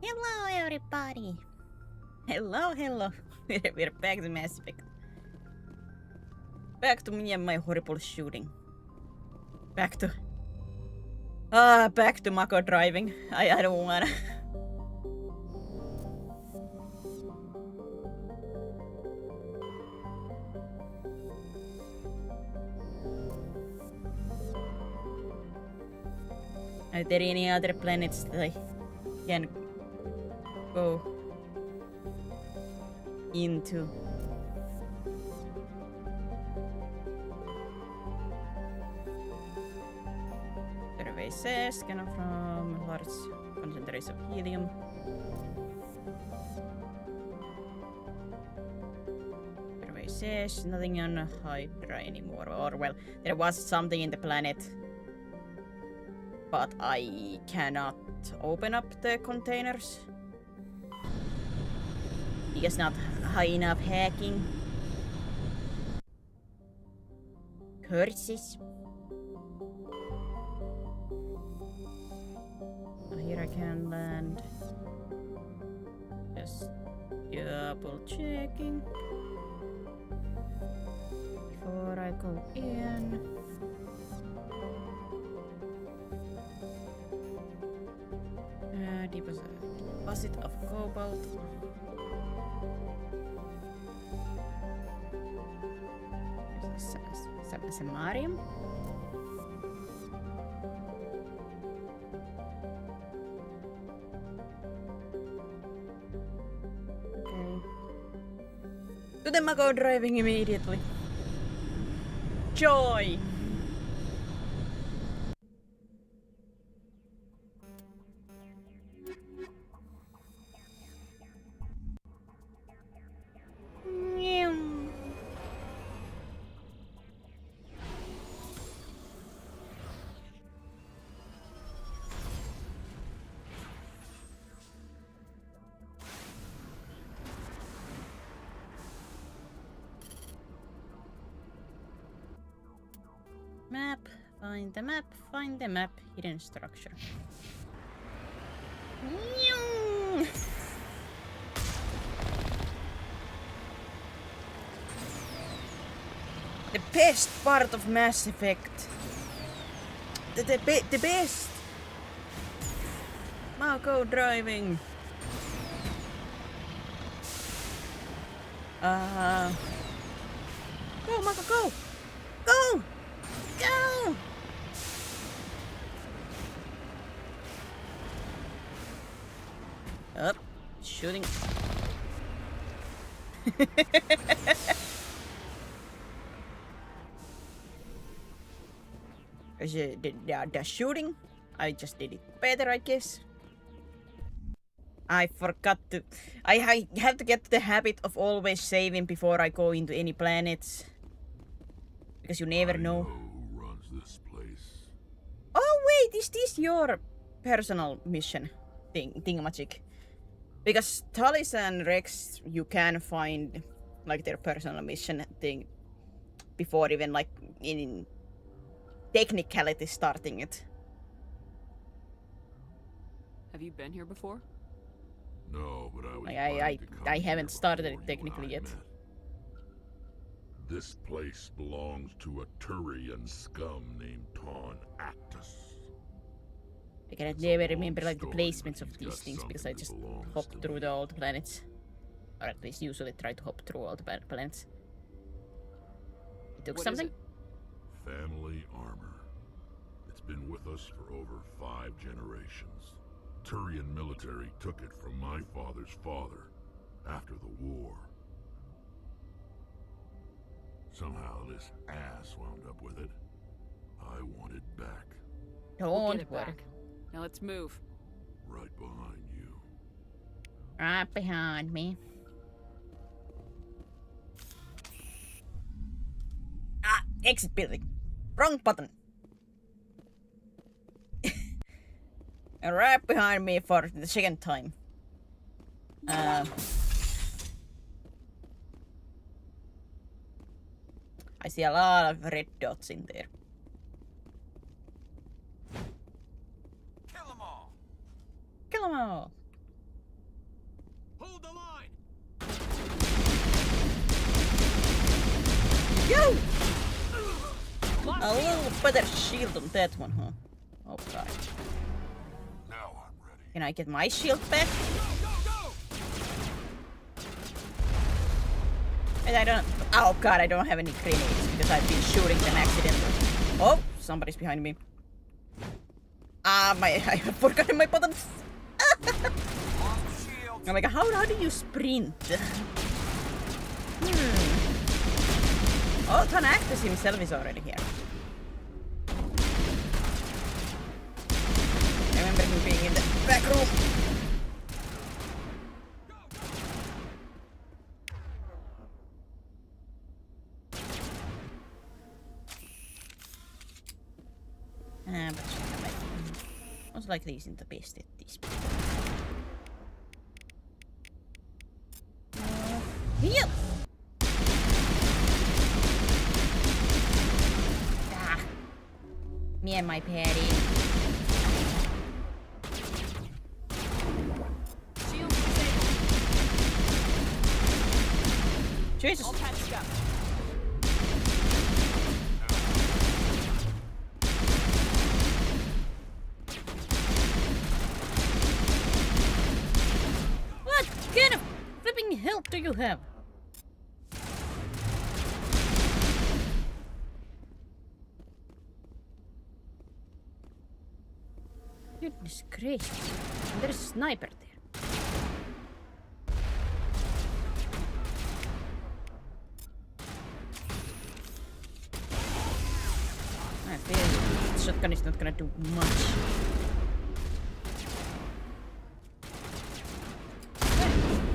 Hello, everybody. Hello. We're back to Mass Effect. Back to me and my horrible shooting. Back to Mako driving. I don't wanna. Are there any other planets that I can go into? Survey says scanner from large concentration of helium. Survey says nothing on Hydra anymore. Or well, there was something in the planet, but I cannot open up the containers. Because not high enough hacking. Curses. Here I can land. Just double checking before I go in. Deposit of cobalt. Samarium. Okay. To the Mako driving immediately. Joy! Map, find the map, hidden structure. The best part of Mass Effect. The best. Mako driving. Go, Mako, go! Go! Go! Up, shooting. The shooting, I just did it better, I guess. I forgot to. I have to get the habit of always saving before I go into any planets. Because you never know. Who runs this place? Oh wait, is this your personal mission thingamajig? Because Talis and Rex, you can find like their personal mission thing before even like in technicality starting it. Have you been here before? No, but I was. I haven't started it technically yet. This place belongs to a Turian scum named Ton Actus. I cannot never remember like the placements of these things because I just hop through the old planets. Or at least usually try to hop through all the planets. You took something? Family armor. It's been with us for over 5 generations. Turian military took it from my father's father after the war. Somehow this ass wound up with it. I want it back. We'll get it back. Now let's move. Right behind you. Right behind me. Ah, exit building. Wrong button. Right behind me for the second time. I see a lot of red dots in there. Kill them all. Kill them all. better shield on that one, huh? Oh god. Now I'm ready. Can I get my shield back? And I don't... Oh god, I don't have any grenades because I've been shooting them accidentally. Oh, somebody's behind me. I have forgotten my buttons. I'm like, how do you sprint? Oh, Thanatos himself is already here. I remember him being in the back room. But most likely isn't the best at this point. Yep. Ah. Me and my patty. Shield disabled. Jesus. All patched up. What kind of flipping help do you have? Goodness gracious. There's a sniper there. I feel the shotgun is not gonna do much.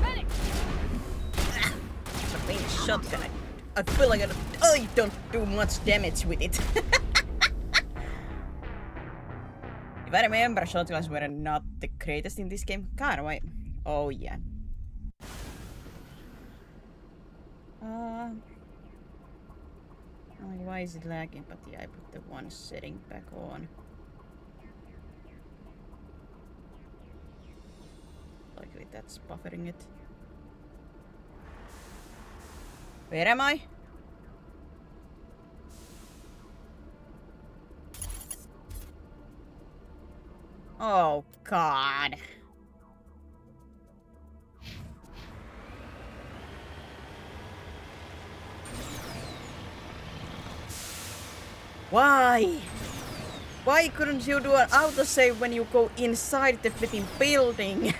Medic! The main shotgun, I feel like I don't do much damage with it. If I remember, shotguns were not the greatest in this game. God, why? Oh yeah. Why is it lagging? But yeah, I put the one setting back on. Likely that's buffering it. Where am I? Oh god. Why? Why couldn't you do an autosave when you go inside the flipping building?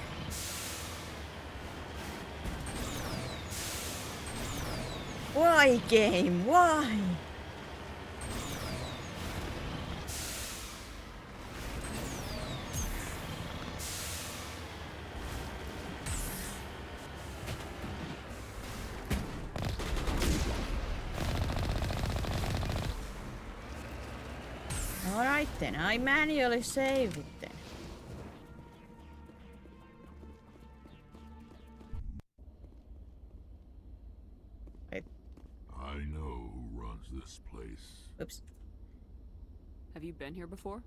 Why, game? Why? Alright then, I manually saved it then. Wait. I know who runs this place. Oops. Have you been here before?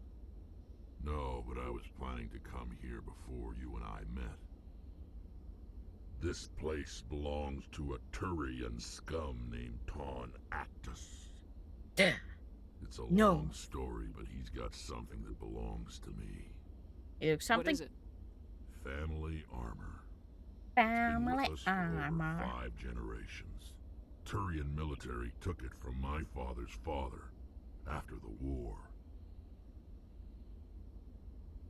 No, but I was planning to come here before you and I met. This place belongs to a Turian scum named Ton Actus. Duh. It's a No. long story, but he's got something that belongs to me. Something? What is it? Family armor. Family It's been with us for over armor. 5 generations. Turian military took it from my father's father after the war.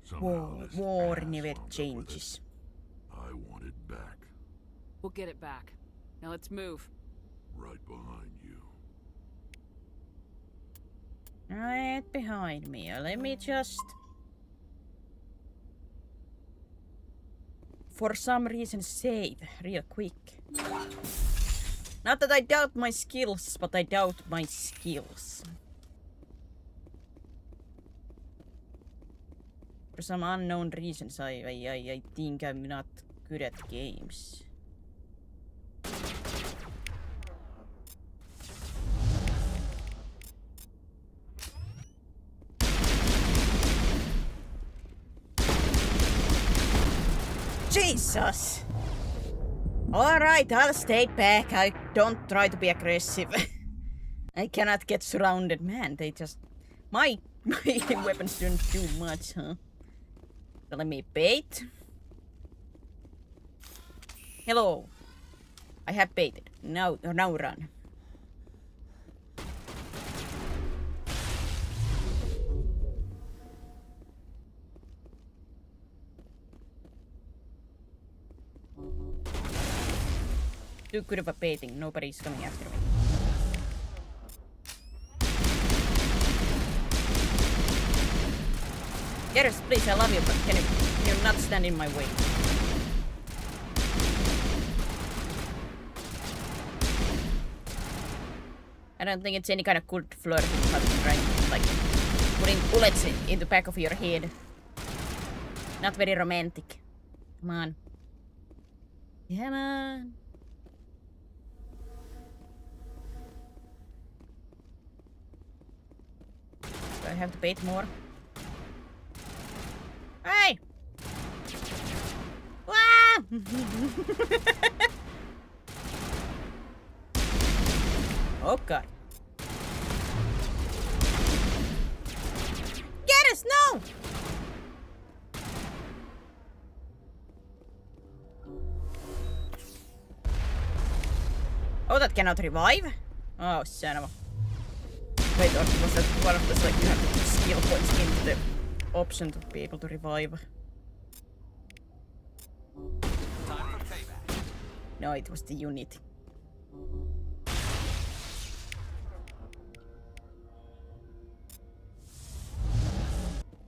Somehow this War ass never wound up with changes. it. I want it back, We'll get it back. Now let's move. right behind you. Right behind me. Let me just... For some reason save real quick. Not that I doubt my skills, but I doubt my skills. For some unknown reasons, I think I'm not good at games. Jesus! Alright, I'll stay back. I don't try to be aggressive. I cannot get surrounded. Man, they just... My weapons don't do much, huh? So let me bait. Hello. I have baited. Now run. Too good of a baiting. Nobody's coming after me. Yes, please, I love you, but can you not stand in my way? I don't think it's any kind of good flirting, right? Like putting bullets in the back of your head. Not very romantic. Come on. Come on. Do I have to bait more? Hey! Ah! Oh god. Get us! No! Oh, that cannot revive? Oh, son of a... Wait, or was that one of those, like, you have to put skill points into the option to be able to revive? No, it was the unit.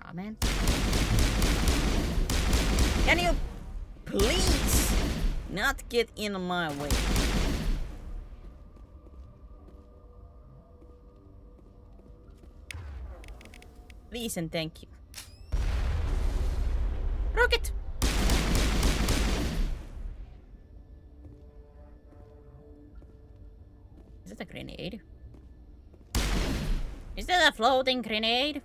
Amen. Can you please not get in my way? Please and thank you. Rocket! Is that a grenade? Is that a floating grenade?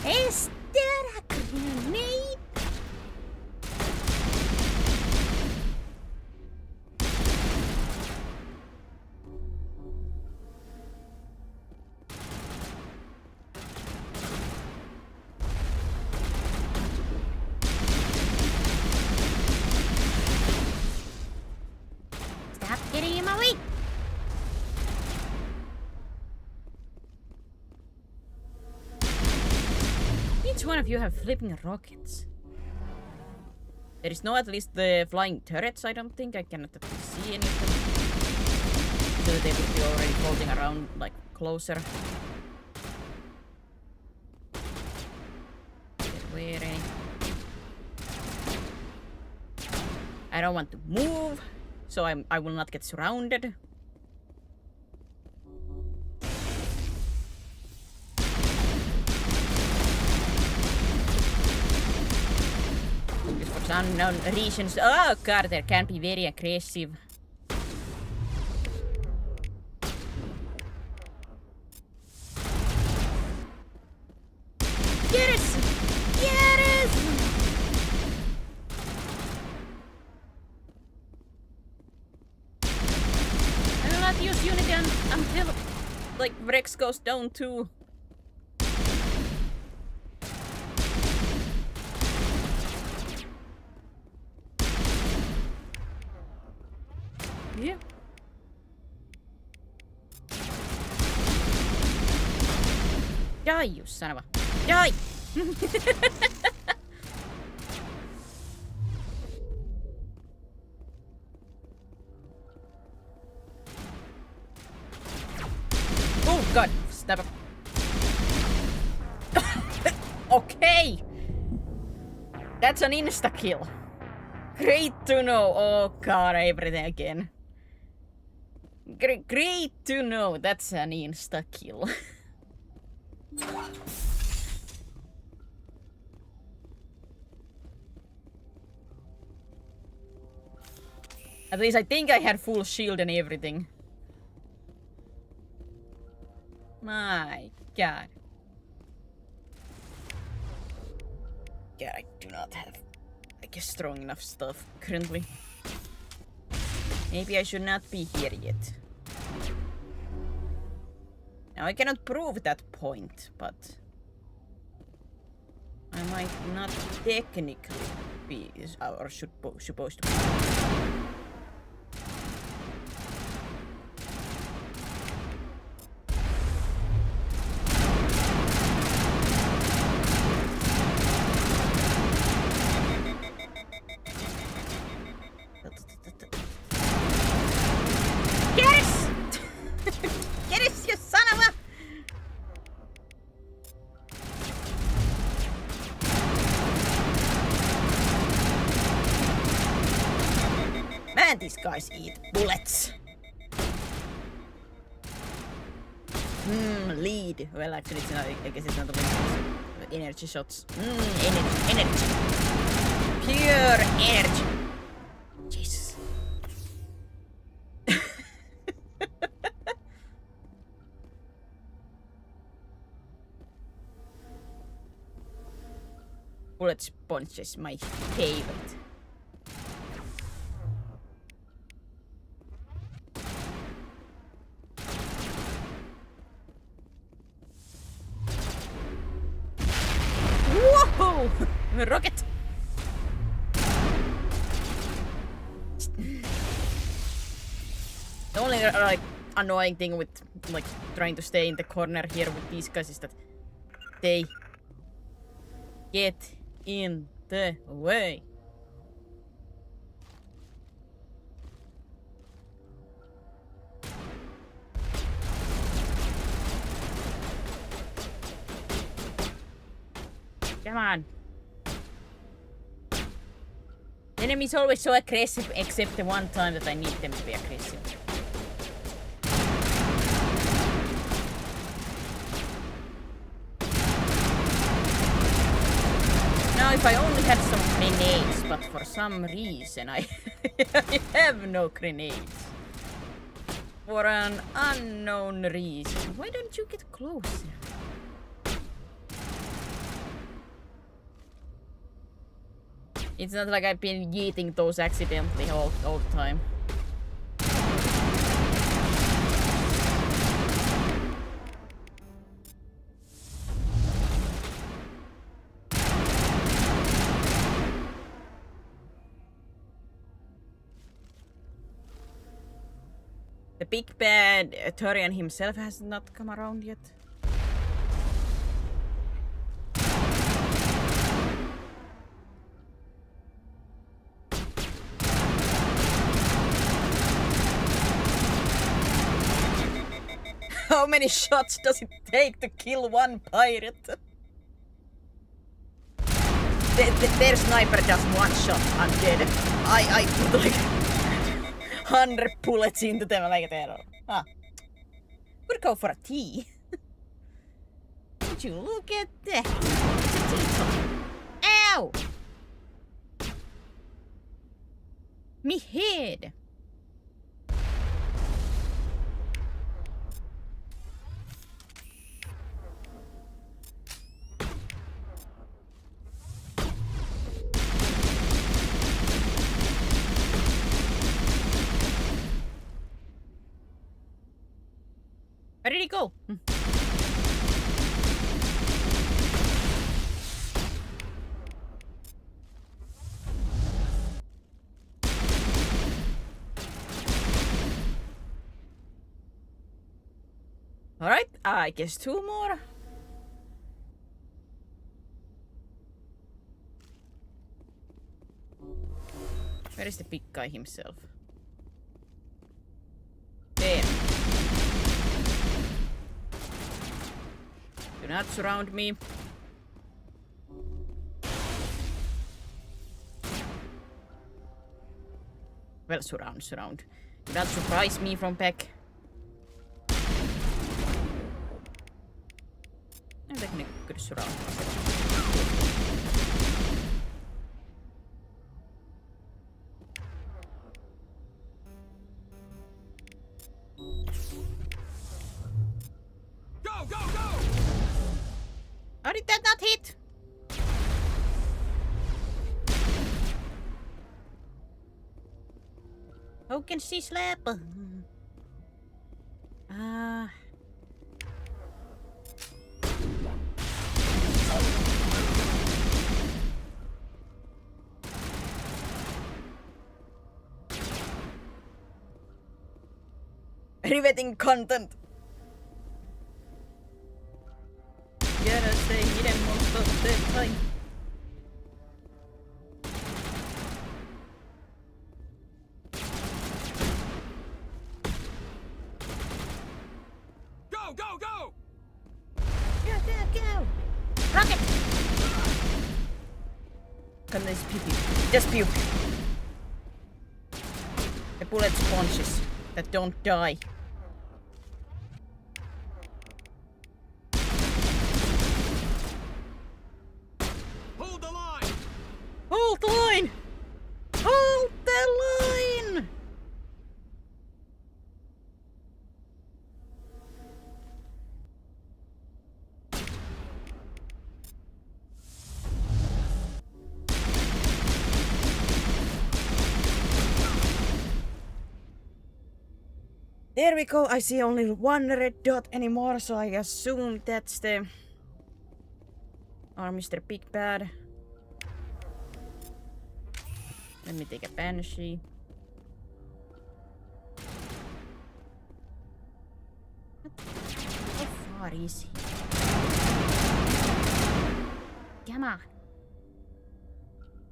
Is that a grenade? Stop getting in my way! Each one of you have flipping rockets. There is no at least the flying turrets, I don't think. I cannot see any of them. So they would be already floating around, like, closer. Where any? I don't want to move, so I will not get surrounded. For unknown reasons. Oh god, they can be very aggressive. Yes! Yes! I will not use Unity until, like, Rex goes down too. Yeah. Die, you son of a... Die! Oh god, step up. Okay! That's an insta-kill. Great to know. Oh god, everything again. Great to know. That's an insta-kill. At least I think I had full shield and everything. My god. Yeah, I do not have, like, strong enough stuff currently. Maybe I should not be here yet. Now I cannot prove that point, but I might not technically be or supposed to be. Yes! Yes, you son of a... Man, these guys eat bullets. Lead. Well, actually, it's not, I guess it's not a lead. Energy shots. Energy. Pure energy. Jesus. Bullet sponge is my favorite. Whoa! Rocket! The only like annoying thing with like trying to stay in the corner here with these guys is that they get in the way. Come on. The enemy's always so aggressive except the one time that I need them to be aggressive. Now if I only had some grenades, but for some reason I have no grenades. For an unknown reason. Why don't you get closer? It's not like I've been yeeting those accidentally all the time. The big bad Turian himself has not come around yet. How many shots does it take to kill one pirate? Their sniper just one shot, I'm dead. I put like 100 bullets into them like that. Ah. Could go for a tea. Would you look at that? It's a tea time. Ow! Me head. Where did he go? Alright, I guess 2 more. Where is the big guy himself? There. Do not surround me. Well, surround. Do not surprise me from back. I'm technically good surround. Go! How did that not hit? How can she slap? riveting content. Gotta stay hidden most of the time. Go, go, go! Go! Rocket! Can this pew? Just pew. The bullet sponges that don't die. Hold the line! Hold the line! Hold the line! There we go. I see only one red dot anymore, so I assume that's the Mr. Big Bad. Let me take a banshee. How far is he? Come on.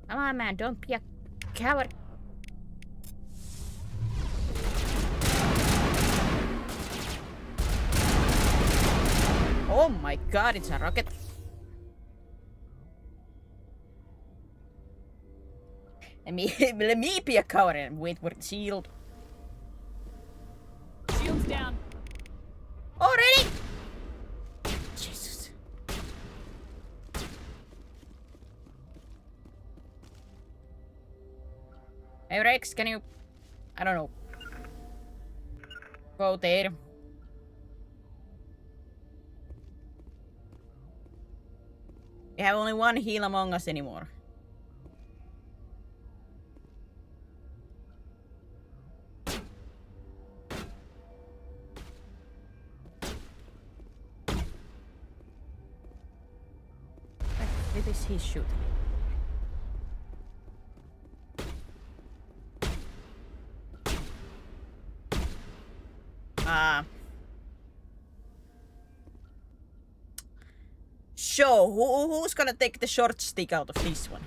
Come on, man. Don't be a coward. Oh my god, it's a rocket. Let me be a coward and wait for the shield. Shield's down. Already? Jesus. Hey Rex, can you... I don't know. Go there. We have only one heal among us anymore. It is his shoot. So, who's gonna take the short stick out of this one?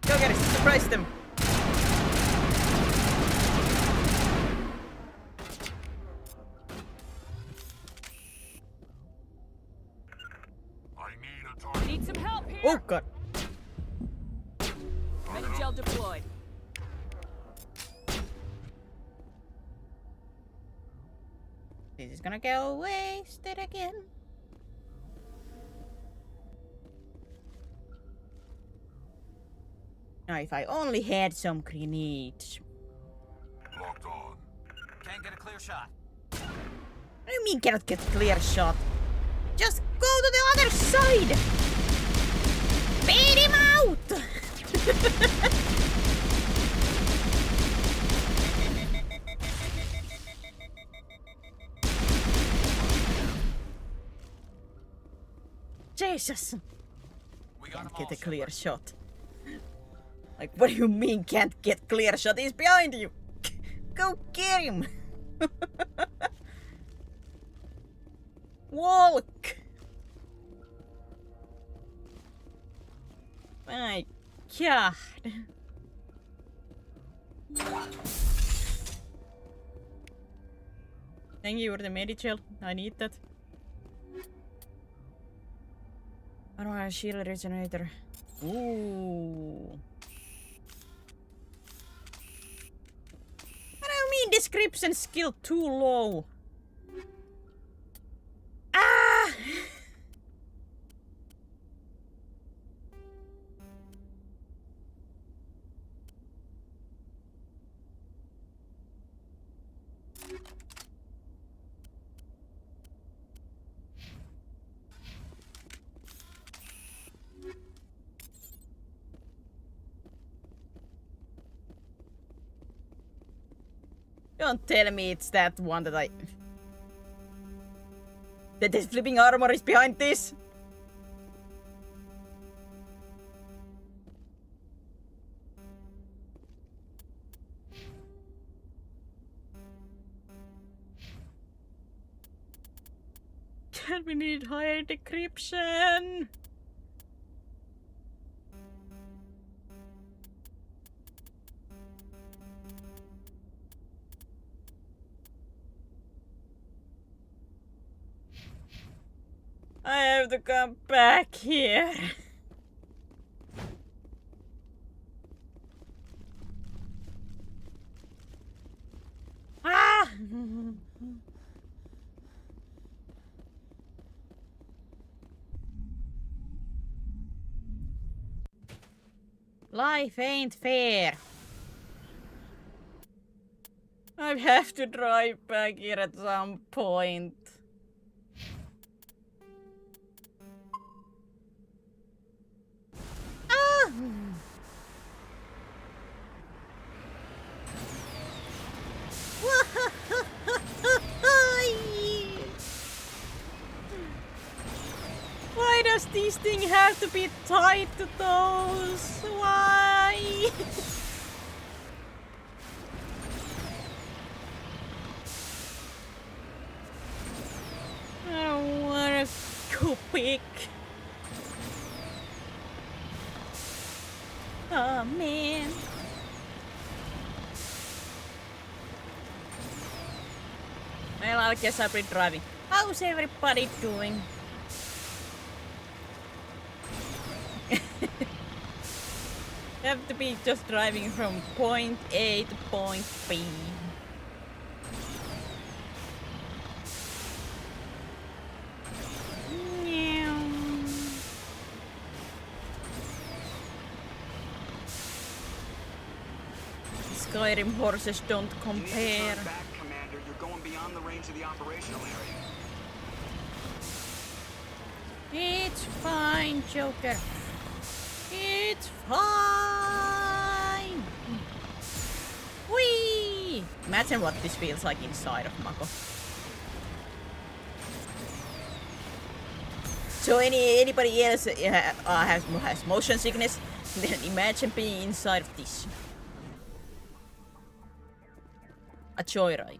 Go get it, surprise them! I need a target. Need some help here. Oh god! Gel deployed. This is gonna go wasted again. Now, if I only had some grenades. Locked on. Can't get a clear shot. What do you mean cannot get clear shot? Just go to the other side! Beat him out! Jesus! We got Can't them all, get a clear Shepard. shot. Like, what do you mean can't get clear shot? He's behind you! Go get him! Walk! My god! Thank you for the Medichel. I need that. I don't have a shield regenerator. Ooh. What do you mean description skill too low? Ah! Don't tell me it's that one that I... That this flipping armor is behind this? And we need higher decryption. I have to come back here. Ah! Life ain't fair. I have to drive back here at some point. Ah! Why does this thing have to be tied to those? Why? I don't wanna go pick. Oh man. Well, I guess I'll be driving. How's everybody doing? Have to be just driving from point A to point B. Skyrim horses don't compare. Back, Commander. You're going beyond the range of the operational area. It's fine, Joker. It's fine. Whee! Imagine what this feels like inside of Mako. So anybody else has motion sickness, then imagine being inside of this. A joyride.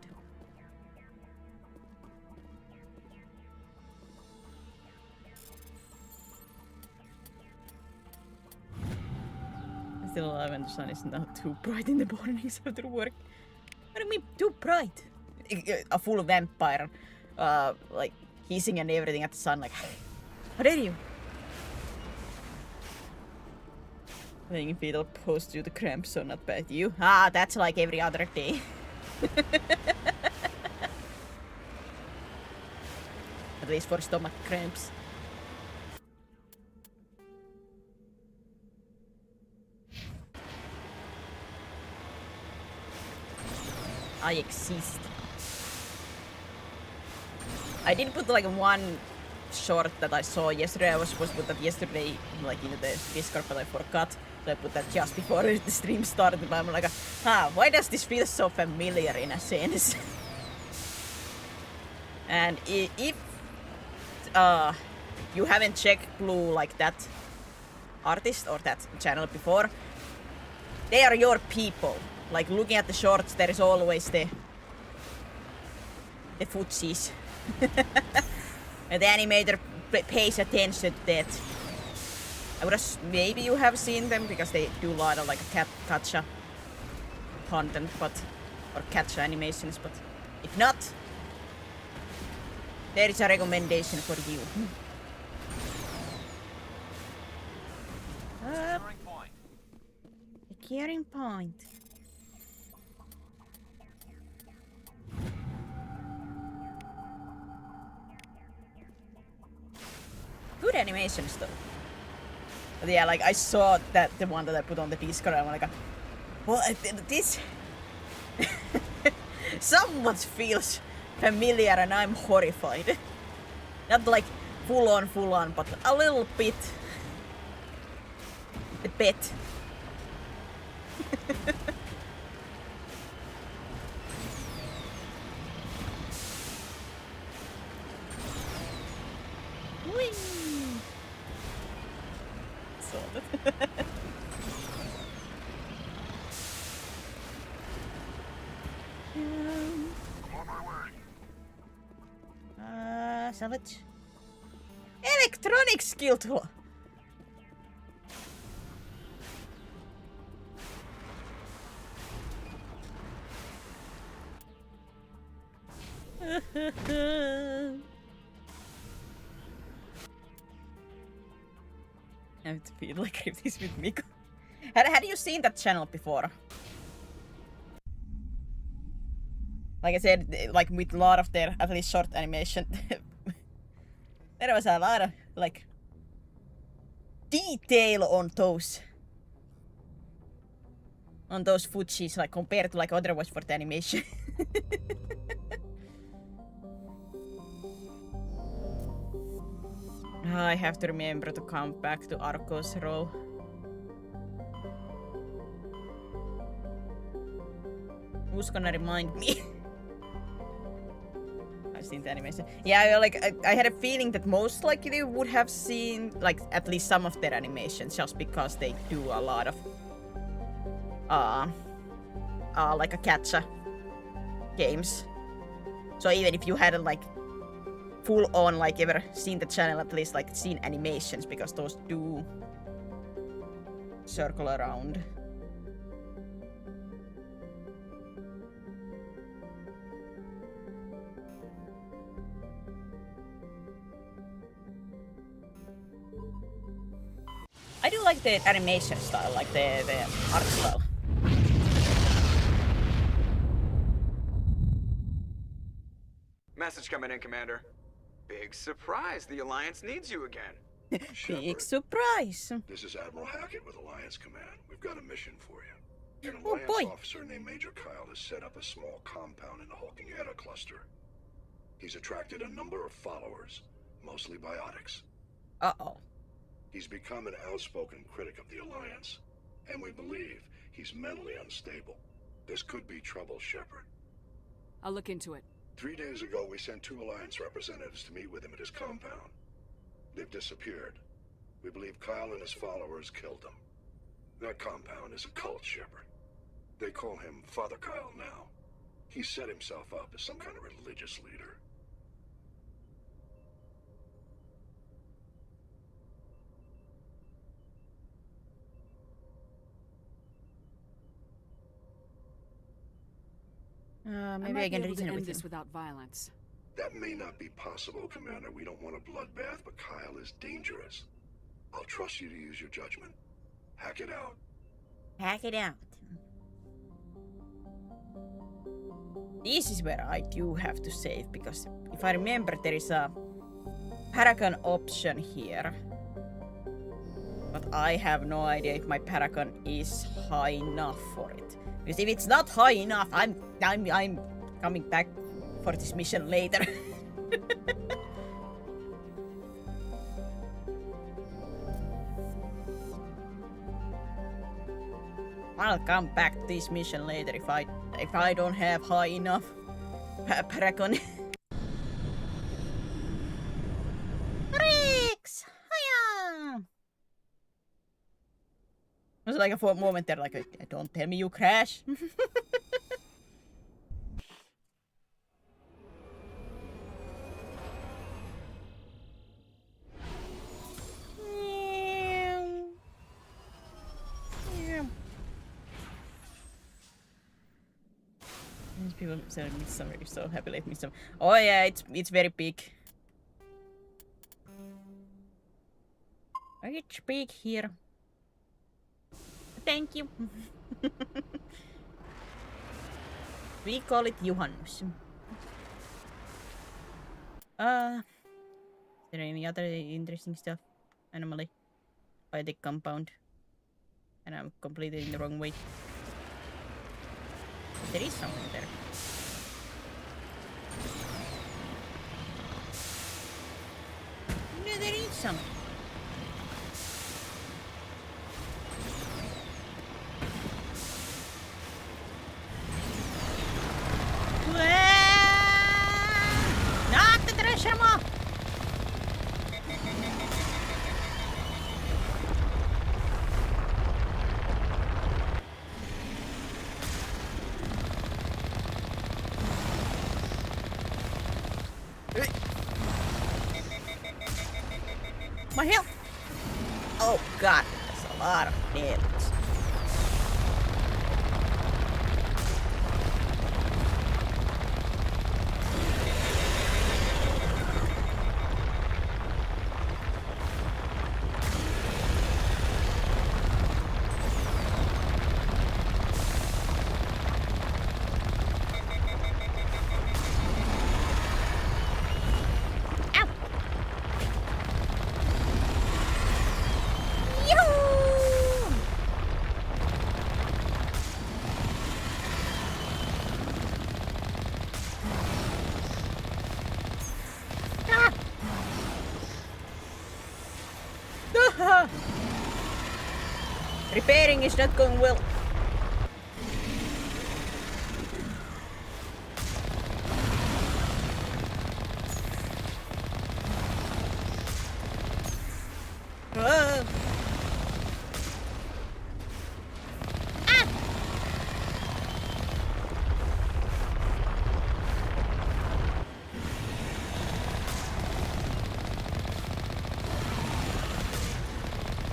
Still alive and the sun is not too bright in the mornings after work. What do you mean too bright? A full vampire, like hissing and everything at the sun, like, how dare you? Laying fetal post due to cramps, so not bad. You? Ah, that's like every other day. At least for stomach cramps. I exist. I did put like one short that I saw yesterday. I was supposed to put that yesterday, like into the Discord, but I forgot. So I put that just before the stream started. But I'm like, why does this feel so familiar in a sense? And if you haven't checked Blue like that artist or that channel before, they are your people. Like looking at the shorts, there is always the footsies. And the animator pays attention to that. I would maybe you have seen them because they do a lot of like gacha content, but or gacha animations. But if not, there is a recommendation for you. Securing point. Securing point. Good animations though. But yeah, like I saw that the one that I put on the Discord, I'm like, well, this somewhat feels familiar, and I'm horrified. Not like full on, but a little bit. A bit. Whee! On my way. Salvage. electronic skill tool. I have to feel like this with Miko. Had you seen that channel before? Like I said, like with a lot of their at least short animation, there was a lot of like detail on those footsies, like compared to like other was for the animation. I have to remember to come back to Arco's row. Who's gonna remind me? I've seen the animation. Yeah, like I had a feeling that most likely would have seen like at least some of their animations, just because they do a lot of like a gacha games. So even if you hadn't like full on like ever seen the channel, at least like seen animations, because those do circle around. I do like the animation style, like the art style. Message coming in, Commander. Big surprise. The Alliance needs you again. Big Shepard, surprise. this is Admiral Hackett with Alliance Command. We've got a mission for you. An Oh, Alliance boy. officer named Major Kyle has set up a small compound in the Hulking Eta cluster. He's attracted a number of followers, mostly biotics. Uh-oh. He's become an outspoken critic of the Alliance, and we believe he's mentally unstable. This could be trouble, Shepard. I'll look into it. 3 days ago, we sent 2 Alliance representatives to meet with him at his compound. They've disappeared. We believe Kyle and his followers killed them. That compound is a cult, Shepard. They call him Father Kyle now. He set himself up as some kind of religious leader. Maybe might I can be able reason to it end with this him. without violence. That may not be possible, Commander. We don't want a bloodbath, but Kyle is dangerous. I'll trust you to use your judgment. Hack it out. Hack it out. This is where I do have to save, because if I remember, there is a Paragon option here. But I have no idea if my Paragon is high enough for it. Because if it's not high enough, I'm coming back for this mission later. I'll come back to this mission later if I don't have high enough Paragon. Rex! Hiya! It was like a moment there, like, don't tell me you crash. These people said Midsummer, you're so happy late Midsummer. Oh yeah, it's very big. It's big here. Thank you. We call it Juhannus. Is there any other interesting stuff? Anomaly. By the compound. And I'm completely in the wrong way. But there is something there. No, there is something. Not the treasure map! god, that's a lot of nails. Repairing is not going well.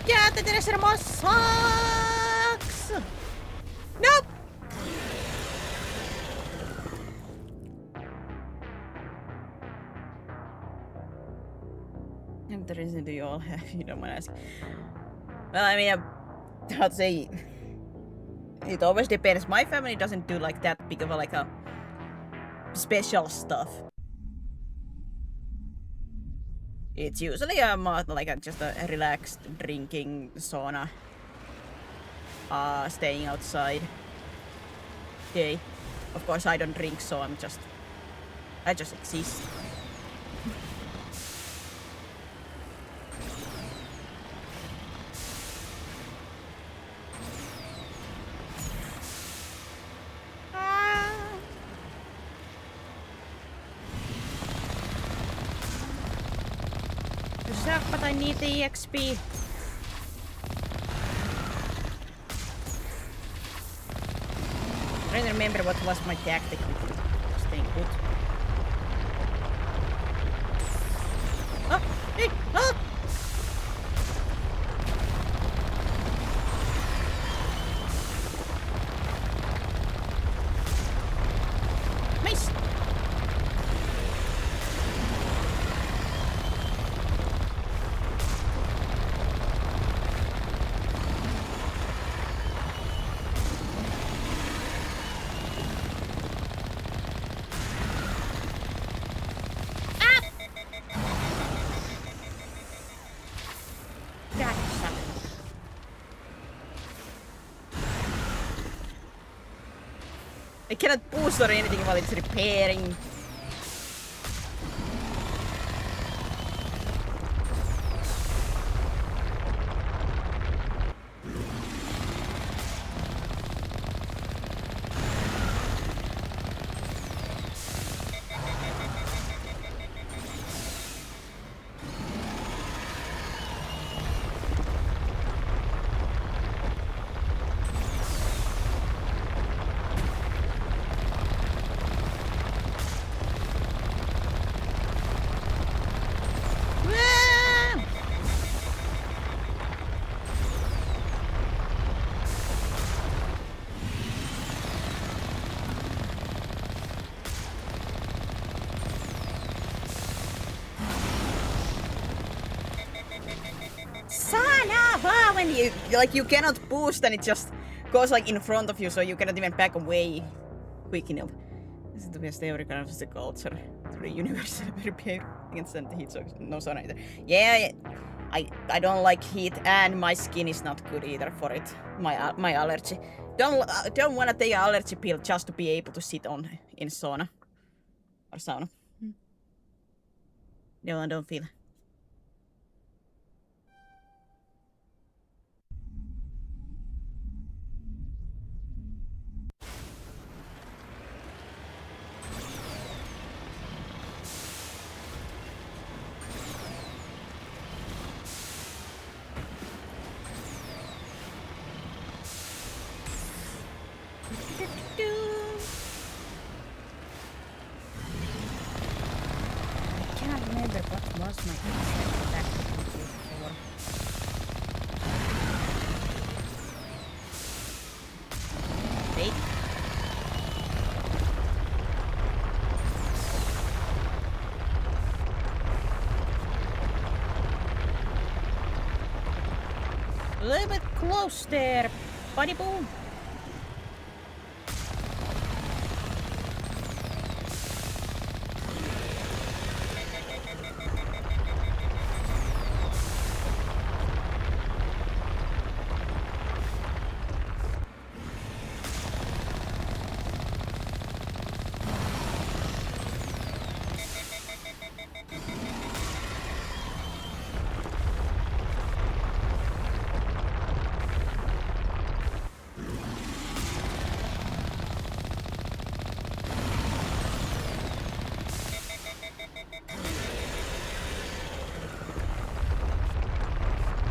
Jäätte tehdä sen massaks! Nope! And the reason do you all have, you don't mind asking. Well, I mean, how to say, it always depends. My family doesn't do like that big of a, like a special stuff. It's usually just a relaxed drinking sauna, staying outside. Okay, of course I don't drink, so I just exist. Suck, but I need the EXP. I don't remember what was my tactic with staying put. Oh! Hey! Oh! Miss! I cannot boost or anything while it's repairing. You cannot boost and it just goes like in front of you, so you cannot even back away quick enough. This is the best every kind of the culture. The universal repair against the heat, so no sun either. Yeah, I don't like heat, and my skin is not good either for it. My allergy. Don't wanna take an allergy pill just to be able to sit in sauna or sauna. No, I don't feel. I cannot remember what was my little bit close there, buddy boo.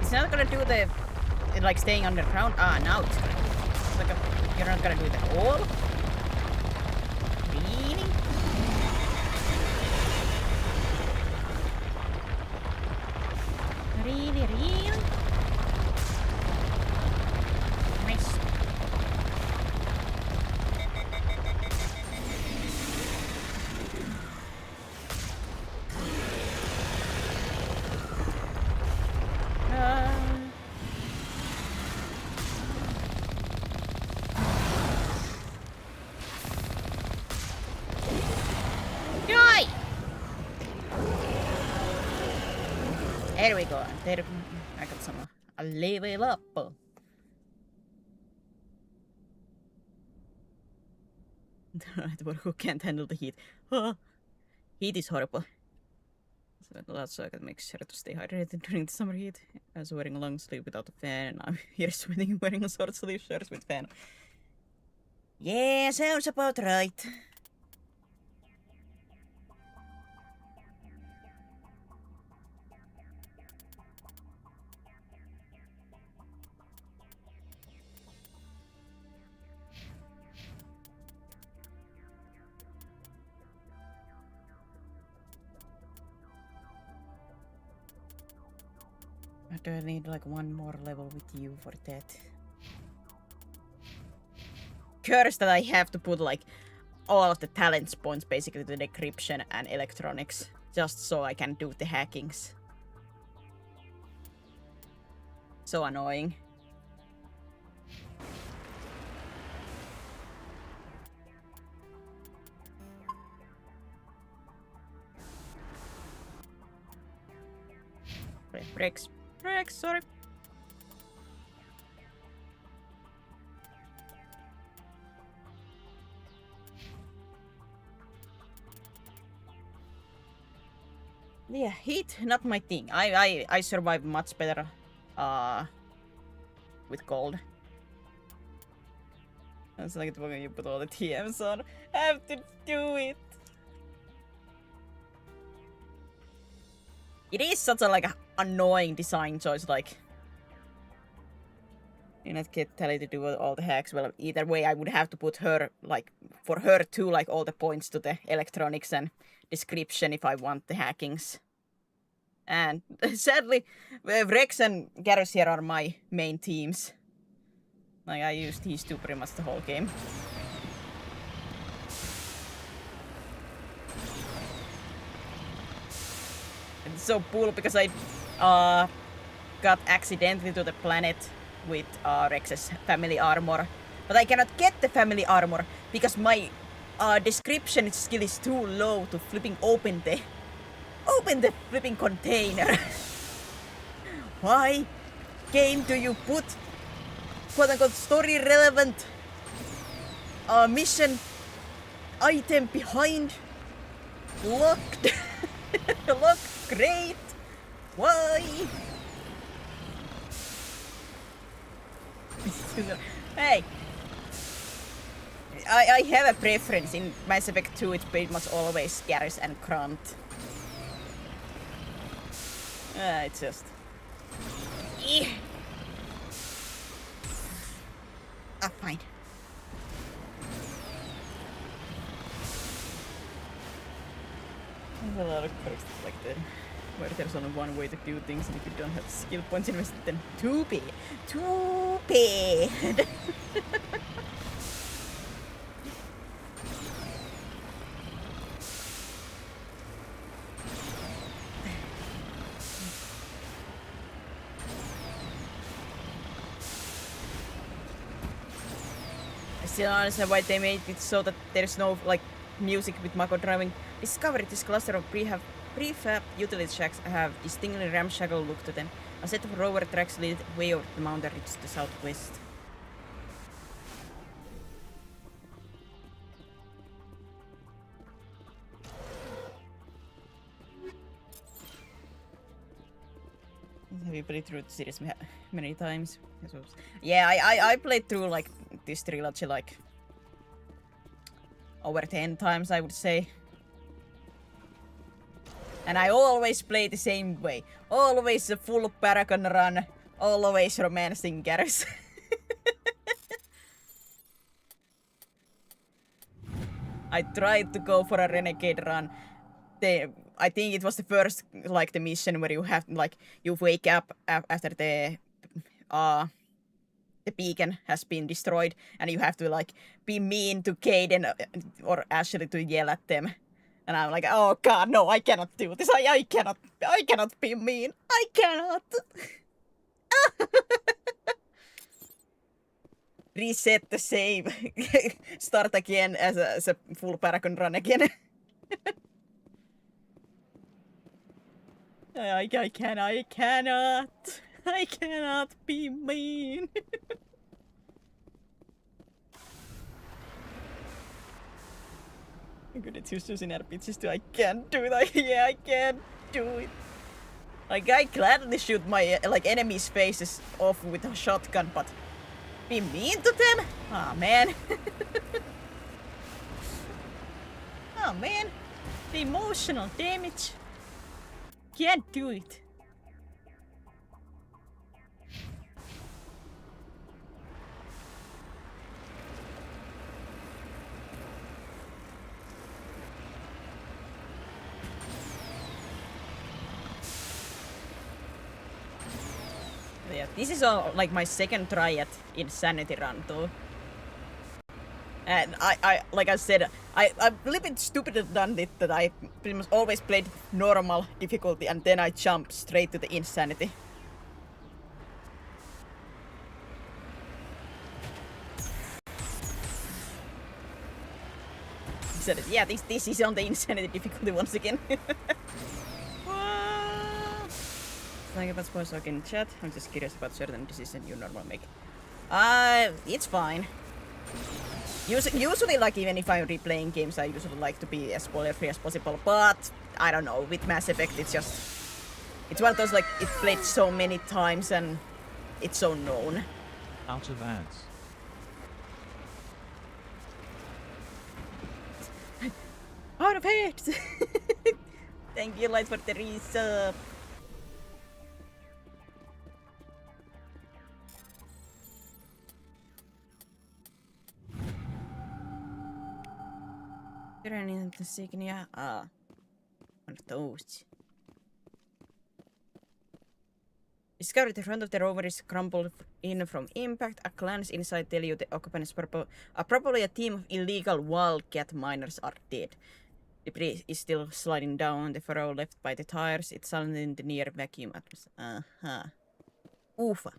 It's not gonna do the like staying underground. Ah, now it's gonna. It's like you're not gonna do it at all. Really? Really? Nice. Die! There we go. There, I got some a level up. Right, who can't handle the heat? Heat is horrible. So I can make sure to stay hydrated during the summer heat. I was wearing a long sleeve without a fan, and I'm here sweating wearing a short sleeve shirt with fan. Yeah, sounds about right. Do I need like one more level with you for that? Curse that I have to put like all of the talents points basically to decryption and electronics just so I can do the hackings. So annoying. Rex, sorry. Yeah, heat, not my thing. I survive much better with cold. It's like when you put all the TMs on. I have to do it. It is such a like annoying design choice, like you not get Tally to do all the hacks. Well, either way, I would have to put her like for her too, like all the points to the electronics and description if I want the hackings. And sadly, Rex and Garrus here are my main teams. Like I used these two pretty much the whole game. It's so cool because I got accidentally to the planet with Rex's family armor. But I cannot get the family armor because my description skill is too low to flipping open the flipping container. Why, game, do you put quote-unquote story relevant mission item behind locked? Locked, great. Why? Hey, I have a preference. In Mass Effect 2 it's pretty much always Garrus and Grant. It's just... fine. There's a lot of perks like that, where there's only one way to do things, and if you don't have skill points invested, then too bad. Too bad. still don't understand why they made it so that there's no like music with Mako driving. Discovered this cluster of prefab utility shacks have distinctly ramshackle look to them. A set of rover tracks lead way over the mountain ridge to the southwest. Have you played through the series many times? Yeah, I played through like this trilogy like over 10 times, I would say. And I always play the same way. Always a full Paragon run. Always romancing Garrus. I tried to go for a Renegade run. I think it was the first, like, the mission where you have, like, you wake up after the beacon has been destroyed, and you have to, like, be mean to Caden or Ashley to yell at them. And I'm like, oh god, no, I cannot do this. I cannot be mean. I cannot. Reset the save. Start again as a full Paragon run again. I cannot be mean. I'm good at using RPGs too. I can't do it. Yeah, I can't do it. Like, I gladly shoot my like enemies' faces off with a shotgun, but be mean to them? Aw, man. Oh man, the emotional damage. Can't do it. Yeah, this is all like my second try at Insanity run though. And I like I said, I'm a little bit stupid at done it that I pretty much always played normal difficulty and then I jump straight to the Insanity. He said, yeah, this is on the Insanity difficulty once again. Like about spoilers talking in chat. I'm just curious about certain decisions you normally make. It's fine. Usually, like, even if I'm replaying games, I usually like to be as spoiler-free as possible, but I don't know, with Mass Effect, it's one of those, like, it played so many times and it's so known. Out of ads. Out of ads! Thank you, Light, for the resub. Tyranny insignia. Ah. One of those. Discovered the front of the rover is crumpled in from impact. A glance inside tell you the occupants are probably a team of illegal wildcat miners are dead. Debris is still sliding down the furrow left by the tires. It's silent in the near vacuum atmosphere. Uh-huh. Oofa.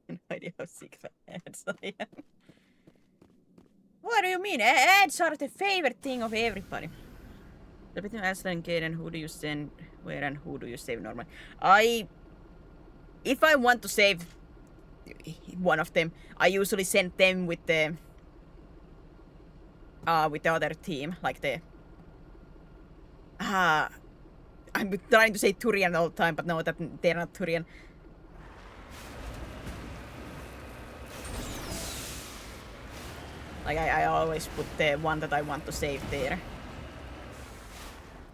No idea how sick of ads I am. What do you mean? Ads are the favorite thing of everybody. Between Aslan and Caden, who do you send where and who do you save normally? If I want to save one of them, I usually send them with the other team, like the I'm trying to say Turian all the time, but no, that they're not Turian. Like, I always put the one that I want to save there.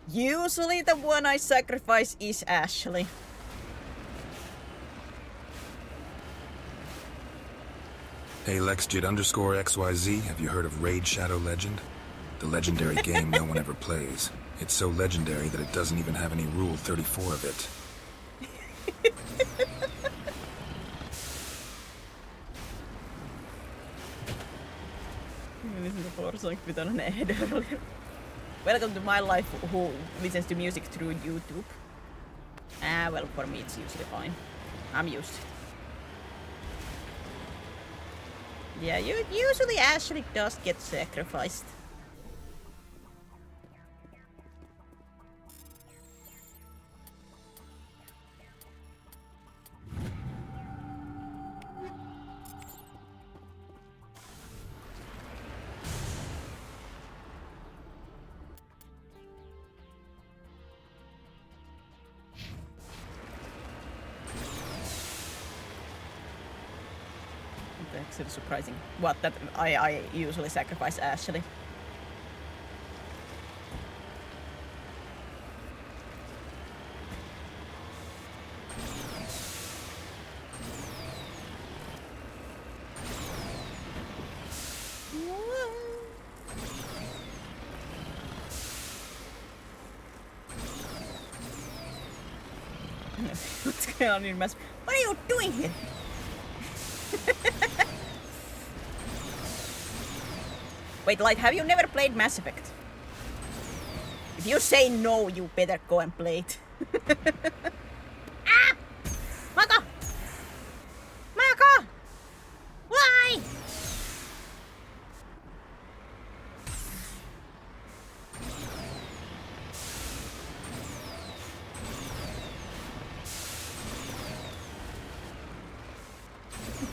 Usually the one I sacrifice is Ashley. Hey LexJit_XYZ, have you heard of Raid Shadow Legend? The legendary game no one ever plays. It's so legendary that it doesn't even have any Rule 34 of it. Listen to 4 songs without an ad earlier. Welcome to my life, who listens to music through YouTube. Well, for me it's usually fine. I'm used. Yeah, usually Ashley does get sacrificed. That's actually surprising. What, that I usually sacrifice Ashley. What's going on in Mass? What are you doing here? Wait, Light, have you never played Mass Effect? If you say no, you better go and play it. Ah! Mako! Mako! Why?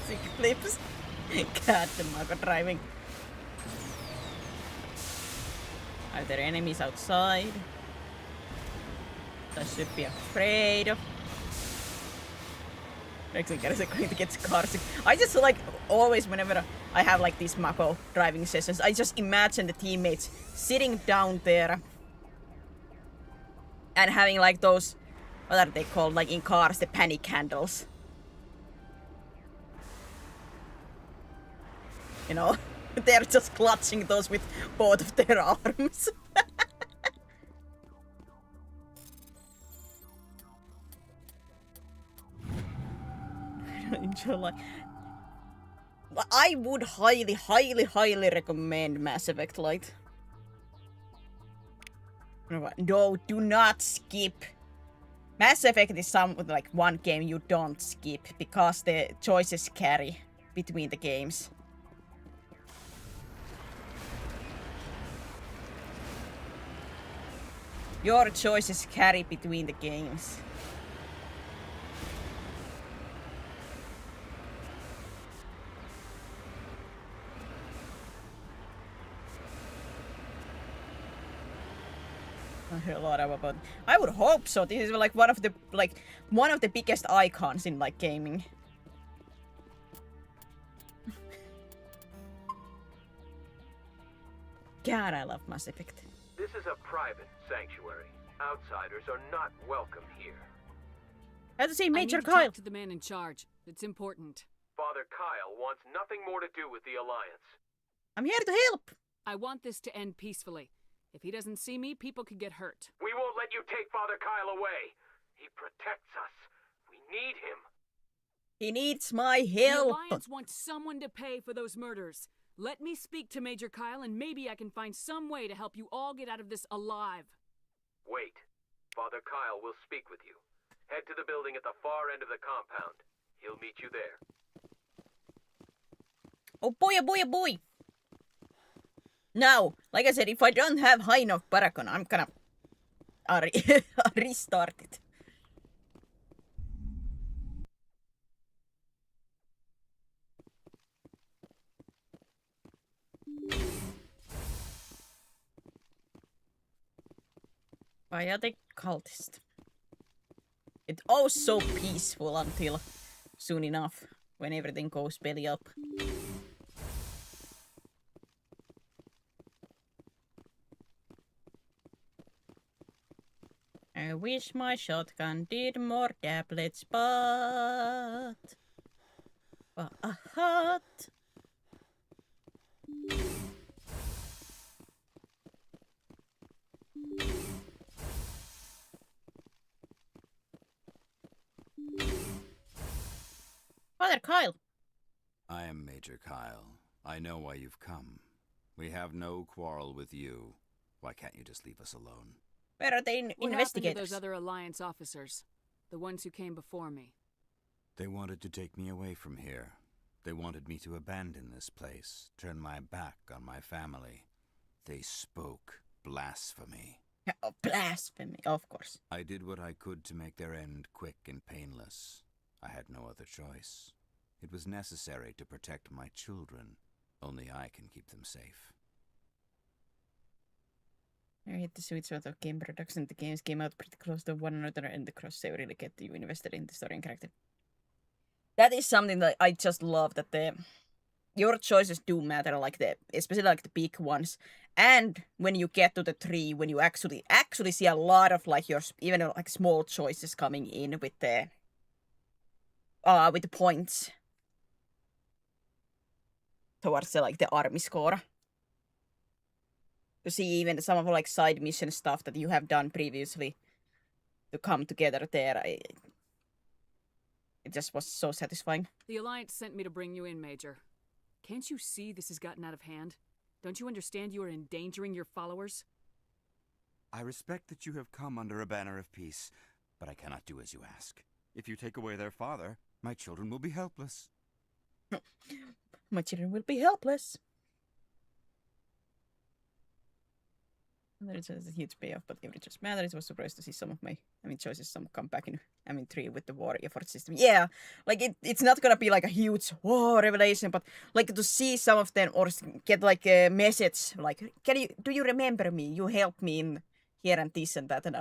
Sick flips. God, the Mako driving. Are there enemies outside? I should be afraid of. Actually, guys are going to get car sick. I just like always whenever I have like these Mako driving sessions, I just imagine the teammates sitting down there and having like those, what are they called, like in cars, the panic handles. You know, they're just clutching those with both of their arms. Enjoy. I would highly recommend Mass Effect Light. No, do not skip. Mass Effect is like one game you don't skip because the choices carry between the games. Your choices carry between the games. I hear a lot about. I would hope so. This is like one of the biggest icons in like gaming. God, I love Mass Effect. This is a private sanctuary. Outsiders are not welcome here. I have to say, Major I need to Kyle. talk to the man in charge. It's important. Father Kyle wants nothing more to do with the Alliance. I'm here to help. I want this to end peacefully. If he doesn't see me, people could get hurt. We won't let you take Father Kyle away. He protects us. We need him. He needs my The help. Alliance wants someone to pay for those murders. Let me speak to Major Kyle and maybe I can find some way to help you all get out of this alive. Wait. Father Kyle will speak with you. Head to the building at the far end of the compound. He'll meet you there. Oh boy, oh boy, oh boy. Now, like I said, if I don't have high enough Paragon, I'm gonna restart it. Biotic cultist. It's all so peaceful until soon enough, when everything goes belly up. I wish my shotgun did more tablets, but a hut. Father Kyle. I am Major Kyle. I know why you've come. We have no quarrel with you. Why can't you just leave us alone? Where are they What happened to investigators? those other Alliance officers? The ones who came before me? They wanted to take me away from here. They wanted me to abandon this place, turn my back on my family. They spoke blasphemy. Oh, blasphemy, of course. I did what I could to make their end quick and painless. I had no other choice. It was necessary to protect my children. Only I can keep them safe. I hit the sweet spot of game production. The games came out pretty close to one another, and the cross-save really get you invested in the story and character. That is something that I just love, that your choices do matter, like especially like the big ones. And when you get to the 3, when you actually see a lot of like your even like small choices coming in with the points towards like the army score. To see even some of like side mission stuff that you have done previously to come together there, it just was so satisfying. The Alliance sent me to bring you in, Major. Can't you see this has gotten out of hand? Don't you understand you are endangering your followers? I respect that you have come under a banner of peace, but I cannot do as you ask. If you take away their father, my children will be helpless. My children will be helpless. There's a huge payoff, but if it just matters, I was surprised to see some of my choices come back in 3 with the war effort system. Yeah, like it's not gonna be like a huge revelation, but like to see some of them or get like a message like, do you remember me? You helped me in here and this and that, and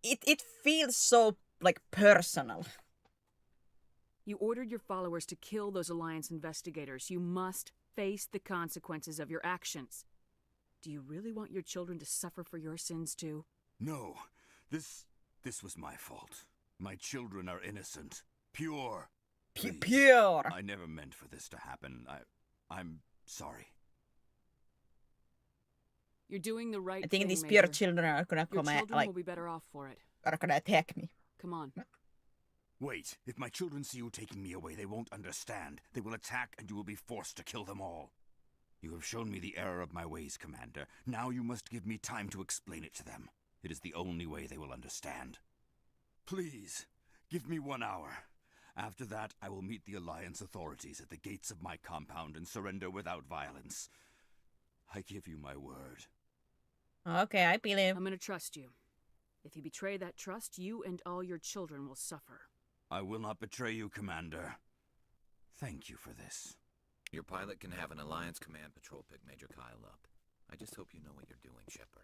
it feels so like personal. You ordered your followers to kill those Alliance investigators. You must face the consequences of your actions. Do you really want your children to suffer for your sins too? No, this was my fault. My children are innocent, pure. Please, pure. I never meant for this to happen. I'm sorry. You're doing the right I think thing, these Major. pure children are gonna Your come at children like will be better off for it. are gonna attack me. Come on. Wait, if my children see you taking me away, they won't understand. They will attack and you will be forced to kill them all. You have shown me the error of my ways, Commander. Now you must give me time to explain it to them. It is the only way they will understand. Please, give me 1 hour. After that, I will meet the Alliance authorities at the gates of my compound and surrender without violence. I give you my word. Okay, I believe. I'm gonna trust you. If you betray that trust, you and all your children will suffer. I will not betray you, Commander. Thank you for this. Your pilot can have an Alliance command patrol pick Major Kyle up. I just hope you know what you're doing, Shepard.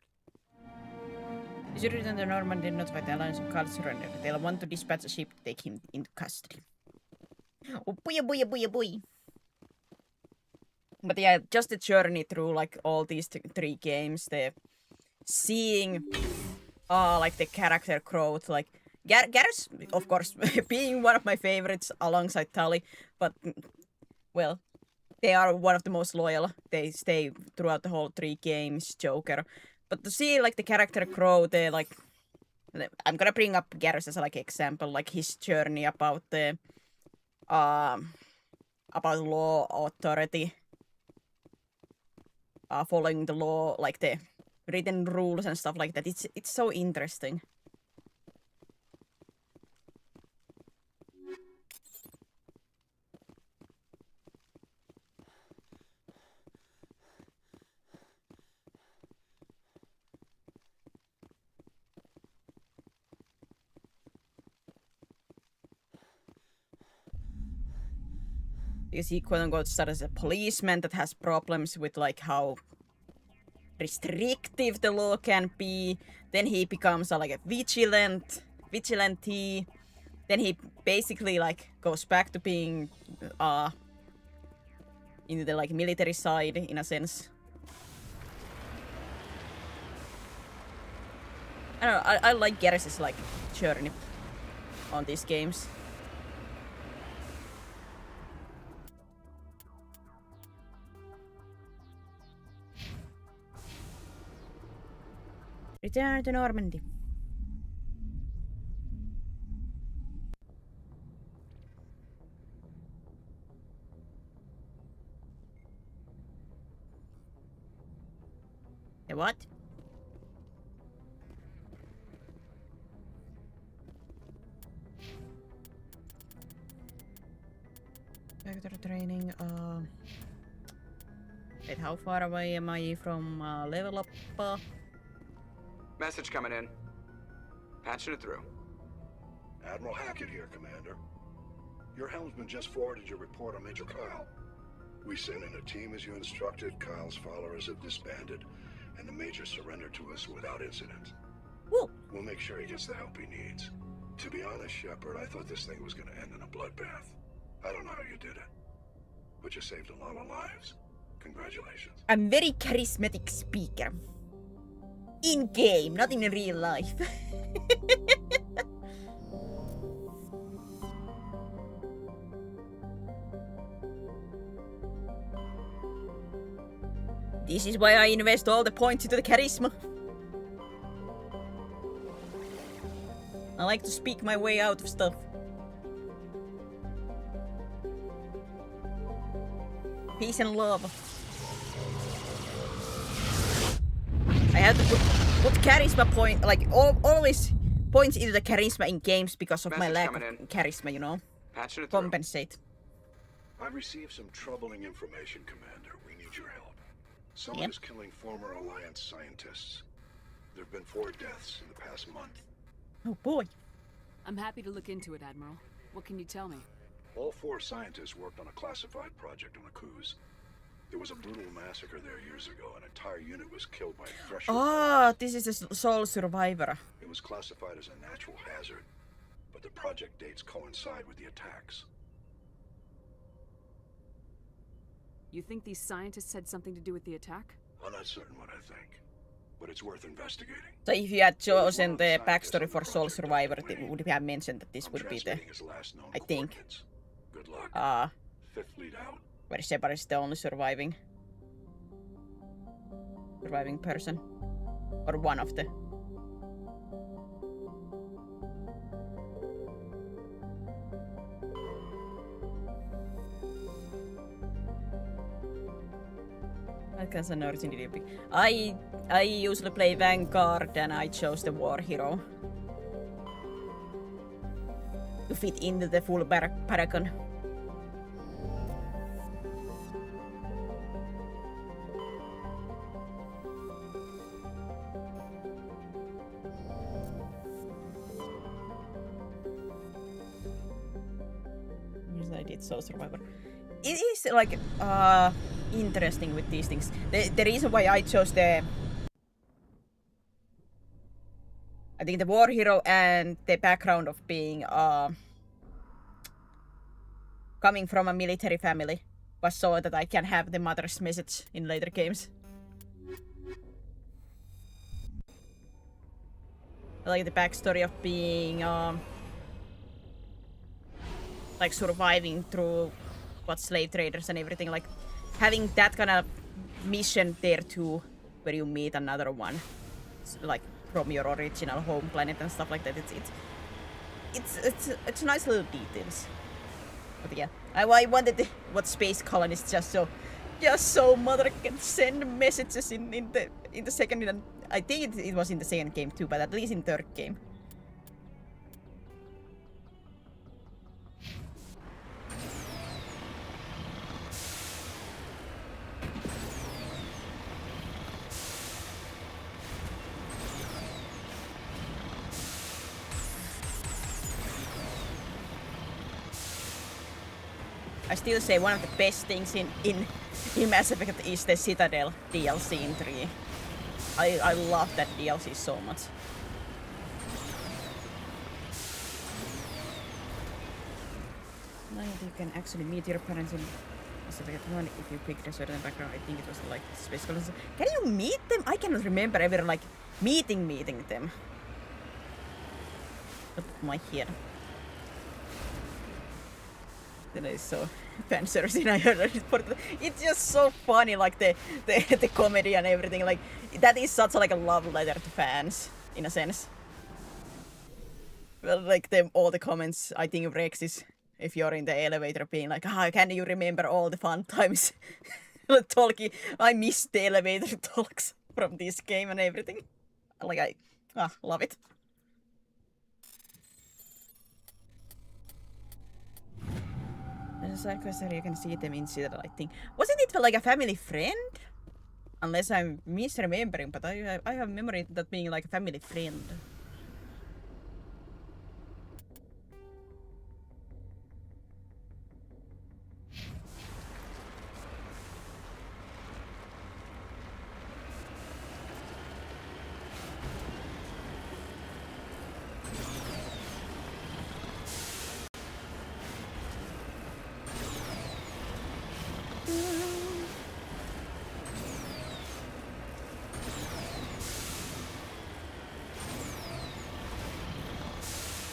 You should return to Normandy and notify the Alliance of Kyle's surrender. They'll want to dispatch a ship to take him into custody. Oh, boy. But yeah, just the journey through like all these 3 games, the seeing like the character growth, like Garrus, of course, being one of my favorites alongside Tali, but well, they are one of the most loyal. They stay throughout the whole 3 games, Joker. But to see like the character grow, I'm gonna bring up Garrus as like example, like his journey about the about law authority, following the law, like the written rules and stuff like that. It's so interesting. Because he quote-unquote started as a policeman that has problems with like how restrictive the law can be. Then he becomes like a vigilante. Then he basically like goes back to being in the like military side in a sense. I don't know, I like Garrus's like journey on these games. Return to Normandy. The what? Character training. Wait, how far away am I from level up? Message coming in. Patching it through. Admiral Hackett here, Commander. Your helmsman just forwarded your report on Major Kyle. We sent in a team as you instructed. Kyle's followers have disbanded, and the Major surrendered to us without incident. Woo. We'll make sure he gets the help he needs. To be honest, Shepard, I thought this thing was going to end in a bloodbath. I don't know how you did it, but you saved a lot of lives. Congratulations. I'm very charismatic speaker. In game, not in real life. This is why I invest all the points into the charisma. I like to speak my way out of stuff. Peace and love. I have to put charisma point, like always points into the charisma in games because of my lack of charisma, you know? Patching it through. Compensate. I've received some troubling information, Commander. We need your help. Someone is killing former Alliance scientists. There have been 4 deaths in the past month. Oh boy. I'm happy to look into it, Admiral. What can you tell me? All 4 scientists worked on a classified project on Akuz. There was a brutal massacre there years ago. An entire unit was killed by a thresher. Ah, this is a sole survivor. It was classified as a natural hazard, but the project dates coincide with the attacks. You think these scientists had something to do with the attack? I'm not certain what I think, but it's worth investigating. So if you had chosen the backstory for Soul Survivor, it would have mentioned that this would be the, I think, Good luck. Fifth lead out. Where Shepard is the only surviving person, or one of the. As a nerd in DDP. I usually play Vanguard and I chose the War Hero to fit into the full Paragon. Yes, I did Soul Survivor. It is like interesting with these things. The reason why I chose the I think the War Hero and the background of being coming from a military family was so that I can have the mother's message in later games. I like the backstory of being like surviving through what slave traders and everything, like having that kind of mission there too, where you meet another one, like from your original home planet and stuff like that. It's nice little details. But yeah, I wanted what space colonists just so mother can send messages in the second. And I think it was in the second game too, but at least in third game. I still say one of the best things in Mass Effect is the Citadel DLC in 3. I love that DLC so much. Now you can actually meet your parents in Mass Effect 1 if you picked a certain background. I think it was like space colonists. Can you meet them? I cannot remember ever like meeting them. Top of my head. Then I saw fan service and I heard it. It's just so funny, like the comedy and everything. Like that is such like a love letter to fans, in a sense. Well, like all the comments, I think Rex is, if you're in the elevator, being like, can you remember all the fun times? Talking, I miss the elevator talks from this game and everything. Like I love it. side quest area, you can see them in satellite thing. Wasn't it like a family friend? Unless I'm misremembering, but I have memory of that being like a family friend.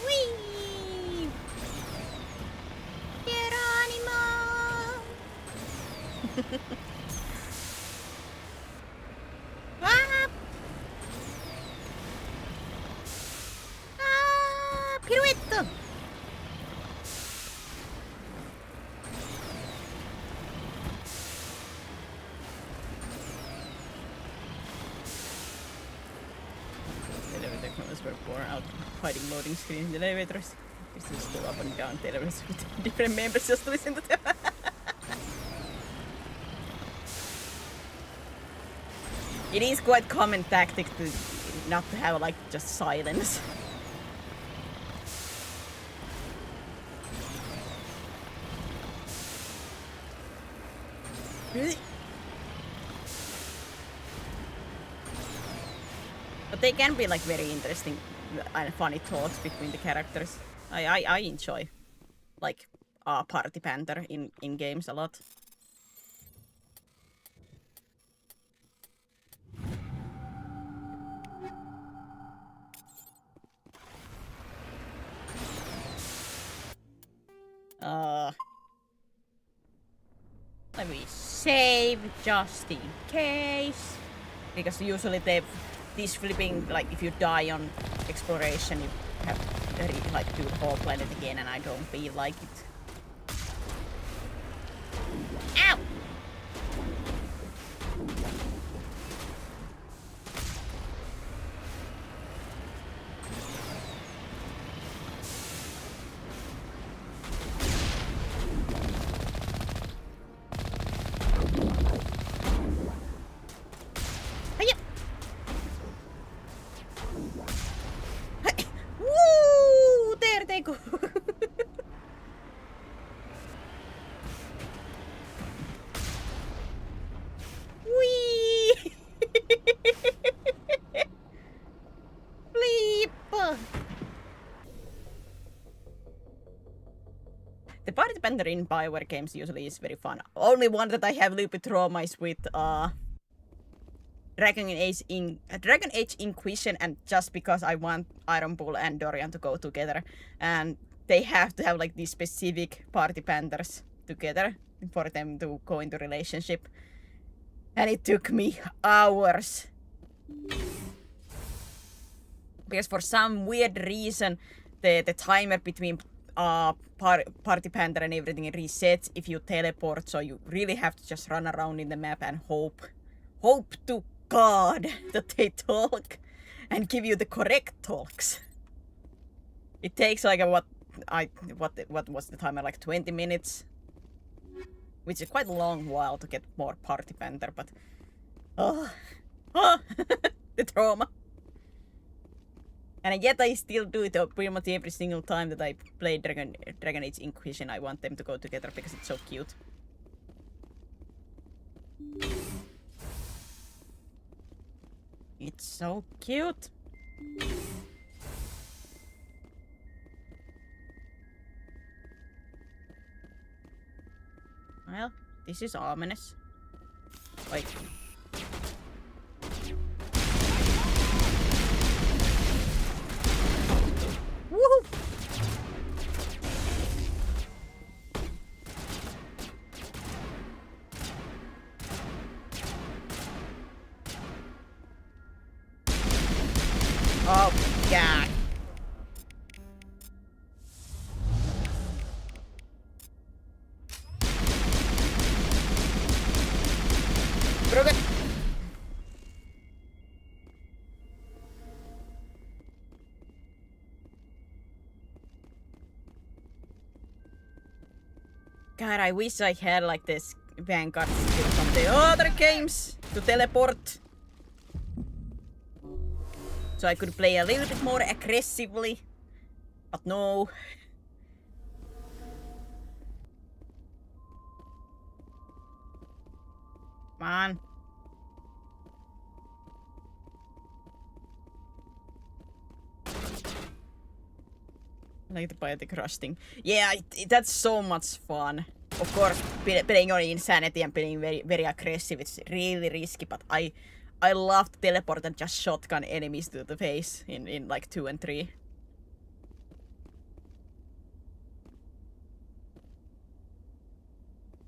Whee! Geronimo! Ah! Ah! Pirouette! Elevator cameras were born out hiding loading screen in the elevators. This is still up and down the elevators with different members just to listen to them. It is quite common tactic to not to have like just silence. But they can be like very interesting and funny talks between the characters. I enjoy like party banter in games a lot. Let me save just in case. Because usually this flipping, like if you die on exploration, you have to like do the whole planet again, and I don't feel like it. Ow! Woo! There they go. Wee! Bleep! The party banter in Bioware games usually is very fun. Only one that I have a little bit trauma is with Dragon Age Inquisition, and just because I want Iron Bull and Dorian to go together, and they have to have like these specific party banters together for them to go into relationship, and it took me hours because for some weird reason the timer between party banter and everything resets if you teleport, so you really have to just run around in the map and hope to God that they talk and give you the correct talks. It takes like what was the timer, like 20 minutes, which is quite a long while to get more party banter, but the trauma. And yet I still do it pretty much every single time that I play Dragon Age Inquisition. I want them to go together because it's so cute. It's so cute. Well, this is ominous. Wait. Woohoo! Oh, God. Broken. God, I wish I had like this Vanguard skill from the other games to teleport. So I could play a little bit more aggressively. But no. Come on. Like the biotic rusting. Yeah, that's so much fun. Of course, playing on insanity and playing very aggressive, it's really risky, but I love to teleport and just shotgun enemies to the face in like 2 and 3.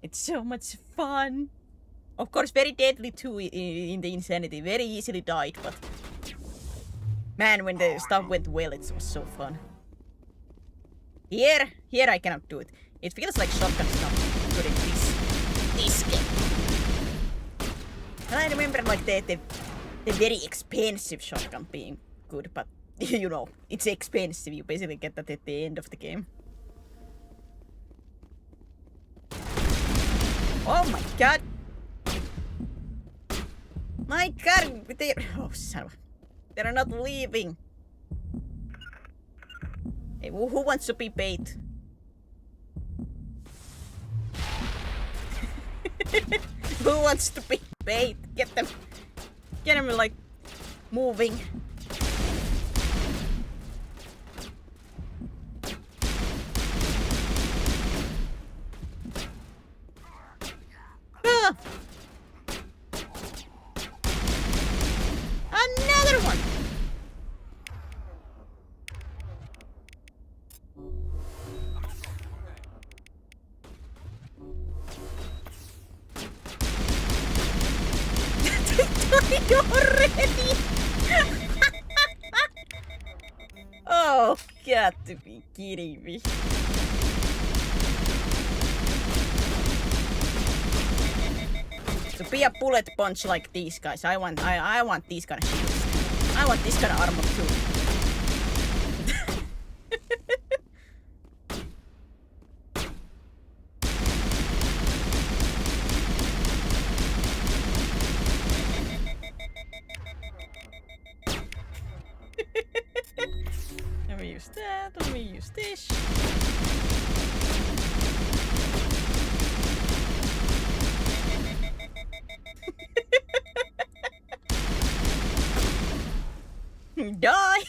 It's so much fun. Of course, very deadly too in the insanity. Very easily died, but man, when the stuff went well, it was so fun. Here I cannot do it. It feels like shotgun is not good in this game. And I remember like the very expensive shotgun being good, but you know, it's expensive. You basically get that at the end of the game. Oh my god! My god! Oh, son of a... They're not leaving. Hey, who wants to be bait? Who wants to be bait? Get them like moving. Ah! Another one. Already. Oh, got to be kidding me. To be a bullet punch like these guys, I want these kind of shields. I want this kind of armor too. Let me use that, let me use this. Die!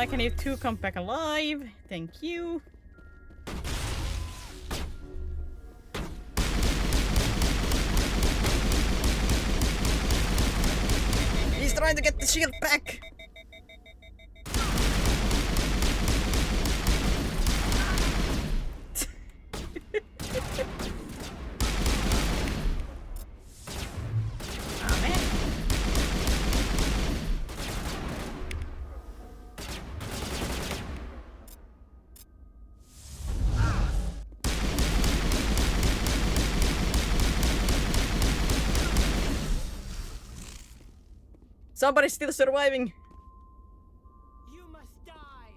Can you two come back alive? Thank you. He's trying to get the shield back! Oh man. Somebody's still surviving. You must die.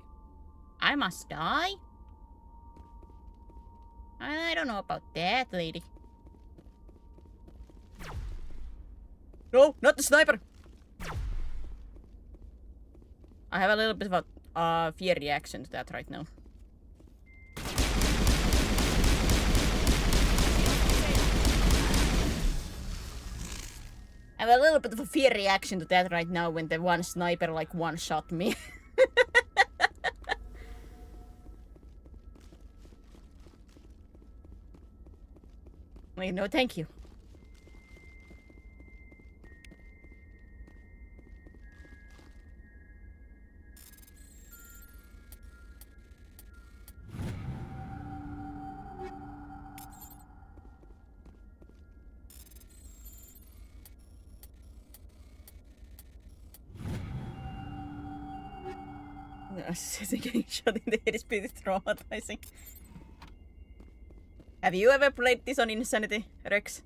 I must die? I don't know about that, lady. No, not the sniper! I have a little bit of a fear reaction to that right now. I have a little bit of a fear reaction to that right now when the one sniper like one-shot me. Wait, no thank you. Getting shot in the head is pretty traumatizing. Have you ever played this on Insanity, Rex?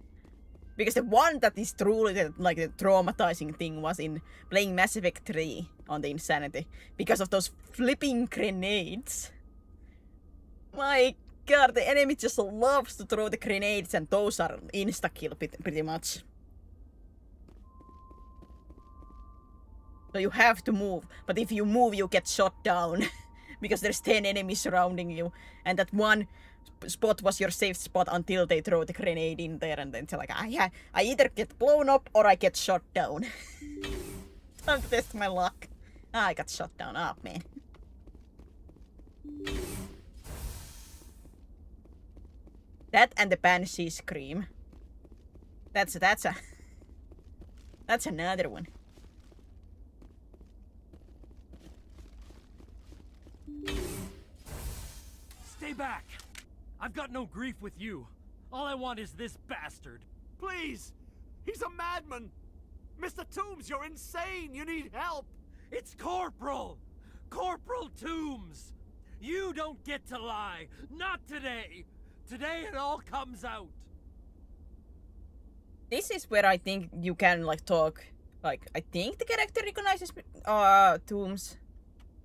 Because the one that is truly the traumatizing thing was in playing Mass Effect 3 on the Insanity. Because of those flipping grenades. My god, the enemy just loves to throw the grenades and those are insta-kill pretty much. So you have to move, but if you move you get shot down. Because there's 10 enemies surrounding you. And that one spot was your safe spot until they throw the grenade in there and then it's like, I either get blown up or I get shot down. Time to test my luck. I got shot down. Oh, man. That and the Banshee Scream. That's another one. Stay back! I've got no grief with you. All I want is this bastard. Please! He's a madman! Mr. Toombs, you're insane! You need help! It's Corporal! Corporal Toombs! You don't get to lie! Not today! Today it all comes out! This is where I think you can talk. I think the character recognizes Toombs.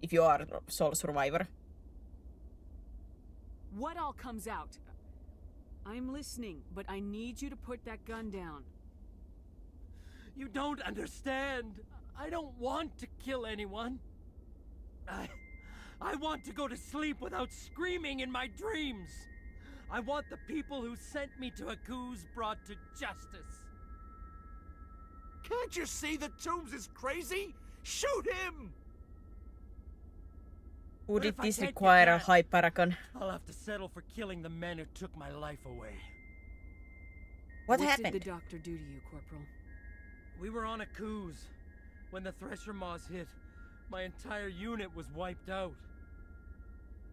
If you are a sole survivor. What all comes out? I'm listening, but I need you to put that gun down. You don't understand. I don't want to kill anyone. I want to go to sleep without screaming in my dreams. I want the people who sent me to Aku's brought to justice. Can't you see that Toombs is crazy? Shoot him! Would this require a high paragon? I'll have to settle for killing the men who took my life away. What happened? What did the doctor do to you, Corporal? We were on Aku's. When the Thresher Maws hit, my entire unit was wiped out.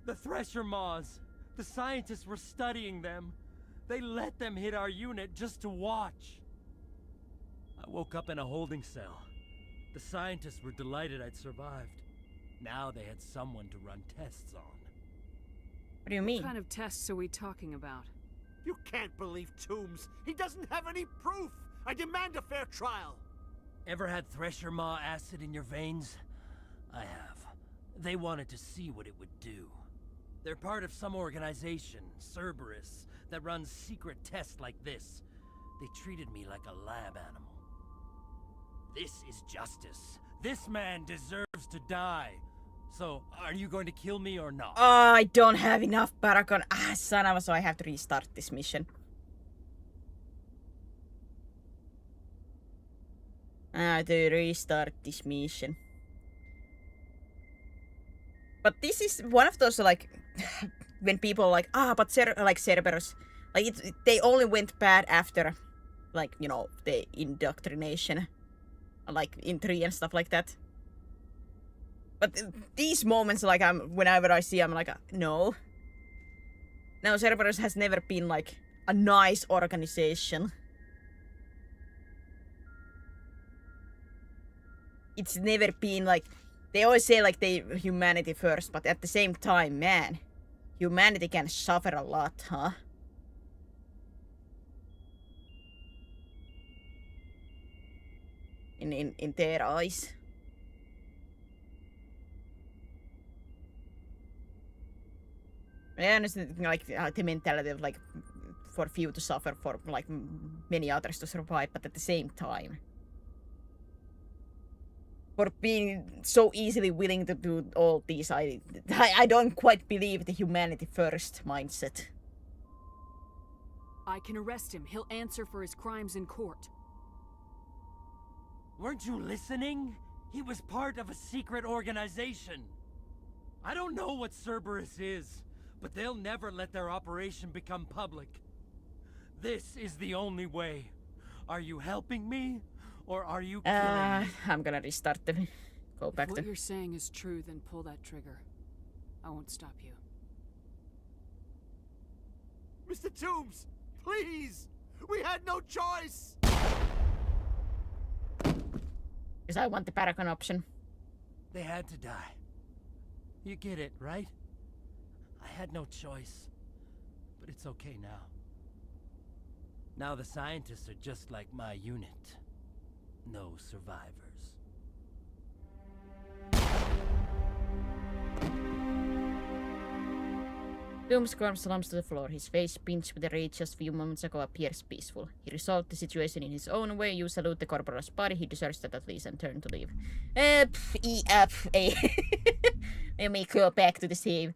The Thresher Maws, the scientists were studying them. They let them hit our unit just to watch. I woke up in a holding cell. The scientists were delighted I'd survived. Now they had someone to run tests on. What do you mean? What kind of tests are we talking about? You can't believe Toombs. He doesn't have any proof. I demand a fair trial. Ever had Thresher Maw acid in your veins? I have. They wanted to see what it would do. They're part of some organization, Cerberus, that runs secret tests like this. They treated me like a lab animal. This is justice. This man deserves to die. So, are you going to kill me or not? I don't have enough paragon. Son of a, so I have to restart this mission. I have to restart this mission. But this is one of those when people but Cerberus, they only went bad after, the indoctrination, in 3 and stuff like that. But these moments, whenever I see, I'm no. No, Cerberus has never been a nice organization. It's never been they always say they humanity first, but at the same time, man, humanity can suffer a lot, huh? In their eyes. I understand the mentality of for few to suffer, for many others to survive, but at the same time, for being so easily willing to do all these, I don't quite believe the humanity first mindset. I can arrest him. He'll answer for his crimes in court. Weren't you listening? He was part of a secret organization. I don't know what Cerberus is, but they'll never let their operation become public. This is the only way. Are you helping me, or are you killing me? I'm gonna restart them. Go back If to... what you're saying is true, then pull that trigger. I won't stop you. Mr. Toombs, please! We had no choice! Because I want the paragon option. They had to die. You get it, right? I had no choice. But it's okay now. Now the scientists are just like my unit. No survivors. Doom's corpse slumps to the floor. His face, pinched with rage just a few moments ago, appears peaceful. He resolved the situation in his own way. You salute the corporal's body. He deserves that at least and turn to leave. Let me go back to the save.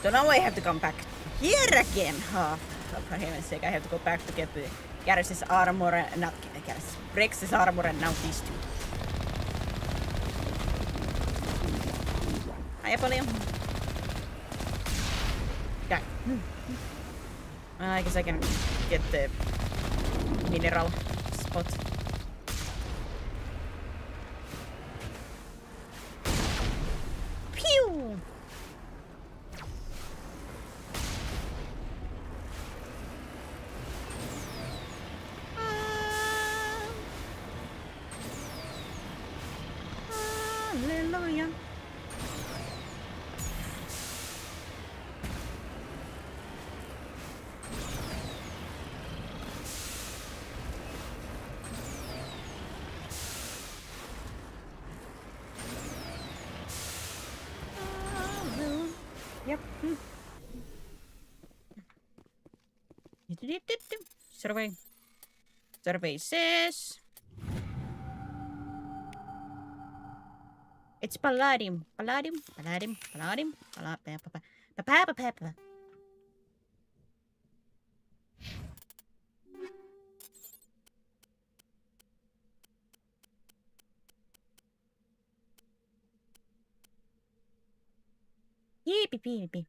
So now I have to come back here again. Oh, for heaven's sake, I have to go back to get the Garrus's armor, not Garrus, Rex's armor, and now these two. Hiya, paljon. Okay. I guess I can get the mineral spot. Pew! Hallelujah. Yep. Survey. Survey says it's palladium. Palladium. Palladium. Palladium. Palladium. Yippee.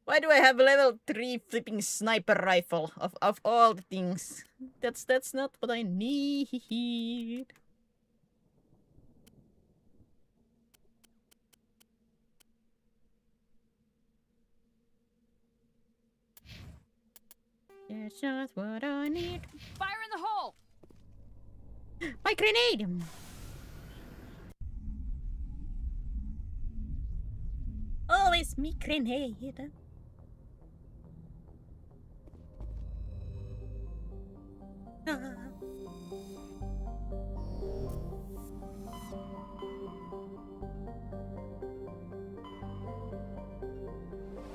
Why do I have a level 3 flipping sniper rifle of all the things? That's not what I need. That's not what I need. Fire in the hole! My grenade! Always me grenade.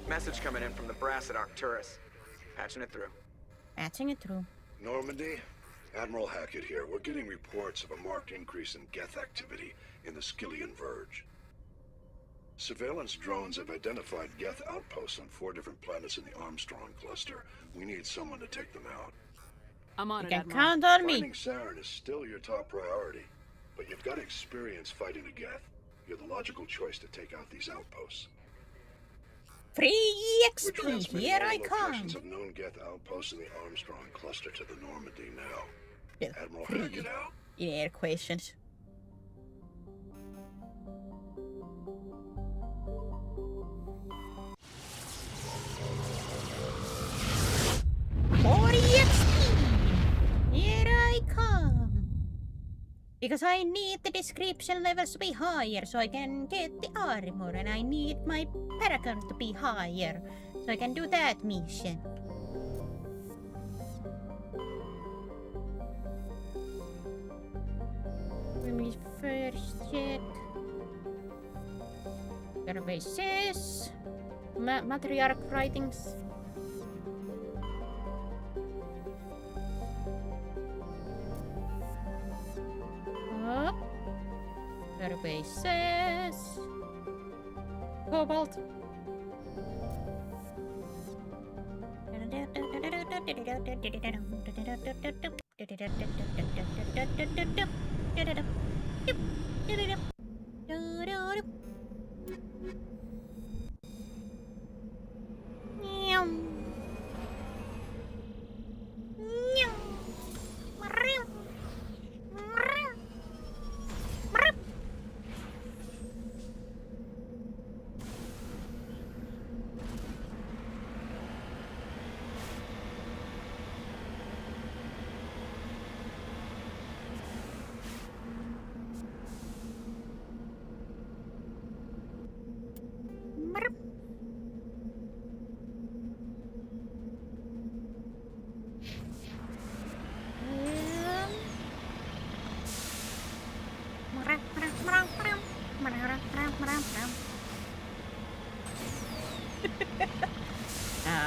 Message coming in from the brass at Arcturus. Patching it through. Patching it through. Normandy? Admiral Hackett here. We're getting reports of a marked increase in Geth activity in the Skillian Verge. Surveillance drones have identified Geth outposts on 4 different planets in the Armstrong cluster. We need someone to take them out. I'm on You it, can Admiral. count on me. Finding Saren is still your top priority, but you've got experience fighting the Geth. You're the logical choice to take out these outposts. Free We're XP, transmitting here all I come. locations of known Geth outposts in the Armstrong cluster to the Normandy now. Yeah, Admiral free. Hackett out. In air questions. For XP, here I come. Because I need the description levels to be higher so I can get the armor, and I need my paragon to be higher so I can do that mission. Let me first check. Survey says matriarch writings. Up. Survey says cobalt.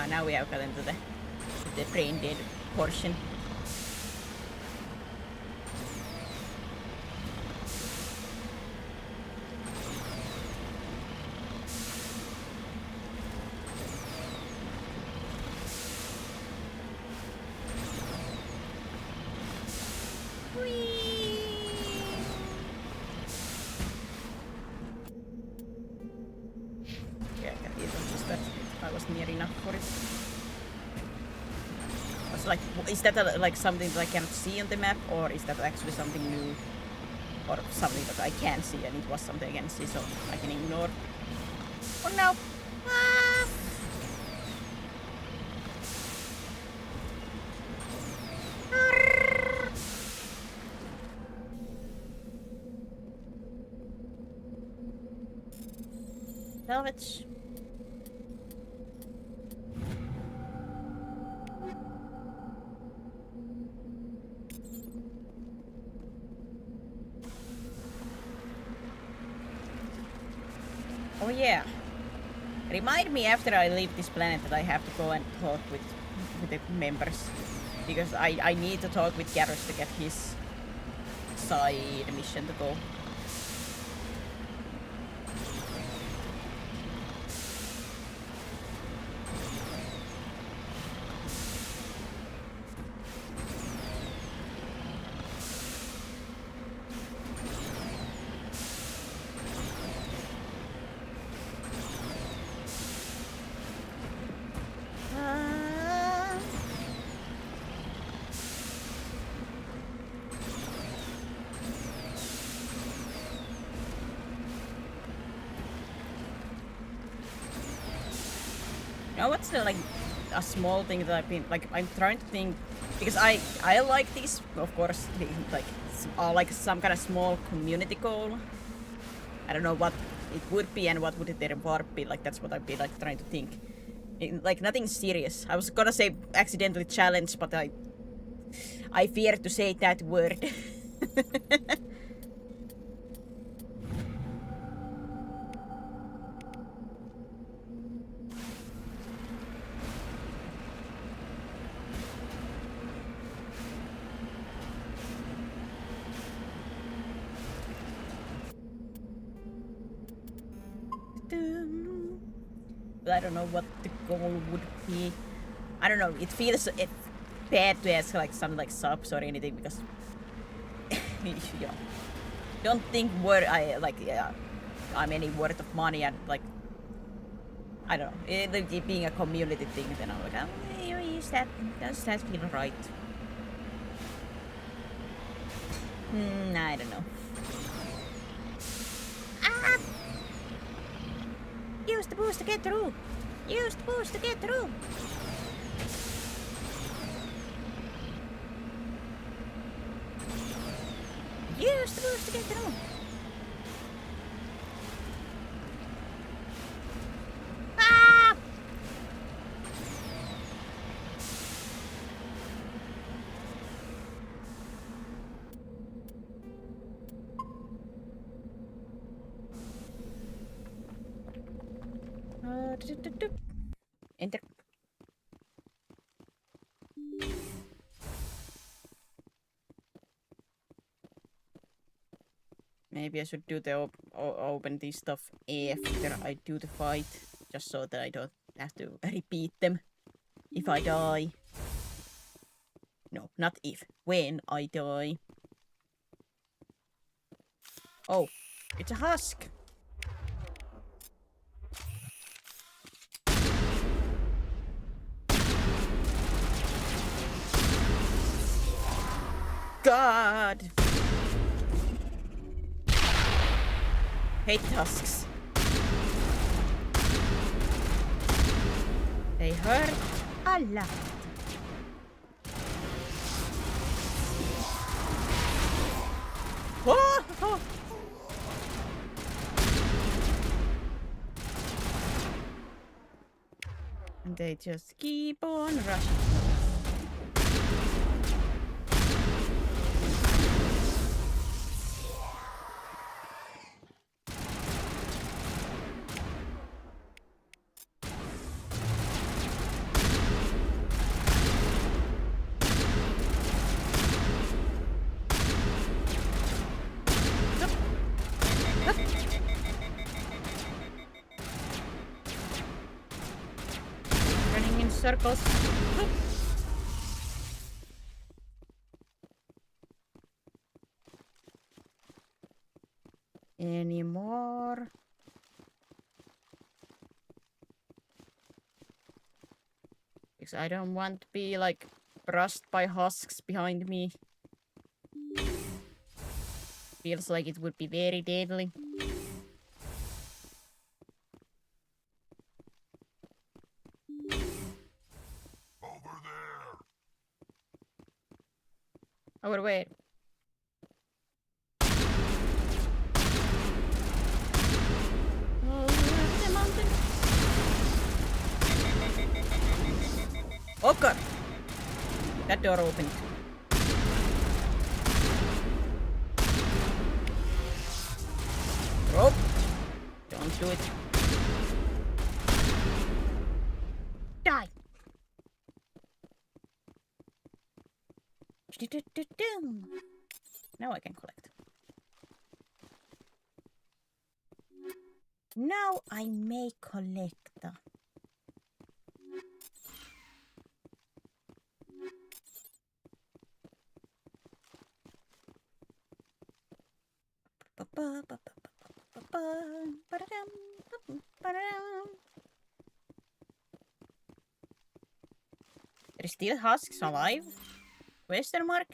now we have gotten to the brain dead portion. Like, is that like something that I cannot see on the map, or is that actually something new, or something that I can see and it was something I can see, so I can ignore? Or no? Ah! Salvage. Oh yeah. Remind me after I leave this planet that I have to go and talk with the members. Because I need to talk with Garrus to get his side mission to go. You know what's the, like a small thing that I've been like I'm trying to think, because I like these, of course, like like some kind of small community goal. I don't know what it would be and what would the reward be. Like that's what I'd be like trying to think. Like nothing serious. I was gonna say accidentally challenge, but I fear to say that word. But I don't know what the goal would be. I don't know. It feels bad to ask like some like subs or anything because yeah, don't think I'm any worth of money and like I don't know. It being a community thing, then I'm like, does that feel right? I don't know. Ah! Use the boost to get through! Use the boost to get through! Use the boost to get through! Ah! Enter. Maybe I should do the open this stuff after I do the fight, just so that I don't have to repeat them if I die. No, not if. When I die. Oh, it's a husk. God! Hate husks. They hurt a lot. Whoa! And they just keep on rushing. circles. Any more? Because I don't want to be like brushed by husks behind me. Feels like it would be very deadly. Over there! Over where? Over the mountain. Oh god! That door opened. Rope. Don't do it. Die. Now I can collect. Now I may collect. There's still husks alive? Question mark?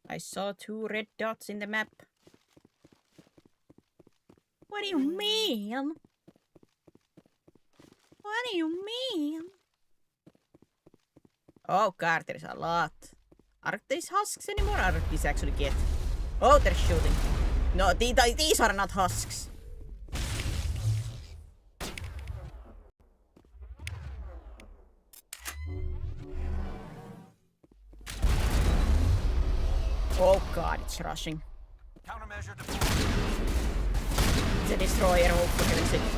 I saw 2 red dots in the map. What do you mean? What do you mean? Oh god, there's a lot. Aren't these husks anymore? Aren't these actually get? Oh, they're shooting. No, these are not husks. Oh god, it's rushing. Countermeasure deployed. It's a destroyer, oh for heaven's sake.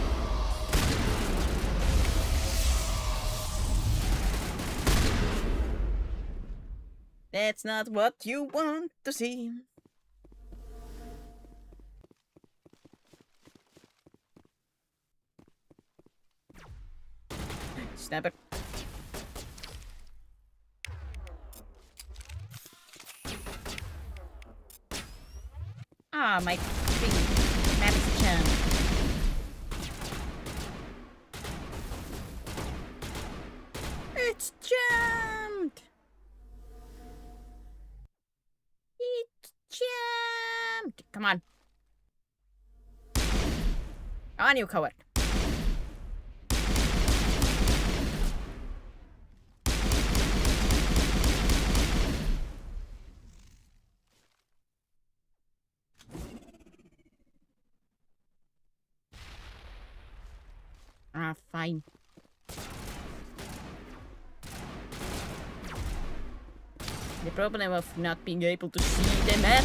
That's not what you want to see. Sniper. Ah, my thing. Map is jammed. It's jammed! It's jammed! Come on. On you, coward. Ah, fine. The problem of not being able to see the map.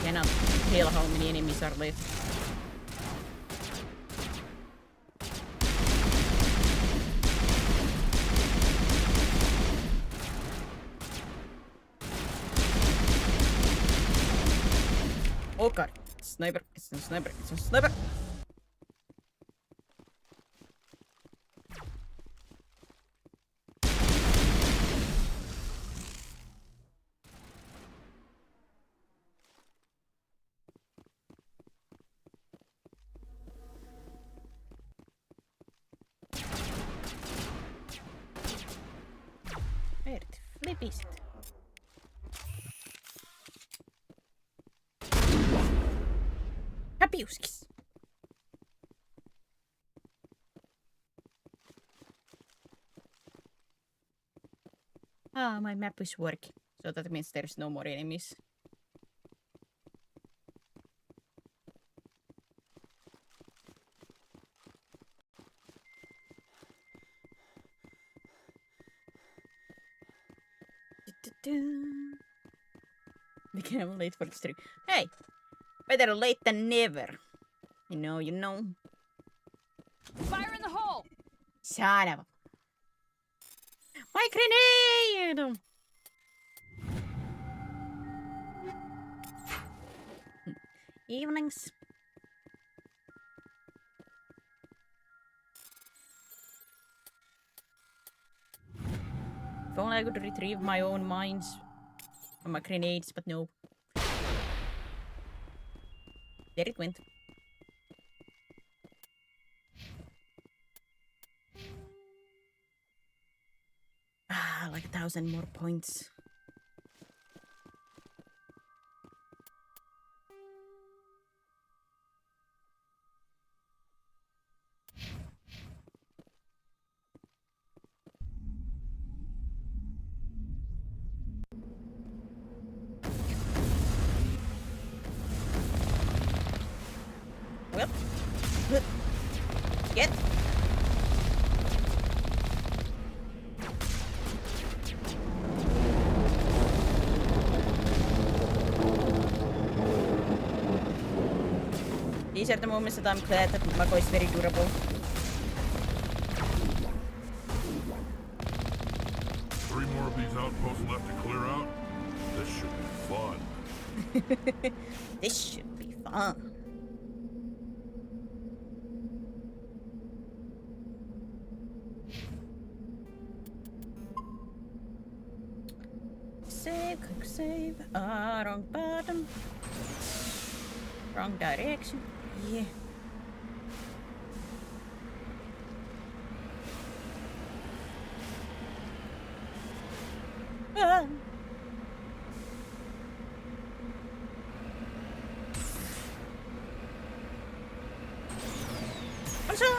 Cannot tell how many enemies are left. Oh god, sniper, it's a sniper, it's a sniper. Where the flip is it? Hapiuskis. Ah, my map is working. So that means there's no more enemies. We can late for the stream. Hey! Better late than never. You know. Fire in the hole! Son of a... My grenade! Evenings. only I could retrieve my own mines from my grenades, but no. There it went. Ah, like 1,000 more points. Well, get. These are the moments that I'm glad that Mako is very durable. Three more of these outposts left to clear out? This should be fun. This should be fun. Save, quick save. Wrong button. Wrong direction. Yeah. Ah. I'm sorry.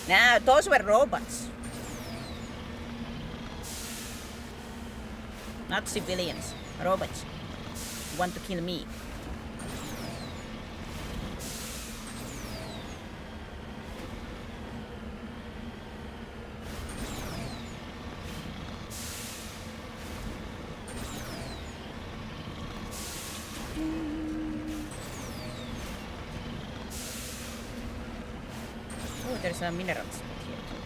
Now, those were robots. Not civilians. Robots. Want to kill me. Oh, there's a mineral spot here too.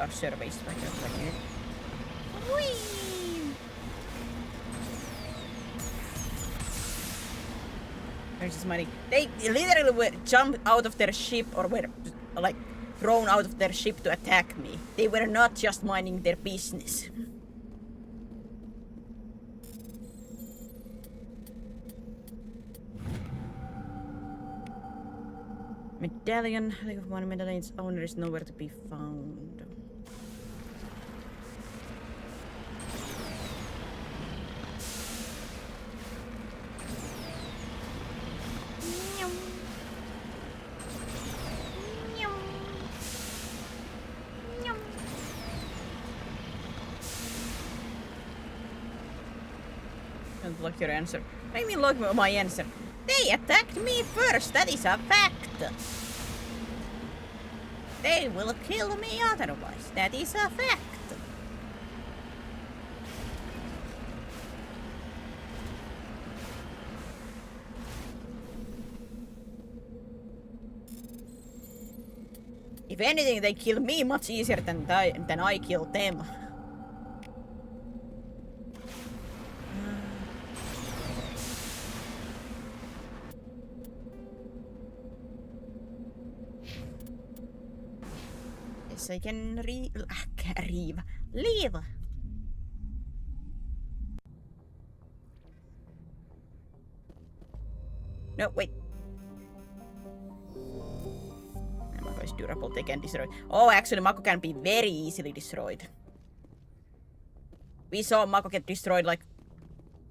Or surveys right here. Whee! There's this money. They literally were jumped out of their ship or were like thrown out of their ship to attack me. They were not just minding their business. Medallion. League of One medallion's owner is nowhere to be found. Don't look your answer. Make me look my answer. They attacked me first, that is a fact. They will kill me otherwise, that is a fact. If anything, they kill me much easier than I kill them. Yes, I can leave. No, wait. Mako is durable, they can destroy. Oh, actually, Mako can be very easily destroyed. We saw Mako get destroyed like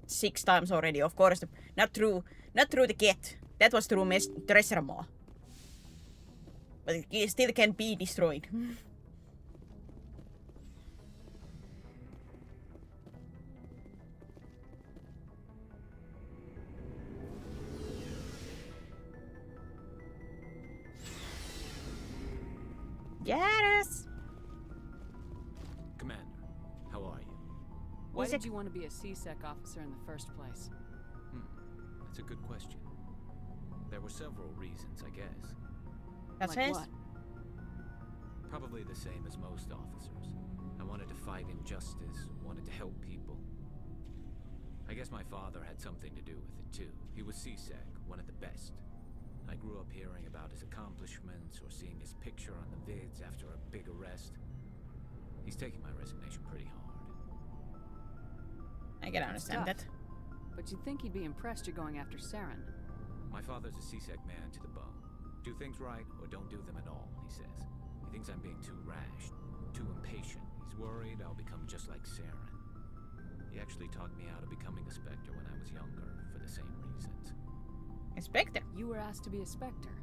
6 times already. Of course, not through the Get. That was through Treasure Maw. But it still can be destroyed. Yes. Commander, how are you? Why did you want to be a C-Sec officer in the first place? That's a good question. There were several reasons, I guess. That's like what? Probably the same as most officers. I wanted to fight injustice, wanted to help people. I I guess my father had something to do with it too. He was CSEC, one of the best. I grew up hearing about his accomplishments or seeing his picture on the vids after a big arrest. He's taking my resignation pretty hard. I can understand that. But you'd think he'd be impressed you're going after Saren. My father's a CSEC man to the bone. Do things right or don't do them at all, he says. He thinks I'm being too rash, too impatient. He's worried I'll become just like Saren. He actually talked me out of becoming a Spectre when I was younger, for the same reasons. A Spectre? You were asked to be a Spectre.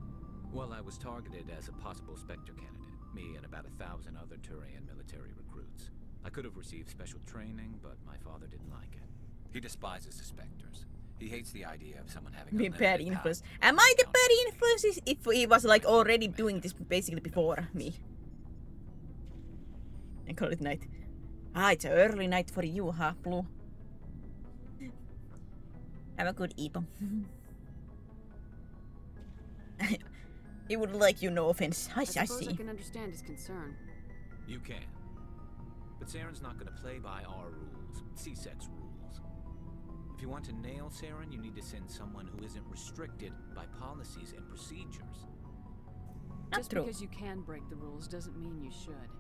Well, I was targeted as a possible Spectre candidate. Me and about 1,000 other Turian military recruits. I could have received special training, but my father didn't like it. He despises the Spectres. He hates the idea of someone having Be bad influence. Am I the bad influence if he was like already doing this basically before me? And call it night. Ah, it's an early night for you, huh, Blue? Have a good Epo. He would like you, no offense. I suppose see. I can understand his concern. You can. But Saren's not gonna play by our rules, CSEC's rules. If you want to nail Saren, you need to send someone who isn't restricted by policies and procedures. Just because you can break the rules doesn't mean you should.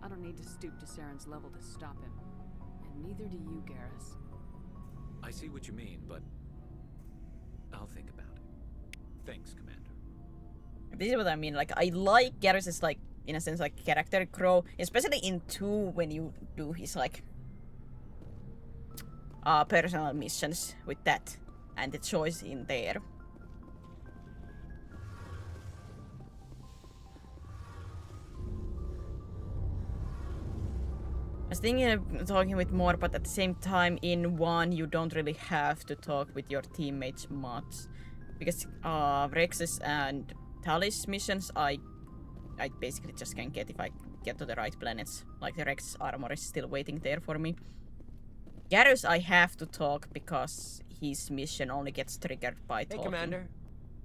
I don't need to stoop to Saren's level to stop him. And neither do you, Garrus. I see what you mean, but I'll think about it. Thanks, Commander. This is what I mean. Like, I like Garrus's, like, in a sense, like, character grow, especially in 2 when you do his, like, personal missions with that and the choice in there. I was thinking of talking with more, but at the same time, in 1, you don't really have to talk with your teammates much. Because Rex's and Tally's missions, I basically just can get if I get to the right planets. Like the Rex armor is still waiting there for me. Garrus, I have to talk because his mission only gets triggered by talking. Hey, Commander.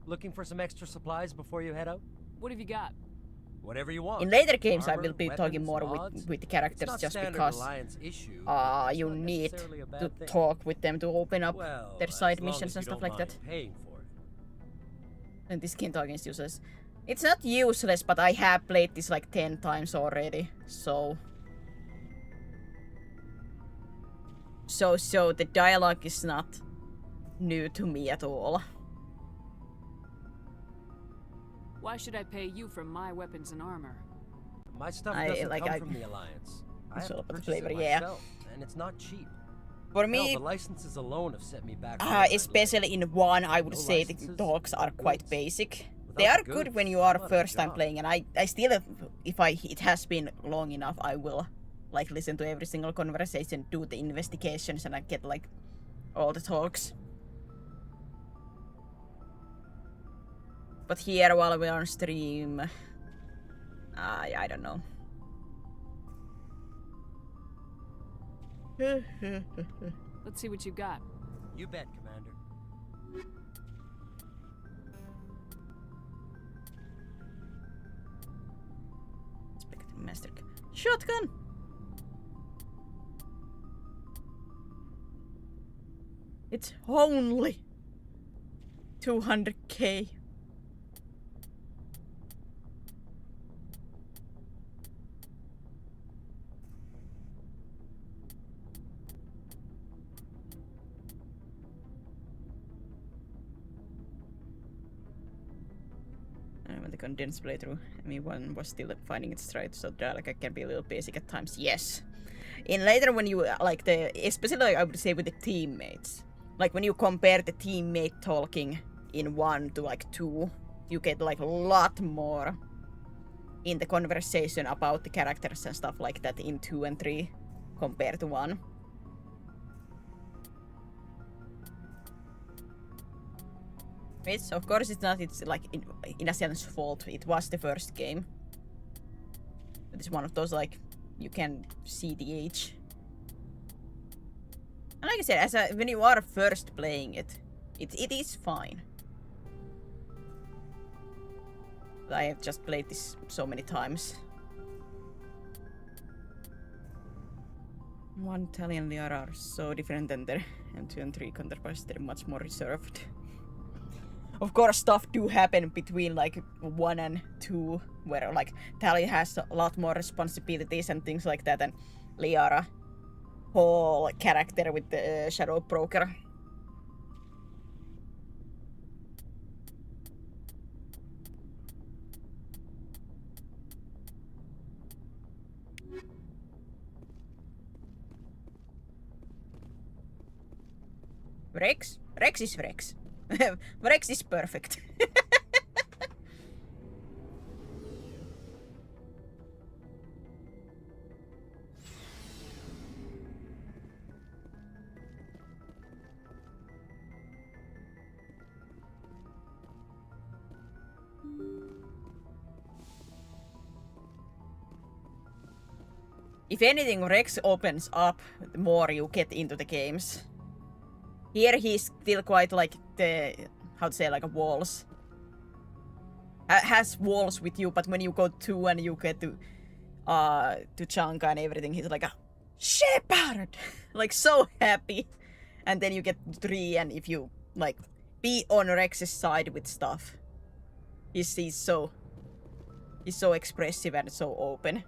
Looking for some extra supplies before you head out? What have you got? Whatever you want. In later games, Armor, I will be weapons, talking more mods. with the characters just because issue, you need to talk with them to open up their side missions and stuff like that. Paying for it. And this skin talking is useless. It's not useless, but I have played this like 10 times already, so the dialogue is not new to me at all. Why should I pay you for my weapons and armor? My stuff doesn't come from the Alliance. I have to purchase it myself, and it's not cheap. For me, the licenses alone have set me back. Especially in 1, I would say the talks are quite basic. They are good when you are first time playing, and I still, if it has been long enough, I will like listen to every single conversation, do the investigations, and I get like all the talks. But here, while we're on stream, I don't know. Let's see what you got. You bet, Commander. Master shotgun. It's only 200k. The condensed playthrough. I mean, 1 was still finding its stride, so dialogue can be a little basic at times. Yes. In later, when you like especially like, I would say with the teammates, like when you compare the teammate talking in 1 to like 2, you get like a lot more in the conversation about the characters and stuff like that in 2 and 3 compared to 1. Which, of course, it's not, it's like, in a sense, fault. It was the first game. It's one of those, like, you can see the age. And like I said, when you are first playing it, it is fine. But I have just played this so many times. 1, Tally and Liara are so different than their M2 and 3 counterparts. They're much more reserved. Of course, stuff do happen between like 1 and 2, where like Tally has a lot more responsibilities and things like that, and Liara whole character with the Shadow Broker. Rex? Rex is Rex. Rex is perfect. If anything, Rex opens up the more you get into the games. Here he's still quite like the, how to say, like a walls. Has walls with you, but when you go 2 and you get to Chanka and everything, he's like a Shepard! Like so happy. And then you get 3 and if you like be on Rex's side with stuff, he's so expressive and so open.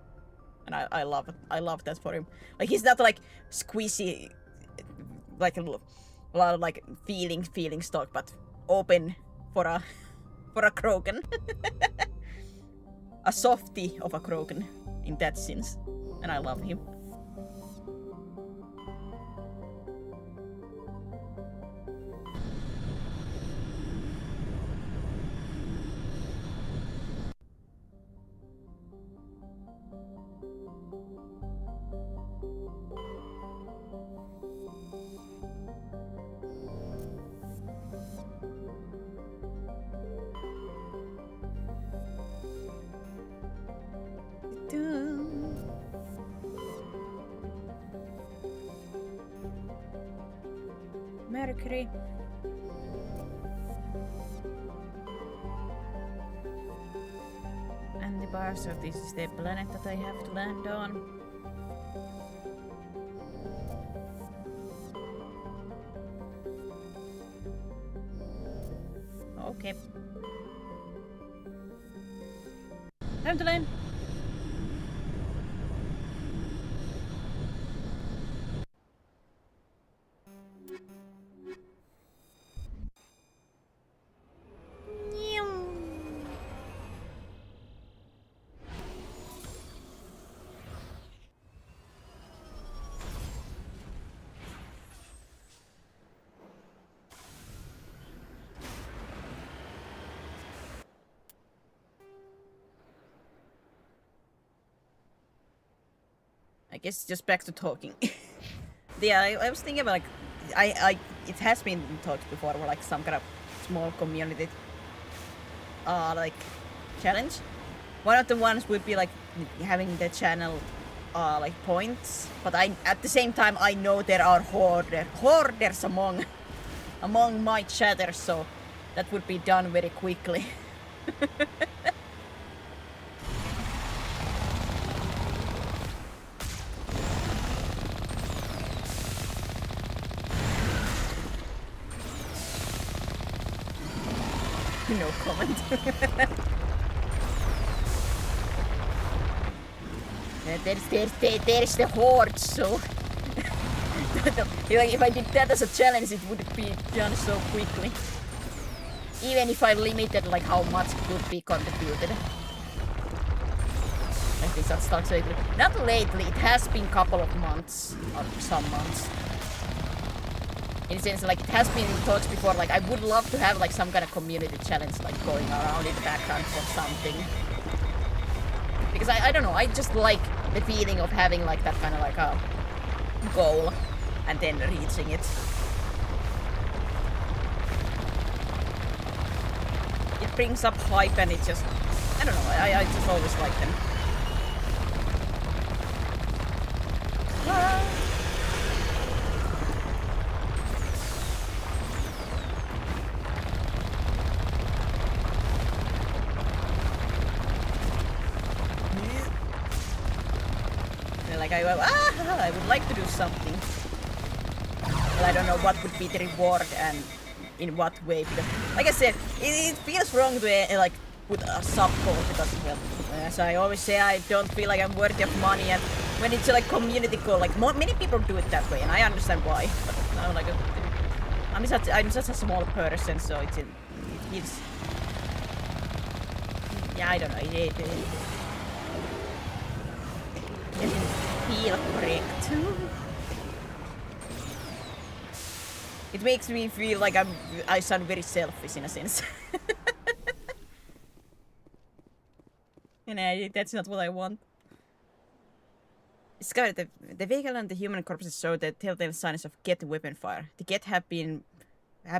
And I love that for him. Like he's not like squeezy, like a lot of like feeling stuck, but open for a Krogan. A softie of a Krogan in that sense, and I love him. Mercury. And the bar, so this is the planet that I have to land on. Okay. Time to land. I guess just back to talking. Yeah, I was thinking about like, it has been talked before, where like some kind of small community, like challenge. One of the ones would be like having the channel, like points. But at the same time, I know there are hoarders among my chatters, so that would be done very quickly. No comment. There's the horde, so if I did that as a challenge, it would be done so quickly. Even if I limited like how much could be contributed. I think that starts lately. Not lately, it has been a couple of months, or some months. In a sense, like, it has been in talks before, like, I would love to have, like, some kind of community challenge, like, going around in the background or something. Because I don't know, I just like the feeling of having, like, that kind of, like, a goal and then reaching it. It brings up hype and it just, I don't know, I just always like them. Ah. like I would like to do something, but I don't know what would be the reward and in what way, because like I said, it feels wrong to like put a sub goal, because well, as I always say, I don't feel like I'm worthy of money, and when it's like community goal, like many people do it that way, and I understand why, but I'm like I'm such a small person, so it feels, yeah, I don't know, it doesn't feel correct. It makes me feel like I sound very selfish in a sense. And that's not what I want. Sky, the vehicle and the human corpses show the telltale signs of Geth weapon fire. The Geth have been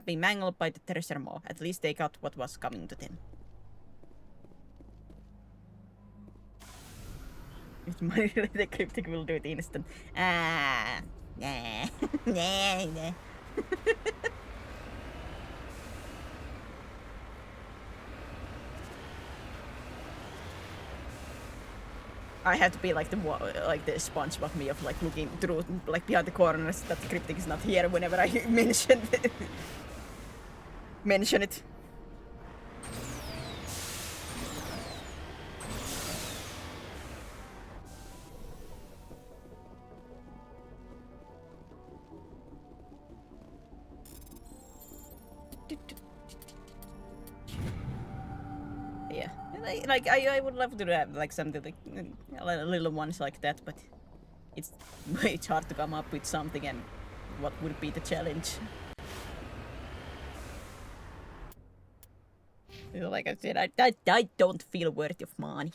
mangled by the Thresher Maw. At least they got what was coming to them. If money related cryptic will do it instant. Nah. I have to be like the SpongeBob me of like looking through like behind the corners that the cryptic is not here whenever I mention it. Yeah, like I would love to have like something like little ones like that, but it's hard to come up with something, and what would be the challenge? Like I said, I don't feel worthy of money.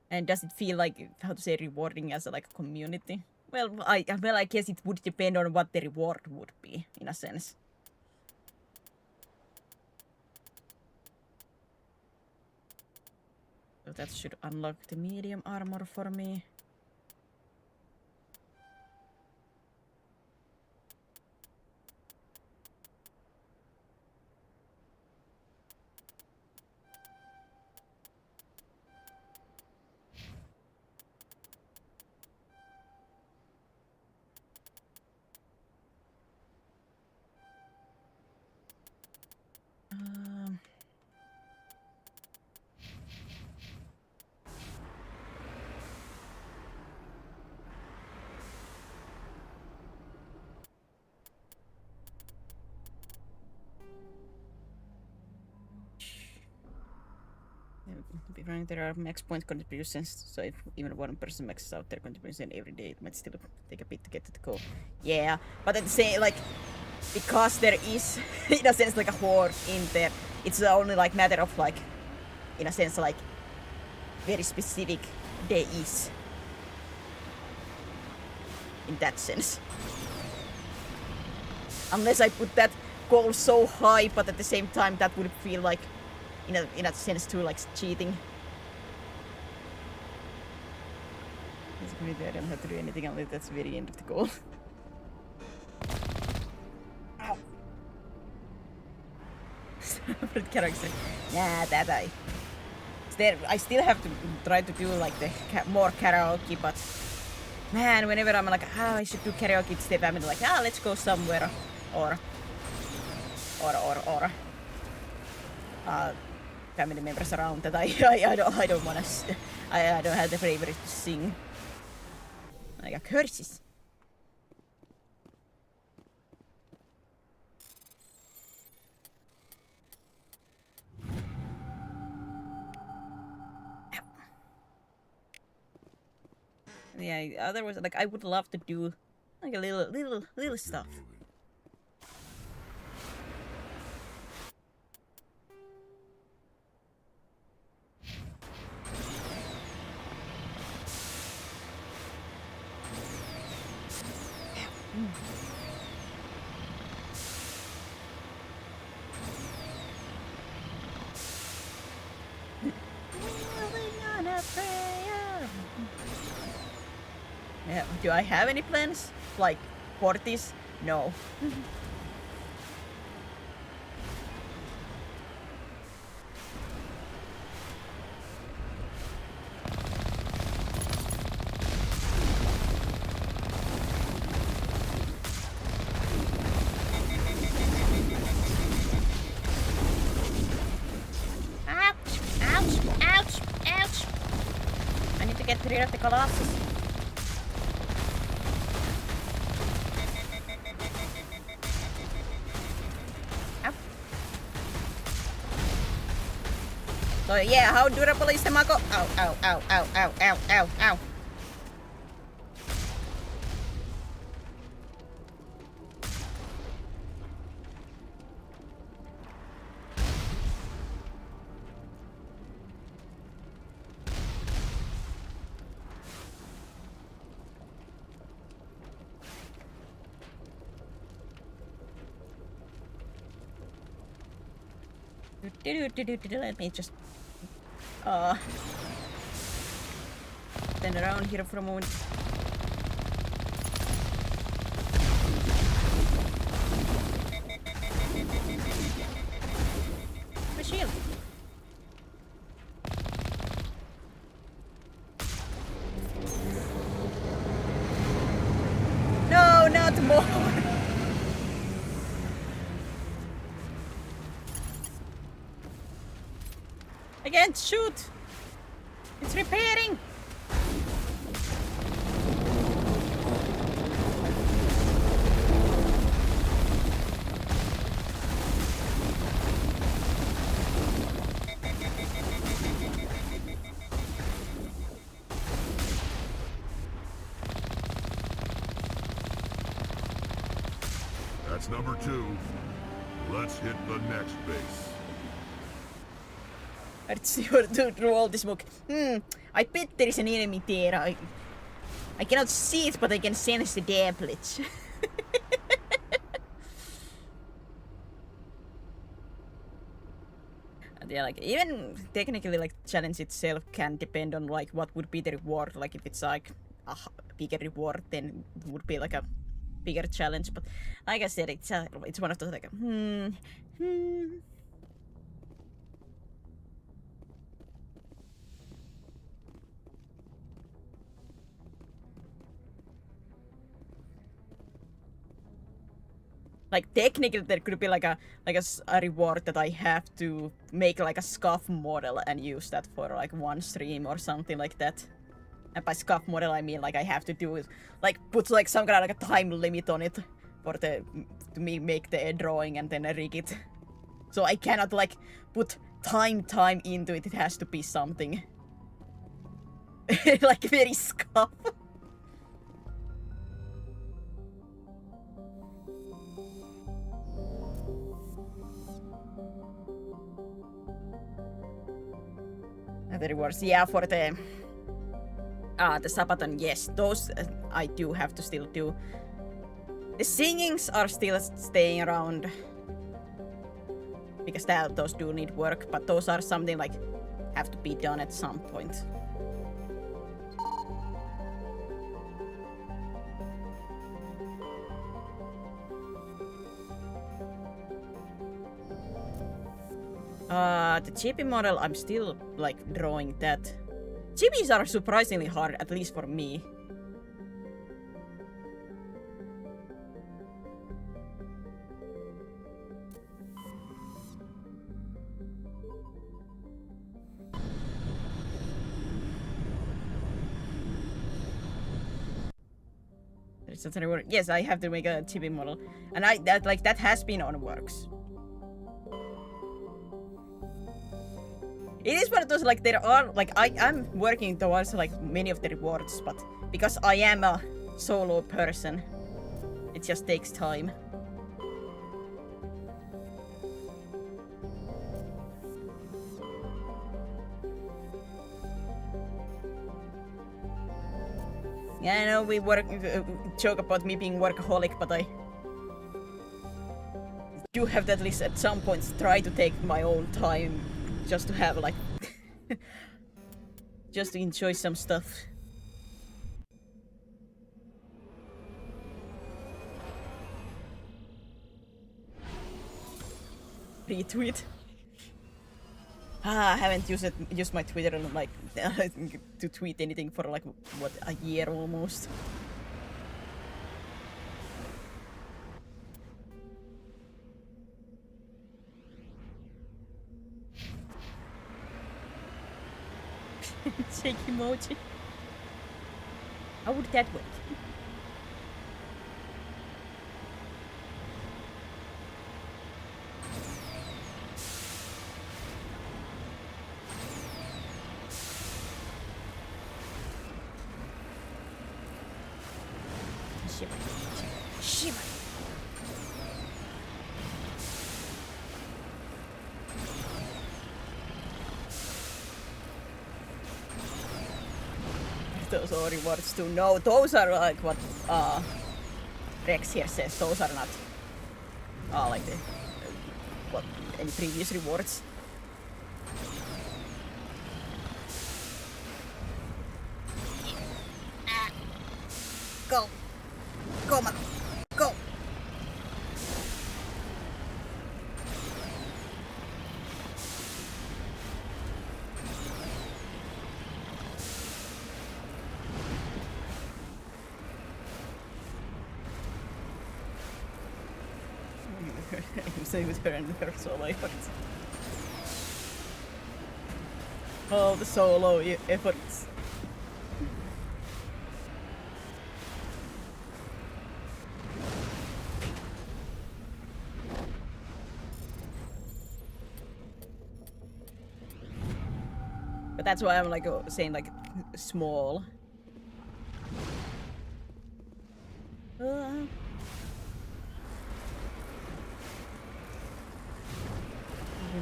And does it feel like, how to say, rewarding as a community? Well, I guess it would depend on what the reward would be, in a sense. So that should unlock the medium armor for me. There are max point contributions, so if even one person maxes out their contribution every day, it might still take a bit to get to the goal. Yeah, but at the same, because there is, in a sense, a horde in there, it's only matter of in a sense, very specific days. In that sense. Unless I put that goal so high, but at the same time that would feel like, in a sense too, cheating. I don't have to do anything unless that's the very end of the goal. Ow. Favorite character. Yeah, that I still have to try to do the more karaoke, but man, whenever I'm I should do karaoke instead, I'm let's go somewhere or family members around that I don't wanna I don't have the favorite to sing. I got curses. Yeah, otherwise I would love to do a little stuff. Yeah, do I have any plans? For this? No. get rid of the Colossus. Ow. So yeah, how durable is the Mako? Ow, ow, ow, ow, ow, ow, ow, ow. Let me just turn around here for a moment. My shield. No, not more. I can't shoot! It's repairing! That's number 2. Let's hit the next base. Let's see how to do all this book. I bet there is an enemy there. I cannot see it, but I can sense the damage. And yeah, like even technically, like challenge itself can depend on like what would be the reward. Like if it's like a bigger reward, then it would be like a bigger challenge. But like I said, it's one of those like Like technically there could be like a reward that I have to make like a scuff model and use that for like one stream or something like that. And by scuff model I mean like I have to do it like put like some kind of like a time limit on it for to make the drawing and then rig it. So I cannot like put time into it. It has to be something like very scuff. The rewards, yeah, for the Sabaton, yes, those I do have to still do. The singings are still staying around because those do need work, but those are something like have to be done at some point. The chibi model, I'm still like drawing that. Chibis are surprisingly hard, at least for me. Yes, I have to make a chibi model, and that has been on works. It is one of those, like, there are, like, I'm working towards, like, many of the rewards, but because I am a solo person, it just takes time. Yeah, I know we joke about me being workaholic, but I do have to at least at some points try to take my own time just to have like just to enjoy some stuff. Retweet. I haven't used my Twitter and like to tweet anything for like what, a year almost. Shake emoji. How would that work? Shiver. Shiver. Those are rewards too. No, those are like what Rex here says. Those are not like the what any previous rewards. Go, go, Mako, go. I'm saying with her and her solo efforts. All the solo efforts. But that's why I'm like saying like small.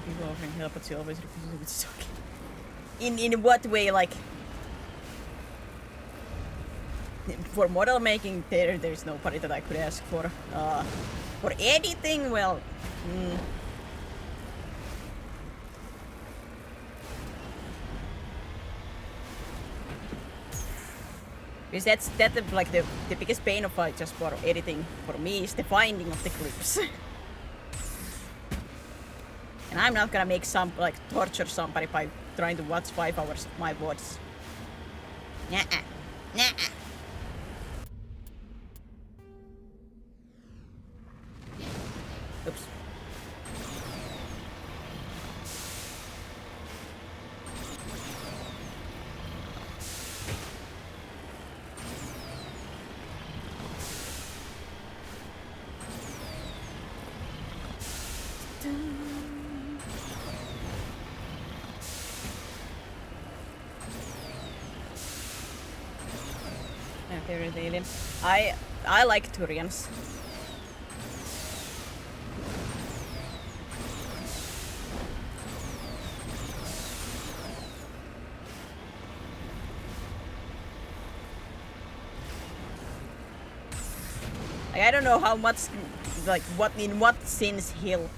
People offering help, but she always refuses to talk. In what way, like for model making, there's nobody that I could ask for. For editing, well, because that's like the biggest pain of just for editing for me is the finding of the clips. And I'm not gonna make some like torture somebody by trying to watch 5 hours of my voice. Nuh-uh. Nuh-uh. Oops. Favorite alien. I like Turians. Like, I don't know how much, like in what sense help.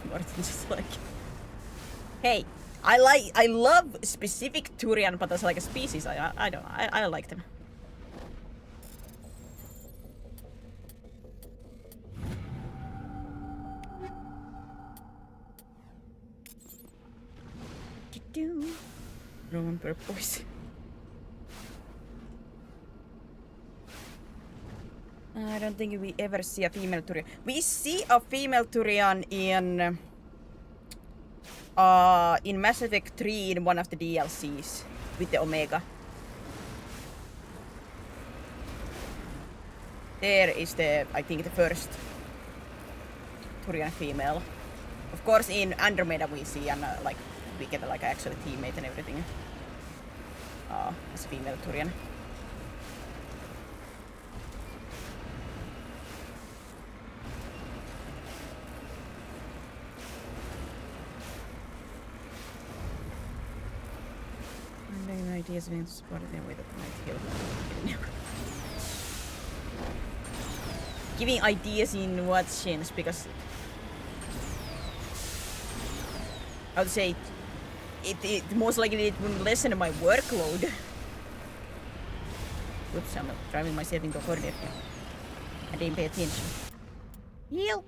Martin's just like, hey, I love specific Turian, but as like a species, I like them. Roman purpose. I don't think we ever see a female Turian. We see a female Turian in Mass Effect 3 in one of the DLCs with the Omega. There is I think the first Turian female. Of course, in Andromeda we see and like we get like actually teammate and everything. As a female Turian. Ideas being spotted in a way that might help. Giving ideas in what sense? Because I would say it most likely it would lessen my workload. Oops, I'm driving myself into a corner here. I didn't pay attention. Heal.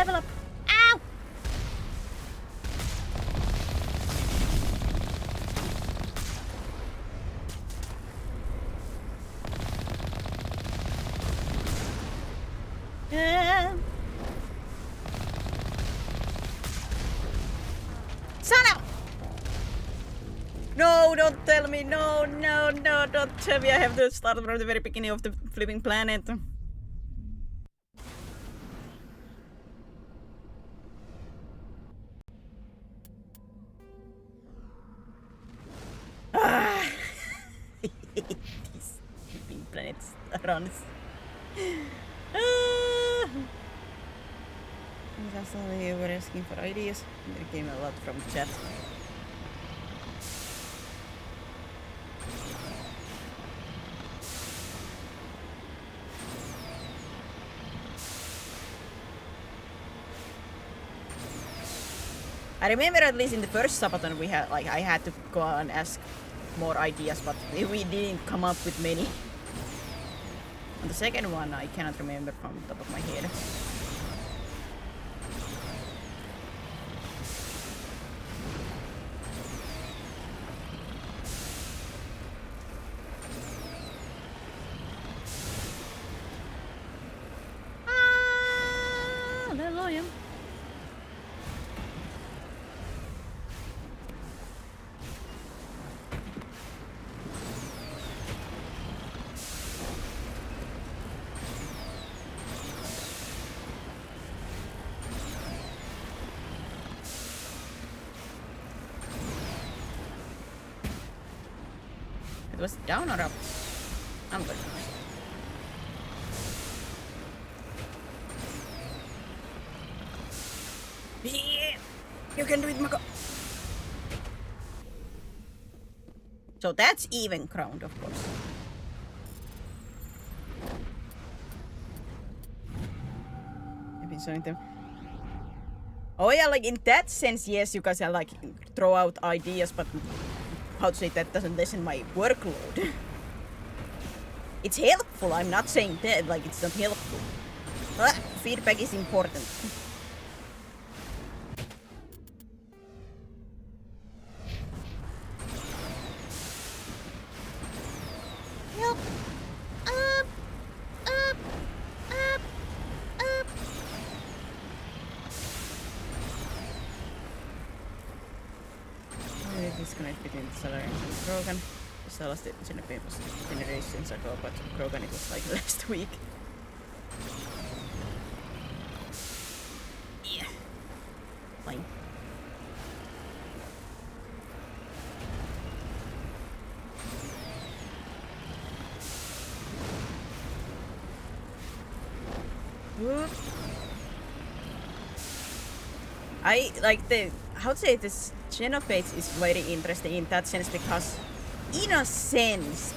level up. Ow! Sana! No, don't tell me. No, no, no, don't tell me I have to start from the very beginning of the flipping planet. Ah! These flipping planets runs. You were asking for ideas. There came a lot from chat. I remember at least in the first Sabaton we had I had to go and ask more ideas, but we didn't come up with many. On the second one I cannot remember from the top of my head. Hallelujah. It was down or up? I'm good. Yeah, you can do it, Mako. So that's even crowned, of course. Maybe showing them. Oh yeah, like in that sense, yes, you guys are like throw out ideas, but how to say that doesn't lessen my workload. It's helpful, I'm not saying that, like it's not helpful. Feedback is important. Help! Up! Up! Up! Up! Disconnect between the Solar and Krogan. The Solar Genevieve was generations ago, but Krogan it was like last week. Yeah. Fine. Whoop. I like the how to say this Genophage is very interesting in that sense because in a sense,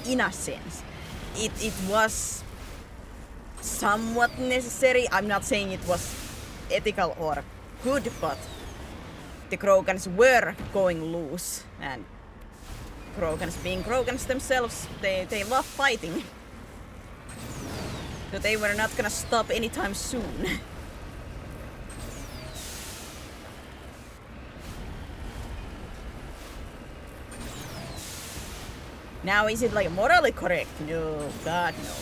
it was somewhat necessary. I'm not saying it was ethical or good, but the Krogans were going loose, and Krogans being Krogans themselves, they love fighting. So they were not gonna stop anytime soon. Now, is it like morally correct? No, God, no.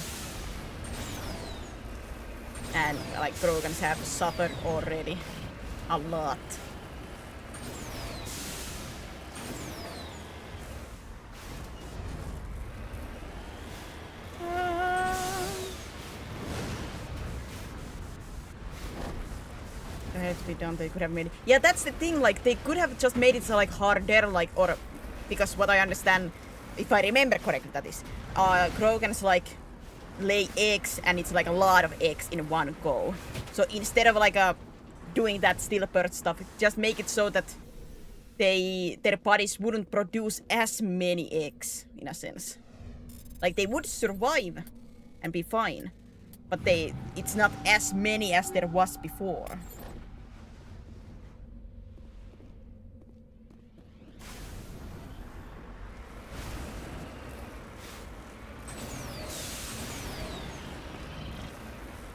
And like Krogans have suffered already a lot. Had to be done, they could have made it. Yeah, that's the thing, like they could have just made it so like harder, like, or because what I understand, if I remember correctly, that is Krogans like lay eggs and it's like a lot of eggs in one go. So instead of like doing that stillbirth stuff, just make it so that their bodies wouldn't produce as many eggs in a sense. Like they would survive and be fine, but it's not as many as there was before.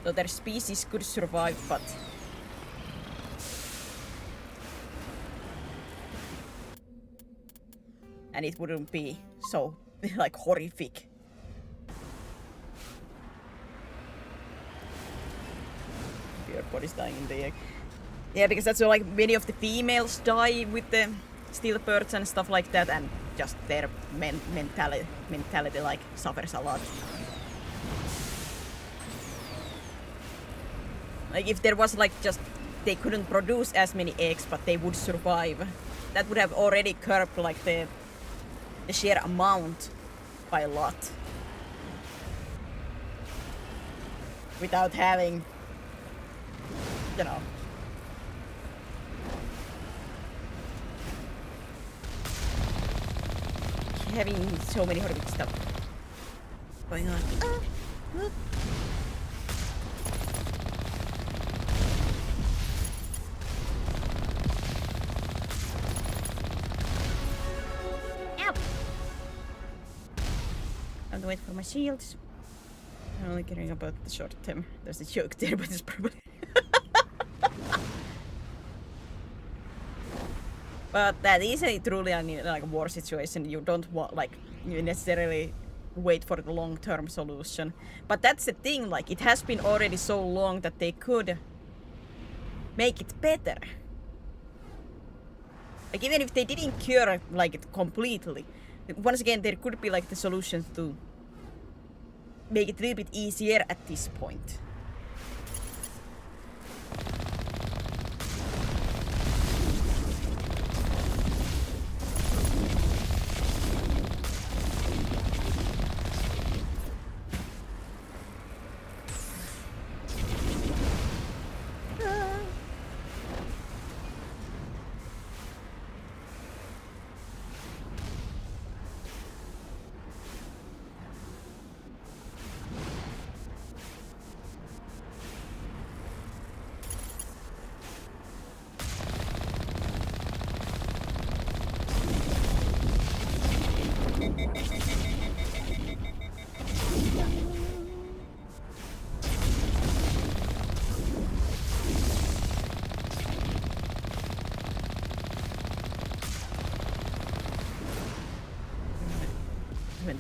So their species could survive, but and it wouldn't be so like horrific. Your body's dying in the egg. Yeah, because that's like many of the females die with the steel birds and stuff like that, and just their mentality like suffers a lot. Like if there was like just they couldn't produce as many eggs, but they would survive, that would have already curbed like the sheer amount by a lot, without having, you know, having so many horrible stuff going on. Ow! I have to wait for my shields. I'm only caring about the short term. There's a joke there, but it's probably but that is a truly like a war situation. You don't want like you necessarily wait for the long-term solution. But that's the thing, like it has been already so long that they could make it better. Like even if they didn't cure like it completely, once again there could be like the solutions to make it a little bit easier at this point.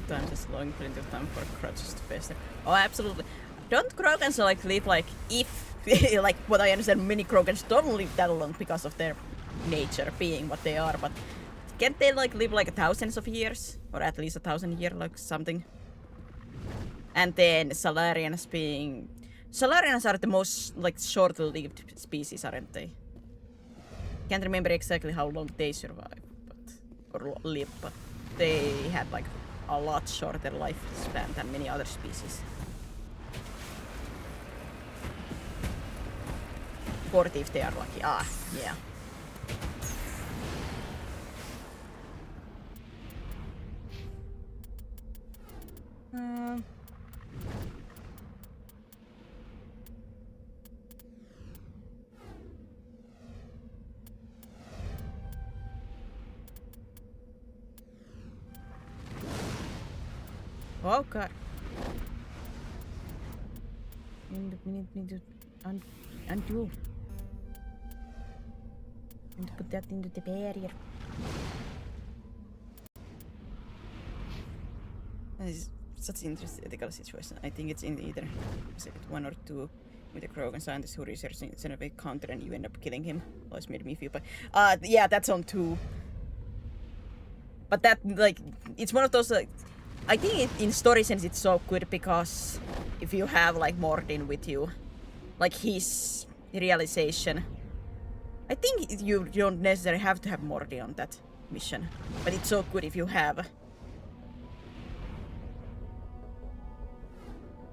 Times is long, plenty of time for crutches to face them. Oh, absolutely. Don't Krogans like live like if like what I understand, many Krogans don't live that long because of their nature being what they are, but can't they like live like thousands of years? Or at least 1,000 years, like something? And then Salarians are the most like short-lived species, aren't they? Can't remember exactly how long they survive, or live, but they have like a lot shorter lifespan than many other species. 40 if they are lucky. Ah, yeah. Oh god. Need to undo. And put that into the barrier. That is such an interesting ethical situation. I think it's in either one or two with a Krogan scientist who researches xenophobic counter and you end up killing him. Always made me feel bad. Yeah, that's on 2. But that, like, it's one of those, like, I think in story sense it's so good because if you have like Mordin with you, like his realization, I think you don't necessarily have to have Mordin on that mission, but it's so good if you have.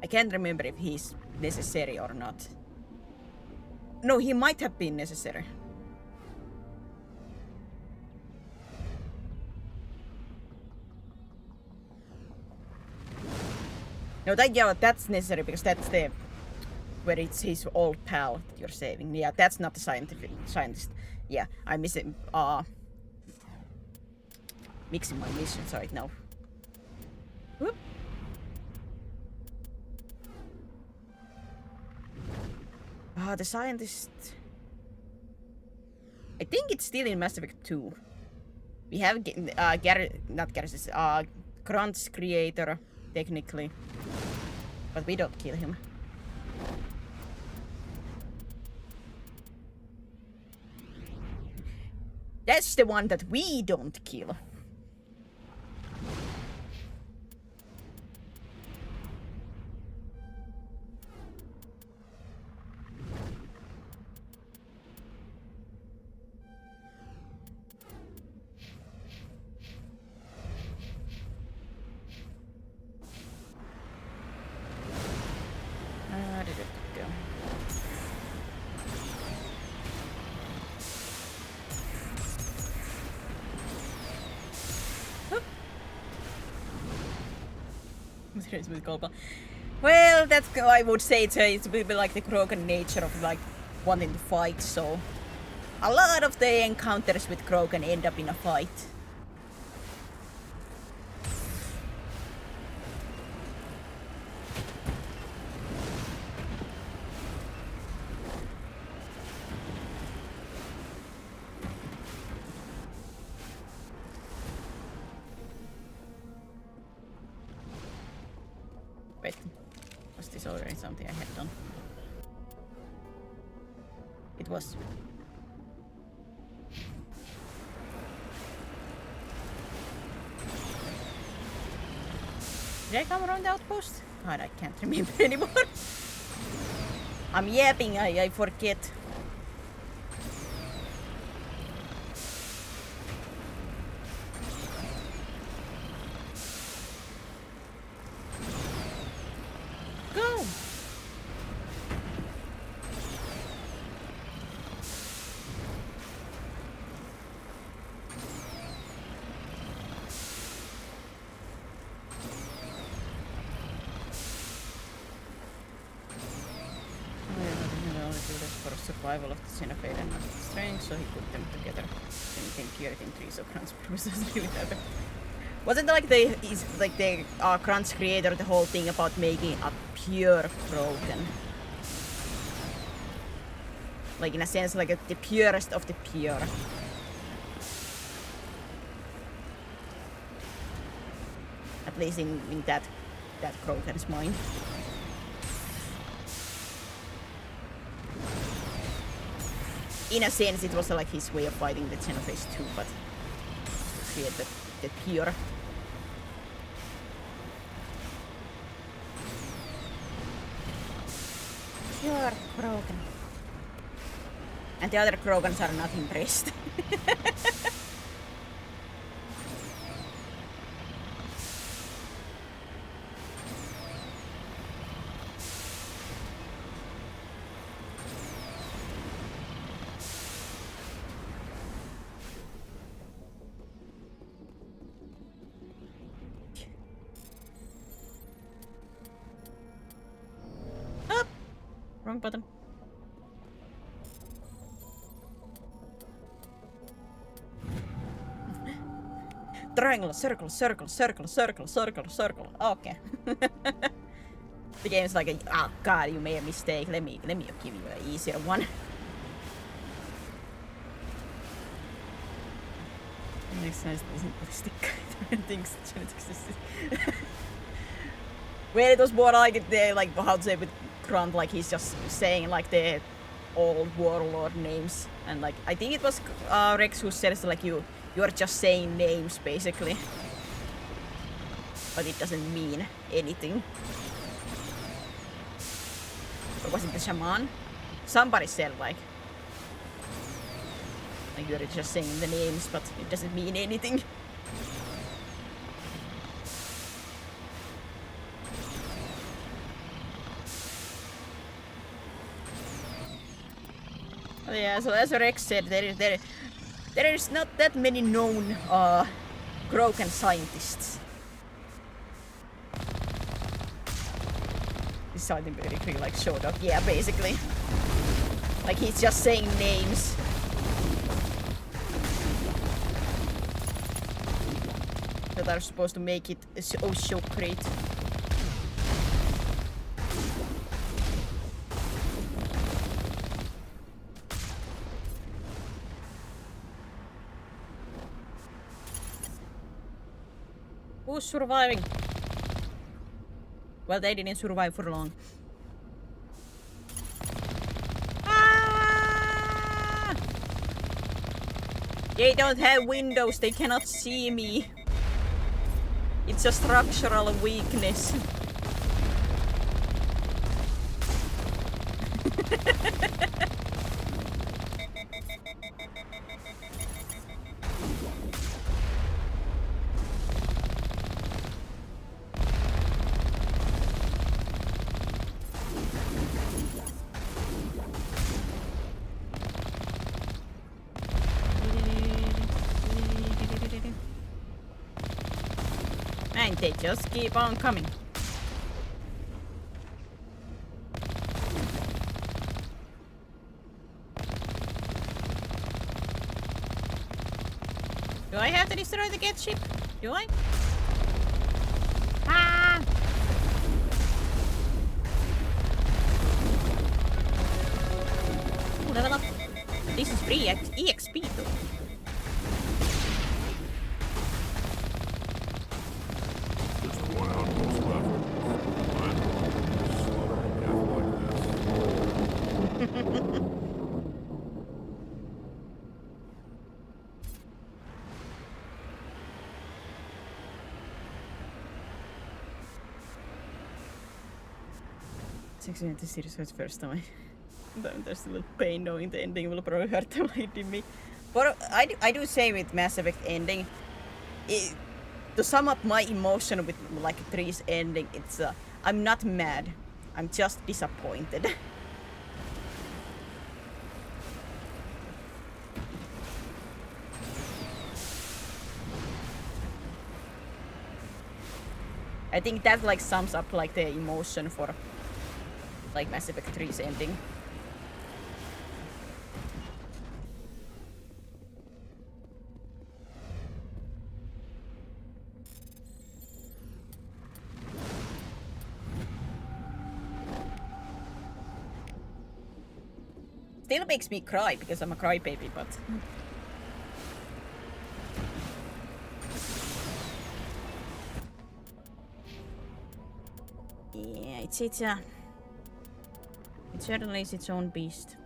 I can't remember if he's necessary or not. No, he might have been necessary. No, that's necessary because that's the where it's his old pal that you're saving. Yeah, that's not the scientist. Yeah, I'm missing mixing my missions right now. Whoop. The scientist. I think it's still in Mass Effect 2. We have Grant's creator, technically. But we don't kill him. That's the one that we don't kill. Did it go? Well, that's I would say it's a bit like the Krogan nature of like wanting to fight. So a lot of the encounters with Krogan end up in a fight. Wait, was this already something I had done? It was. Did I come around the outpost? God, I can't remember anymore. I'm yapping, I forget. Go! For survival of the Xenophage and strength, so he put them together. Anything purity in trees, so Grant's purposes really matter. Wasn't like the Grant's creator the whole thing about making a pure Krogan? Like in a sense, like the purest of the pure. At least in that Krogan's mind. In a sense, it was like his way of fighting the Xenophage too, but to create the pure. Pure Krogan. And the other Krogans are not impressed. Wrong button. Triangle, circle, circle, circle, circle, circle, circle. Okay. The game's like, oh god, you made a mistake. Let me give you an easier one. Makes sense. Doesn't ballistic things genetics. Well, it was more like the how to say with Grant, like he's just saying like the old warlord names, and like I think it was Rex who says like you are just saying names basically, but it doesn't mean anything. Or was it the shaman? Somebody said like you're just saying the names, but it doesn't mean anything. Yeah, so as Rex said, there is not that many known Krogan scientists. This something very like showed up. Yeah, basically. Like he's just saying names. That are supposed to make it so great. Who's surviving? Well, they didn't survive for long. Ah! They don't have windows, they cannot see me. It's a structural weakness. And they just keep on coming. Do I have to destroy the jet ship? Do I? Ah! Ooh, level up. This is free EXP though. It's actually the series for the first time. There's a little pain knowing the ending will probably hurt me. But I do say with Mass Effect ending, to sum up my emotion with like 3's ending, it's I'm not mad, I'm just disappointed. I think that like sums up like the emotion for like Mass Effect 3's ending. Still makes me cry because I'm a crybaby, but yeah, it certainly is its own beast.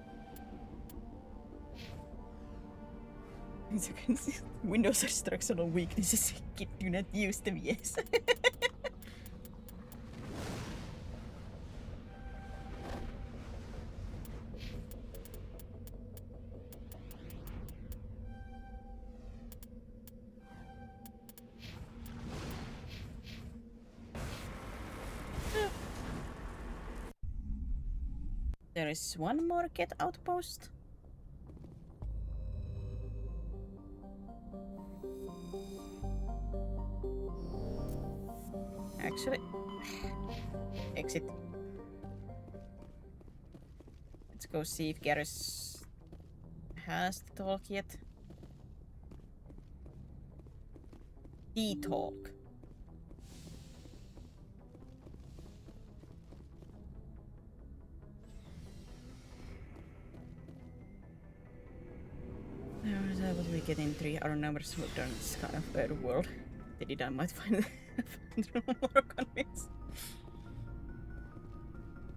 Windows are structural weaknesses. Do not use them, yes. There is one more cat outpost. Actually, exit. Let's go see if Garrus has the talk yet. The talk. What we get in 3 our numbers will turn this kind of better world. I might find more convinced.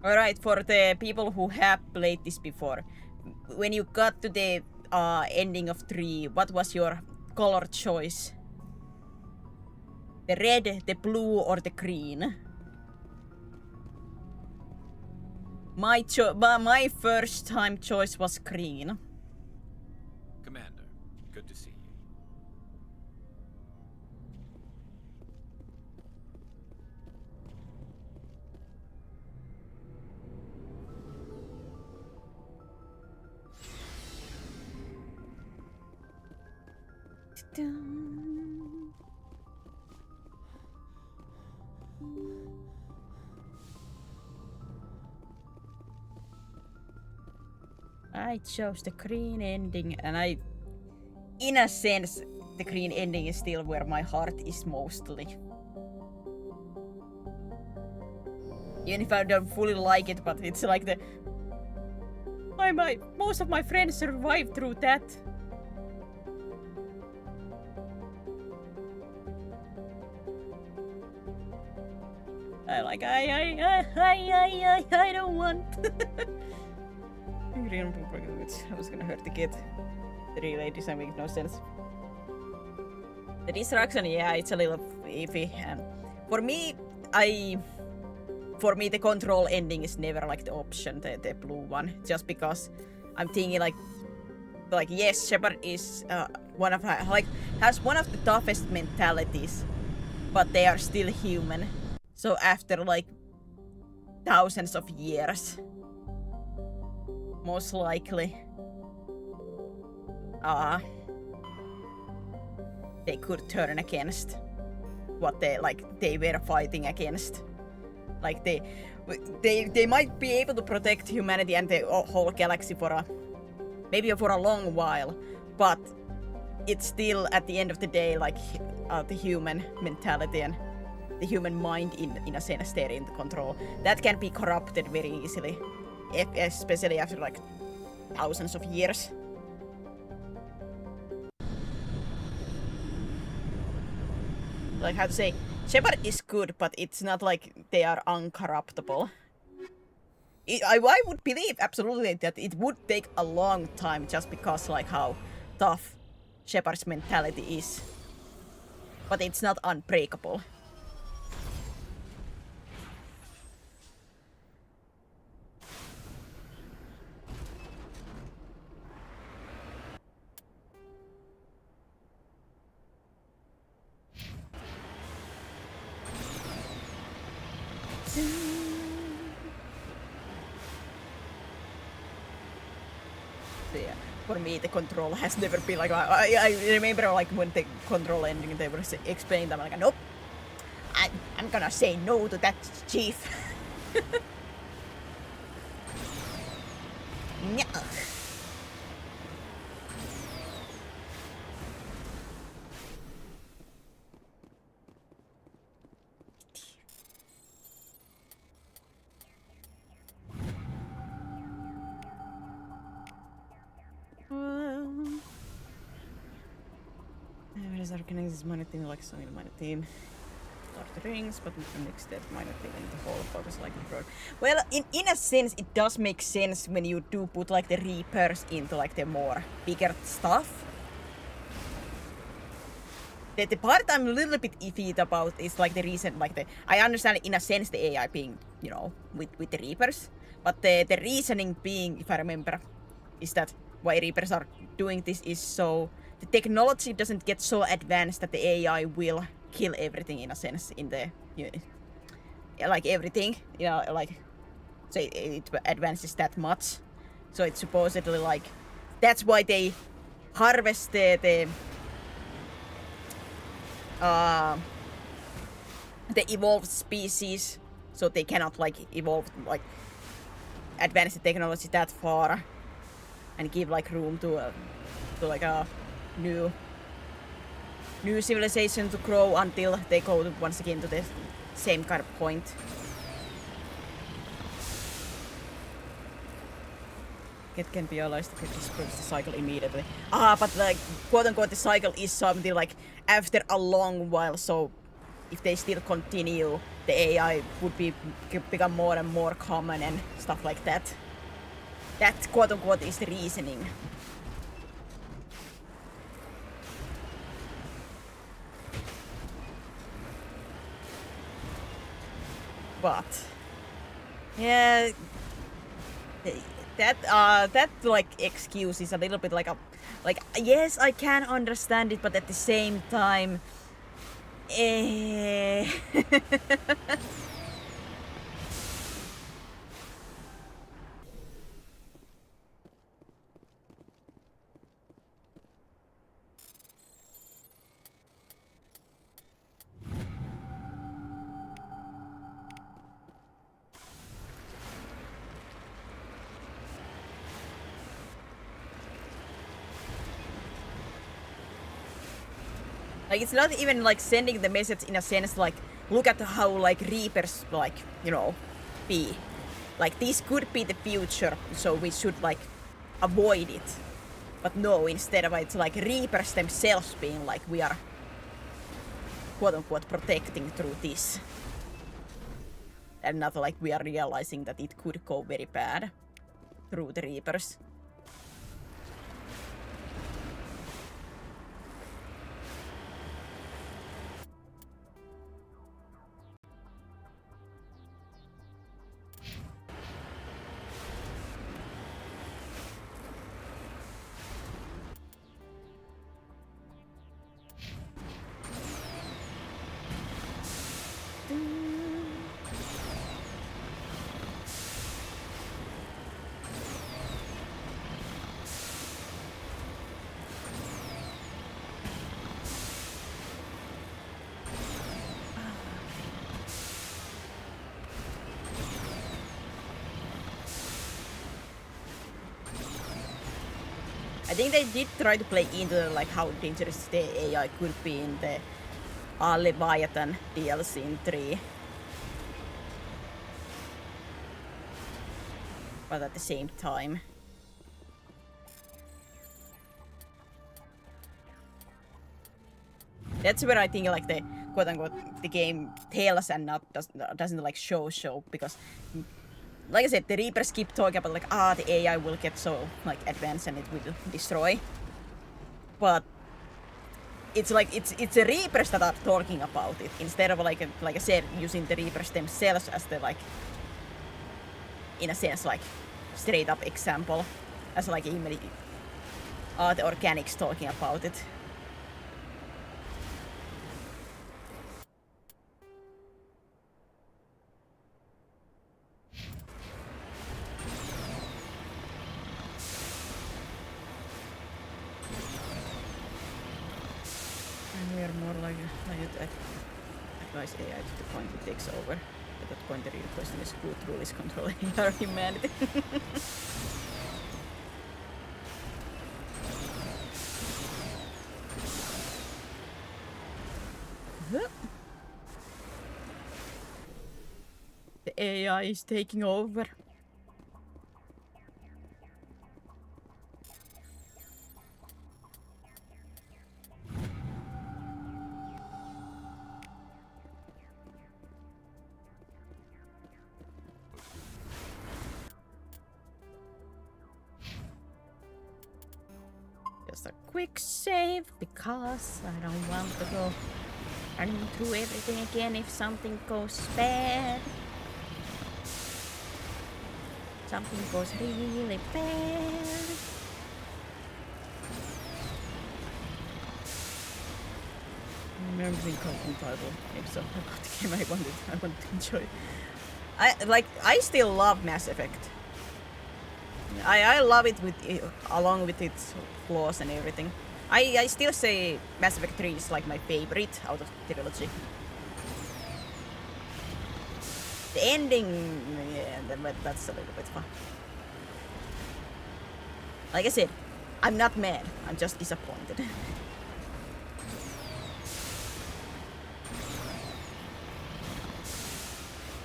Alright, for the people who have played this before, when you got to the ending of 3, what was your color choice? The red, the blue, or the green? My first time choice was green. Commander, good to see you. I chose the green ending, and in a sense, the green ending is still where my heart is mostly. Even if I don't fully like it, but it's like most of my friends survived through that. I don't want. I was gonna hurt the kid. The relay design makes no sense. The distraction, yeah, it's a little iffy. And for me, the control ending is never like the option, the blue one, just because I'm thinking like yes, Shepard is has one of the toughest mentalities, but they are still human. So after like thousands of years, most likely, they could turn against what they were fighting against. Like they might be able to protect humanity and the whole galaxy maybe for a long while, but it's still at the end of the day like the human mentality and the human mind in a sense they're in the control. That can be corrupted very easily, especially after like thousands of years. Like how to say, Shepard is good, but it's not like they are uncorruptible. I would believe absolutely that it would take a long time just because like how tough Shepard's mentality is. But it's not unbreakable. Yeah, for me the control has never been like I remember like when the control ending they were explaining them like nope, I'm gonna say no to that, chief. Yeah. Is organizing this minor theme like some minor theme. Lord of the Rings, but mix that minor theme in the whole focus like the road. Well, in a sense, it does make sense when you do put like the Reapers into like the more bigger stuff. The part I'm a little bit iffy about is like the reason, like I understand in a sense the AI being, you know, with the Reapers, but the reasoning being, if I remember, is that why Reapers are doing this is so the technology doesn't get so advanced that the AI will kill everything in a sense in the, you know, like everything, you know, like so it advances that much. So it's supposedly like that's why they harvest the evolved species, so they cannot like evolve like advance the technology that far and give like room to like a new civilization to grow until they go once again to the same kind of point. It can be realized to disperse the cycle immediately. But like quote unquote the cycle is something like after a long while, so if they still continue, the AI would become more and more common and stuff like that. That quote unquote is the reasoning. But yeah, that like excuse is a little bit like yes, I can understand it, but at the same time, like it's not even like sending the message in a sense like look at how like Reapers like, you know, be. Like this could be the future, so we should like avoid it. But no, instead of it's like Reapers themselves being like we are quote unquote protecting through this. and not like we are realizing that it could go very bad through the Reapers. I think they did try to play into like how dangerous the AI could be in the Leviathan DLC in 3. But at the same time. That's where I think like the quote unquote the game tells and not doesn't like show because like I said, the Reapers keep talking about like the AI will get so like advanced and it will destroy. But it's like it's the Reapers that are talking about it instead of like I said, using the Reapers themselves as the like in a sense like straight up example as like even the organics talking about it. We are more like advise AI to the point it takes over. At that point the real question is who truly is controlling our humanity. The AI is taking over. Just a quick save because I don't want to go running through everything again if something goes bad. Something goes really bad. I remember being content title games about the game I wanted to enjoy. I still love Mass Effect. I love it along with its flaws and everything. I still say Mass Effect 3 is like my favorite out of the trilogy. The ending, yeah, that's a little bit fun. Like I said, I'm not mad, I'm just disappointed.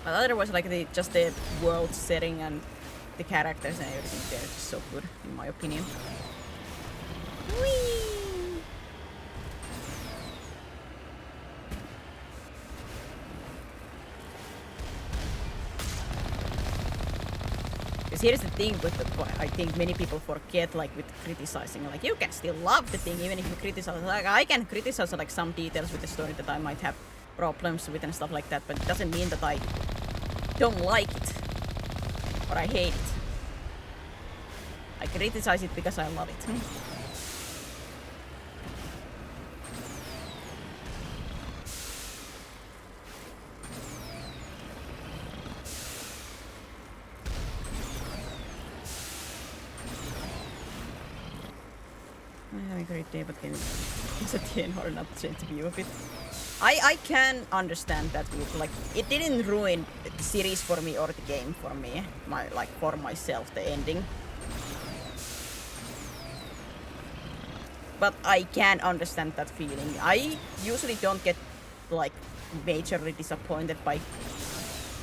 But otherwise, like just the world setting and the characters and everything there is just so good, in my opinion. Whee! Because here's the thing with I think many people forget, like with criticizing, like you can still love the thing even if you criticize. Like I can criticize like some details with the story that I might have problems with and stuff like that, but it doesn't mean that I don't like it or I hate it. I criticize it because I love it. I'm having a great day, but can it's at the end or not change the view of it. I can understand that with like it didn't ruin the series for me or the game for me. For myself the ending. But I can understand that feeling. I usually don't get like majorly disappointed by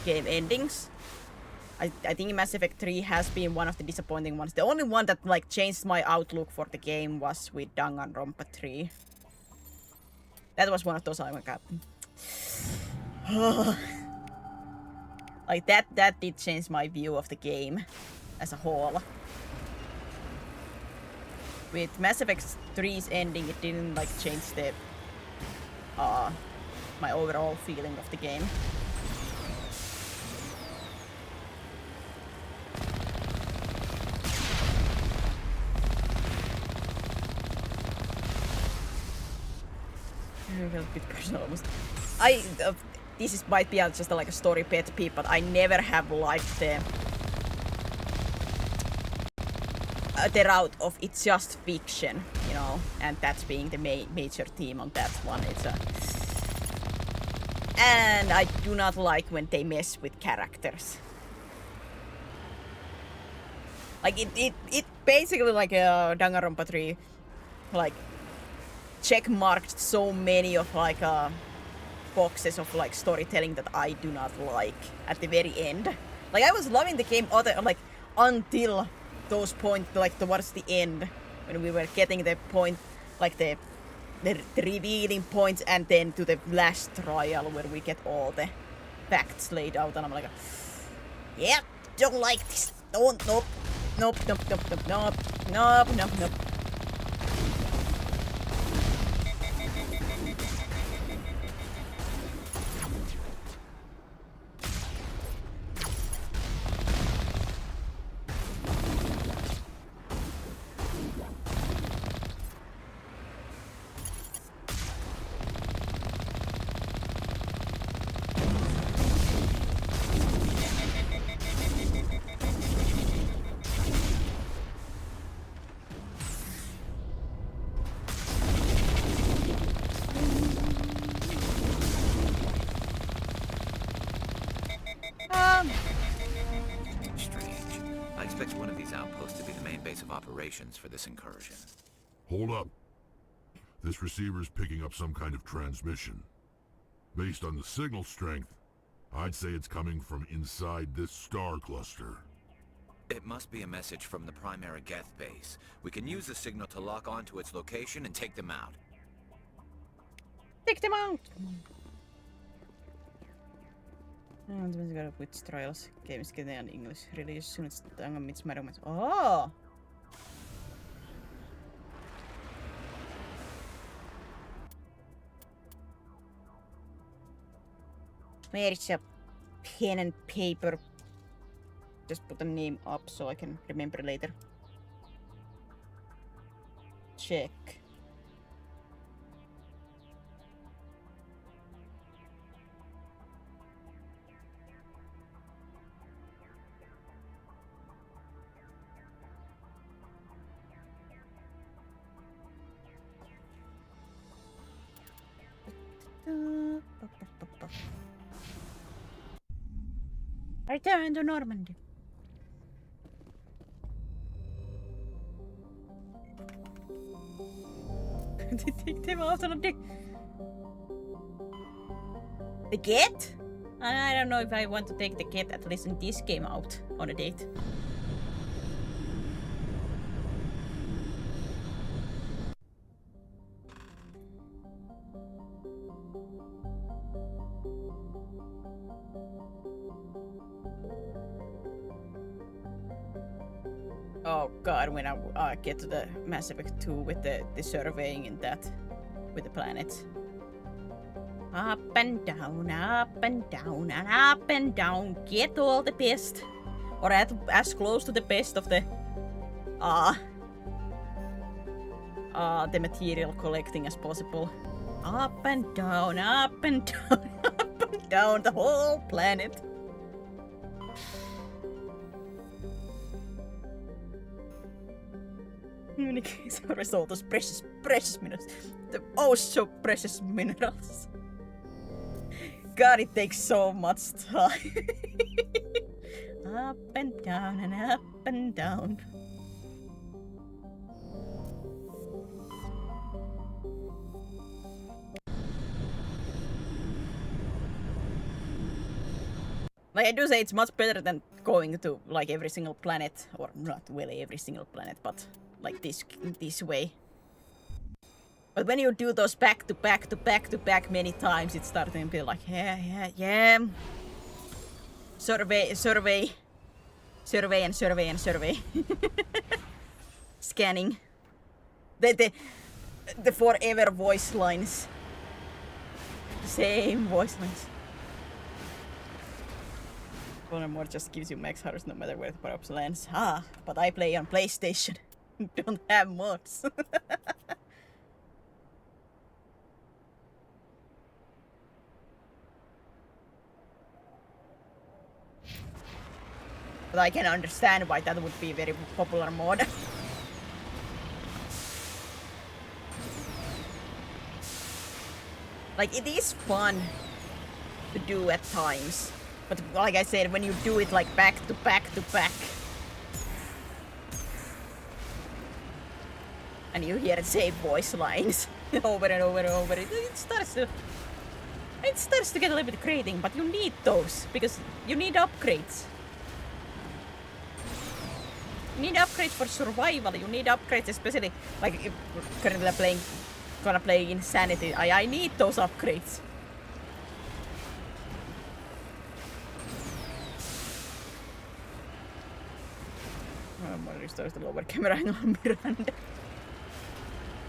game endings. I think Mass Effect 3 has been one of the disappointing ones. The only one that like changed my outlook for the game was with Danganronpa 3. That was one of those I went up. Like that did change my view of the game as a whole. With Mass Effect 3's ending, it didn't like change the my overall feeling of the game. A bit personal almost. This might be just like a story pet peeve, but I never have liked the route of it's just fiction, you know, and that's being the major theme on that one. And I do not like when they mess with characters. Like it basically like a Danganronpa 3, like check marked so many of like boxes of like storytelling that I do not like at the very end. Like I was loving the game until those points, like towards the end, when we were getting the point, like the revealing points, and then to the last trial where we get all the facts laid out, and I'm like, yeah, don't like this. Nope. Strange. I expect one of these outposts to be the main base of operations for this incursion. Hold up. This receiver's picking up some kind of transmission. Based on the signal strength, I'd say it's coming from inside this star cluster. It must be a message from the primary Geth base. We can use the signal to lock onto its location and take them out. Take them out! Which trials games get an English release soon as Tangan meets Mario. Oh! Where is a pen and paper? Just put the name up so I can remember later. Check. Return to Normandy. They take them out on a date. The Get? I don't know if I want to take the Get at least in this game out on a date. Oh god, when I get to the Mass Effect 2 with the surveying and that, with the planets. Up and down, and up and down. Get all the best. Or as close to the best of the material collecting as possible. Up and down, up and down, up and down the whole planet. Communications all those precious minerals. The oh so precious minerals. God, it takes so much time. Up and down and up and down. Like I do say it's much better than going to like every single planet, or not really every single planet, but like this way. But when you do those back to back many times, it's starting to be like, yeah. Survey. Scanning. The forever voice lines. The same voice lines. More just gives you max hearts no matter where the power-ups lands. Ah, but I play on PlayStation. Don't have mods. But I can understand why that would be a very popular mod. Like, it is fun to do at times. But like I said, when you do it like back to back to back. And you hear the same voice lines over and over and over. It starts to get a little bit grating, but you need those because you need upgrades. You need upgrades for survival. You need upgrades, especially like if currently gonna play Insanity. I need those upgrades. More restores the lower camera angle on Miranda.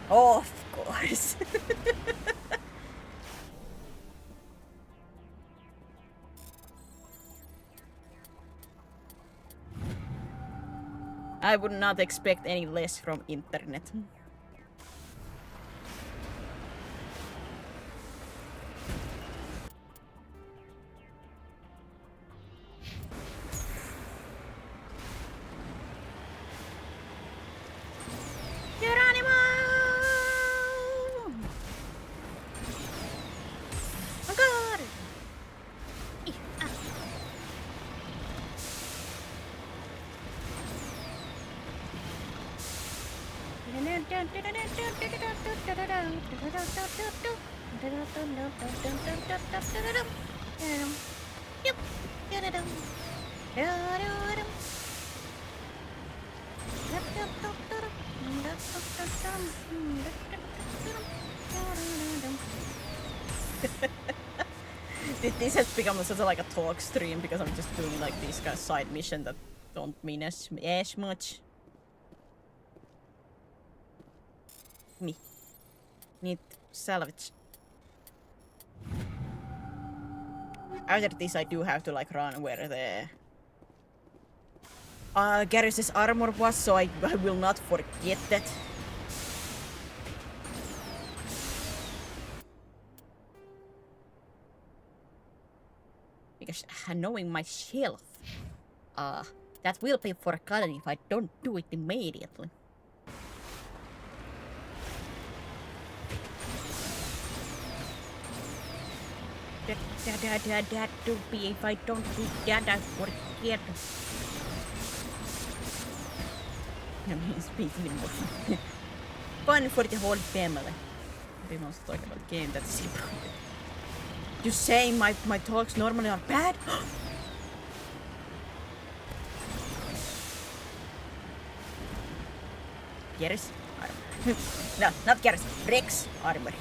Of course. I would not expect any less from internet. This has become such a, like a talk stream because I'm just doing like these kind of side missions that don't mean as much. Me. Need salvage. After this I do have to like run where the Garrus's armor was, so I will not forget that. Because knowing myself, that will be forgotten if I don't do it immediately. That to be if I don't do that I forget. I mean, speaking of fun for the whole family. We must talk about game that's simple. You saying my talks normally are bad? Garrus? Armor. No, not Garrus. Rex armor.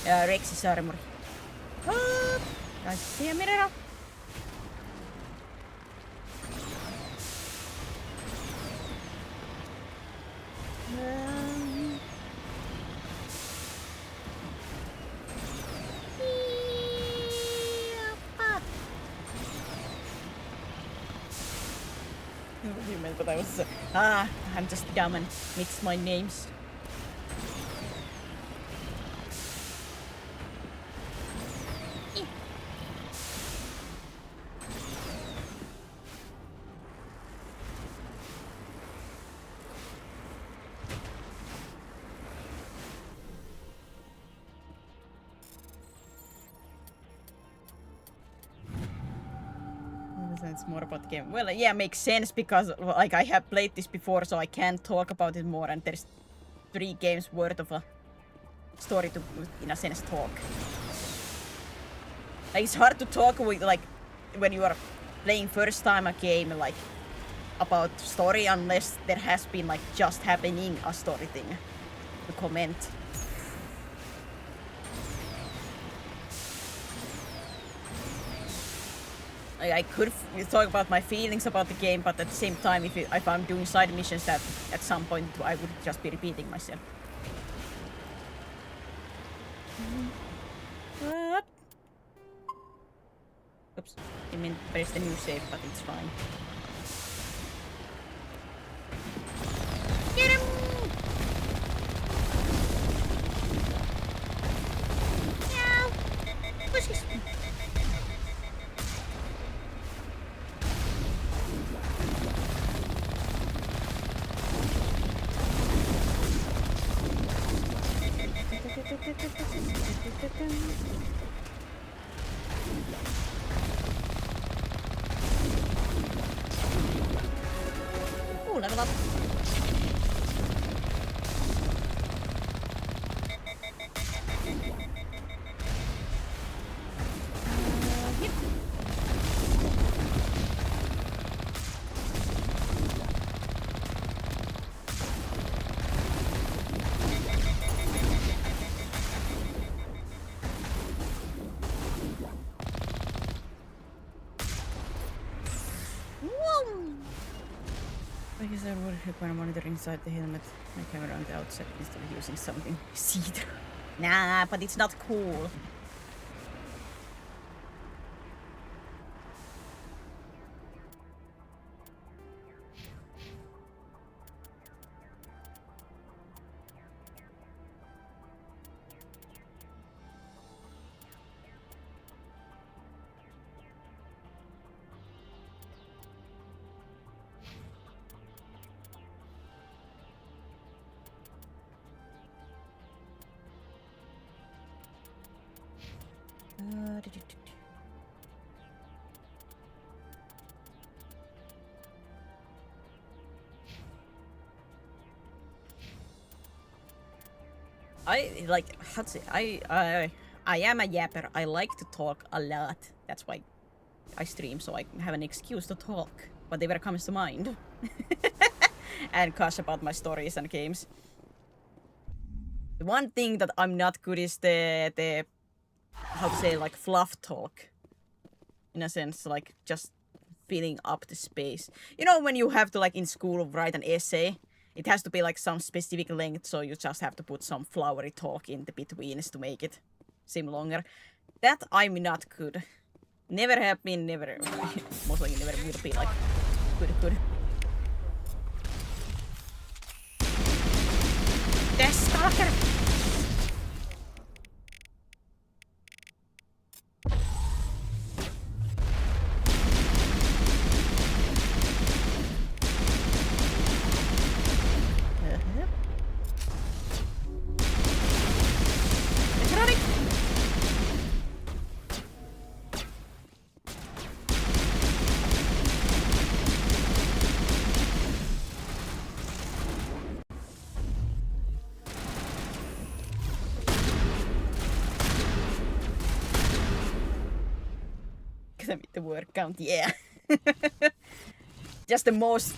Rex's armor. Oh, I see a mirror. But I was I'm just dumb and mix my names. It's more about the game. Well, yeah, makes sense because like I have played this before, so I can't talk about it more. And there's 3 games worth of a story to, in a sense, talk. Like, it's hard to talk with like when you are playing first time a game like about story unless there has been like just happening a story thing to comment. I could talk about my feelings about the game, but at the same time, if I'm doing side missions, that at some point I would just be repeating myself. What? Oops. I mean, there's the new save, but it's fine. Get him! Meow! Pushes. Ooh, level up. Yep. I guess I would help when I monitor inside the helmet. My camera on the outside instead of using something see-through. Nah, but it's not cool. I like how to say I am a yapper. I like to talk a lot. That's why I stream, so I have an excuse to talk whatever comes to mind. And gush about my stories and games. The one thing that I'm not good is the how to say, like, fluff talk. In a sense, like, just filling up the space. You know, when you have to, like, in school write an essay, it has to be, like, some specific length, so you just have to put some flowery talk in the betweens to make it seem longer. That I'm not good. Never have been, never, most likely never will be, like, good. The stalker! The word count, yeah. just the most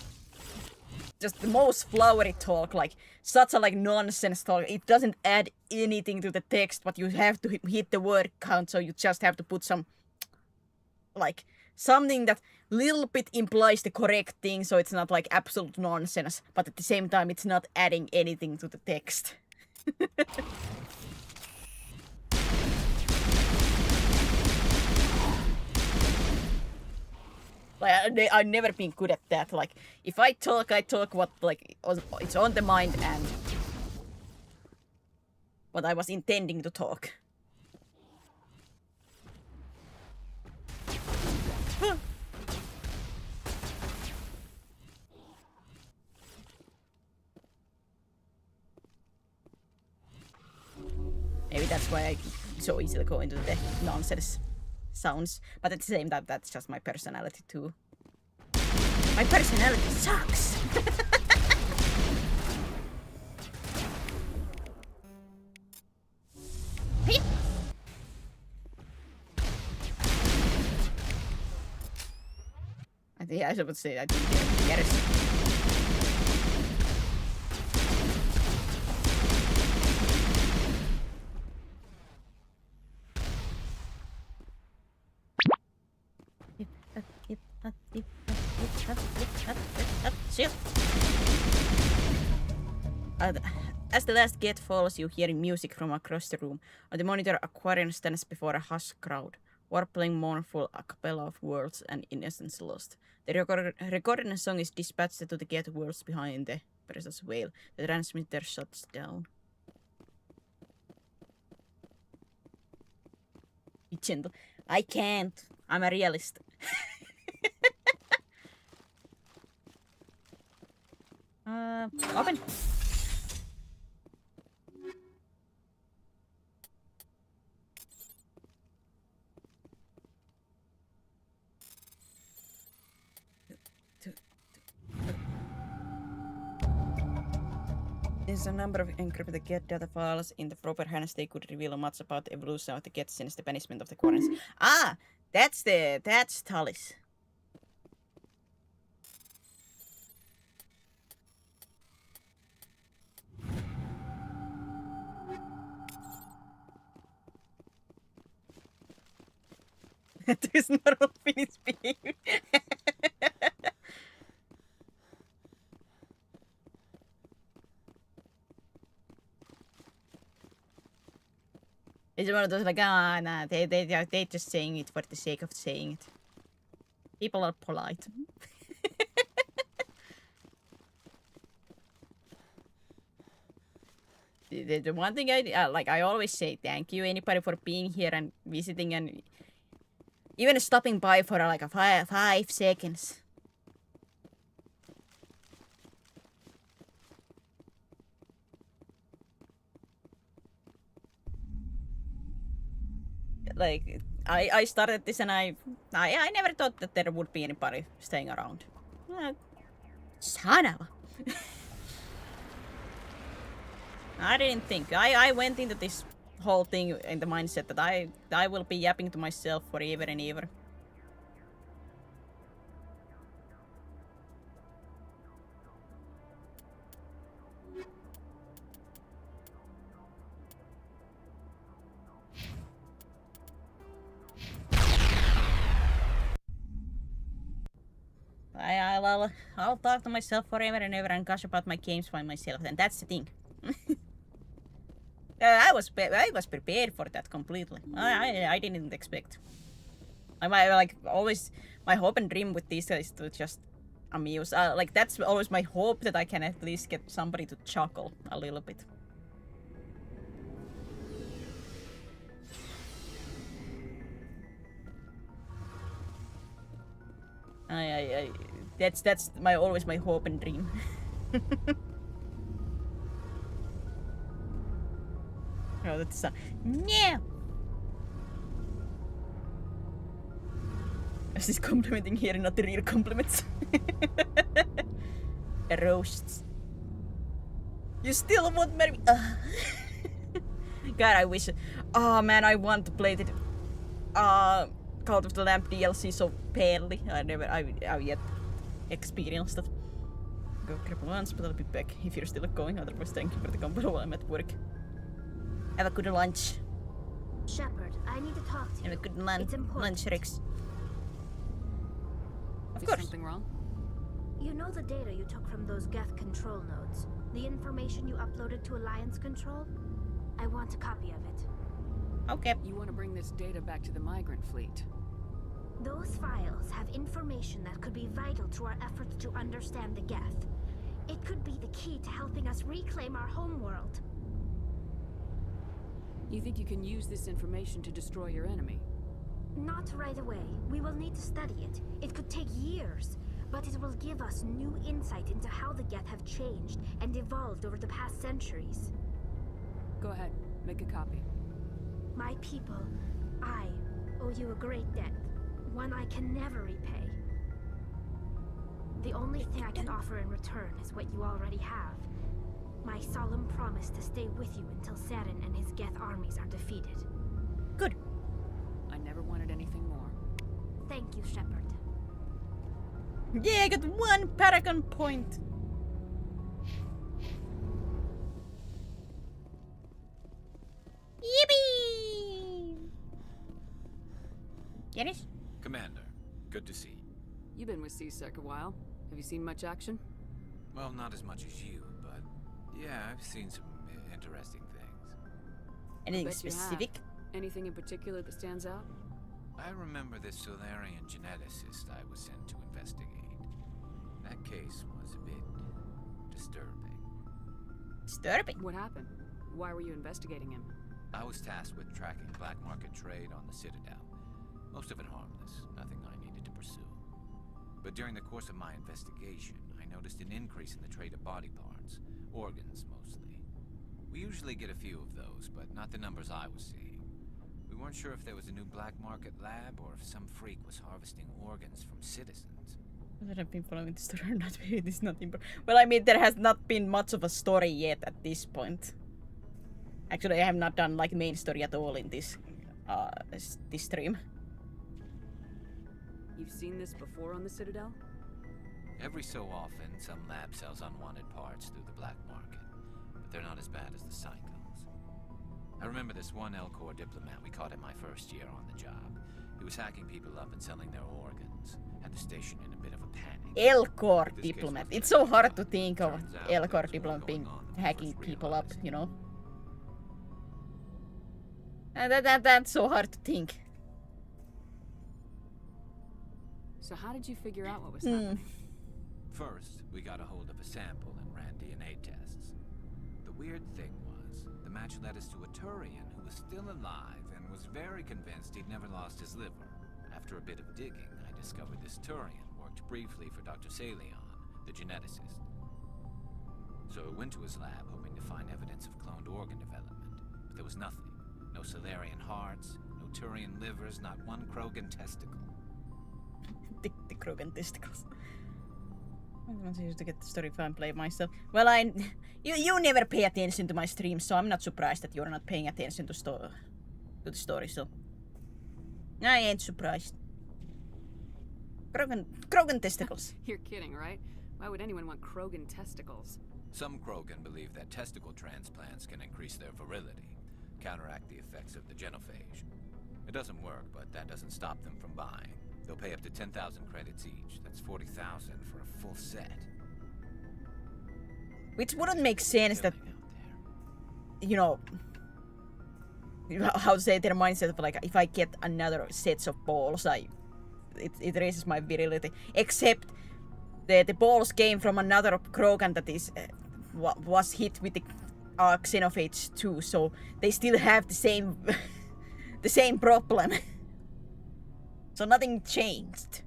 flowery talk, like such a like nonsense talk. It doesn't add anything to the text, but you have to hit the word count, so you just have to put some like something that little bit implies the correct thing, so it's not like absolute nonsense, but at the same time it's not adding anything to the text. Like, I've never been good at that. Like, if I talk what, like, it's on the mind and what I was intending to talk. Maybe that's why I so easily go into the nonsense sounds, but at the same time, that's just my personality too. My personality sucks! Hey. I think I would say I didn't get it. Shield. As the last Geth falls, you hear music from across the room. On the monitor, Aquarian stands before a hushed crowd, warbling mournful a cappella of worlds and innocence lost. The recorded song is dispatched to the Geth worlds behind the precious veil. The transmitter shuts down. Be gentle. I can't. I'm a realist. Open. There's a number of encrypted Geth data files in the proper hands. They could reveal much about the evolution of the Geth since the banishment of the quarantine. Ah, that's Talis. There's normal Finnish behavior. It's one of those like, nah, they just saying it for the sake of saying it. People are polite. The one thing I always say thank you anybody for being here and visiting and even stopping by for like a 5 seconds. Like I started this and I never thought that there would be anybody staying around. Son of a... I didn't think. I went into this whole thing in the mindset that I will be yapping to myself forever and ever. I'll talk to myself forever and ever and gush about my games by myself, and that's the thing. I was prepared for that completely. I didn't expect. Like always, my hope and dream with these is to just amuse. Like that's always my hope, that I can at least get somebody to chuckle a little bit. That's always my hope and dream. Oh, that's yeah. This is complimenting here, not the real compliments. Roasts. You still won't marry me? God, I wish. Oh man, I want to play the Cult of the Lamp DLC so badly. I've yet experienced that. Go grab once, but I'll be back if you're still going. Otherwise, thank you for the company while I'm at work. Have a good lunch. Shepard, I need to talk to you. Have a good lunch, Rex. Of course. Something wrong? You know the data you took from those Geth control nodes? The information you uploaded to Alliance Control? I want a copy of it. Okay. You want to bring this data back to the migrant fleet? Those files have information that could be vital to our efforts to understand the Geth. It could be the key to helping us reclaim our homeworld. You think you can use this information to destroy your enemy? Not right away. We will need to study it. It could take years, but it will give us new insight into how the Geth have changed and evolved over the past centuries. Go ahead, make a copy. My people, I owe you a great debt. One I can never repay. The only thing I can offer in return is what you already have. My solemn promise to stay with you until Saren and his Geth armies are defeated. Good. I never wanted anything more. Thank you, Shepard. Yeah, I got 1 Paragon point. Yippee! Yes? Commander, good to see you. You've been with CSEC a while. Have you seen much action? Well, not as much as you, but yeah, I've seen some interesting things. Anything specific? Anything in particular that stands out? I remember this Solarian geneticist I was sent to investigate. That case was a bit disturbing. Disturbing? What happened? Why were you investigating him? I was tasked with tracking black market trade on the Citadel. Most of it harmless, nothing I needed to pursue. But during the course of my investigation, I noticed an increase in the trade of body parts, organs mostly. We usually get a few of those, but not the numbers I was seeing. We weren't sure if there was a new black market lab or if some freak was harvesting organs from citizens. Whether I've been following the story or not, it is not important. Well, I mean, there has not been much of a story yet at this point. Actually, I have not done like main story at all in this stream. You've seen this before on the Citadel? Every so often, some lab sells unwanted parts through the black market, but they're not as bad as the cycles. I remember this one Elcor diplomat we caught in my first year on the job. He was hacking people up and selling their organs. Had the station in a bit of a panic. Elcor diplomat. It's so hard to think of Elcor diplomat being hacking people up, you know? And that's so hard to think. So how did you figure out what was happening? First, we got a hold of a sample and ran DNA tests. The weird thing was, the match led us to a Turian who was still alive and was very convinced he'd never lost his liver. After a bit of digging, I discovered this Turian worked briefly for Dr. Salion, the geneticist. So I went to his lab hoping to find evidence of cloned organ development, but there was nothing. No Solarian hearts, no Turian livers, not one Krogan testicle. The Krogan testicles. I want to get the story if I play myself. Well, you never pay attention to my streams, so I'm not surprised that you're not paying attention to the story. So I ain't surprised. Krogan testicles. You're kidding, right? Why would anyone want Krogan testicles? Some Krogan believe that testicle transplants can increase their virility, counteract the effects of the genophage. It doesn't work, but that doesn't stop them from buying. They'll pay up to 10,000 credits each. That's 40,000 for a full set. Which wouldn't make sense that, you know, how to say their mindset of like, if I get another sets of balls, it raises my virility. Except the balls came from another Krogan that is was hit with the xenophage too, so they still have the same the same problem. So nothing changed.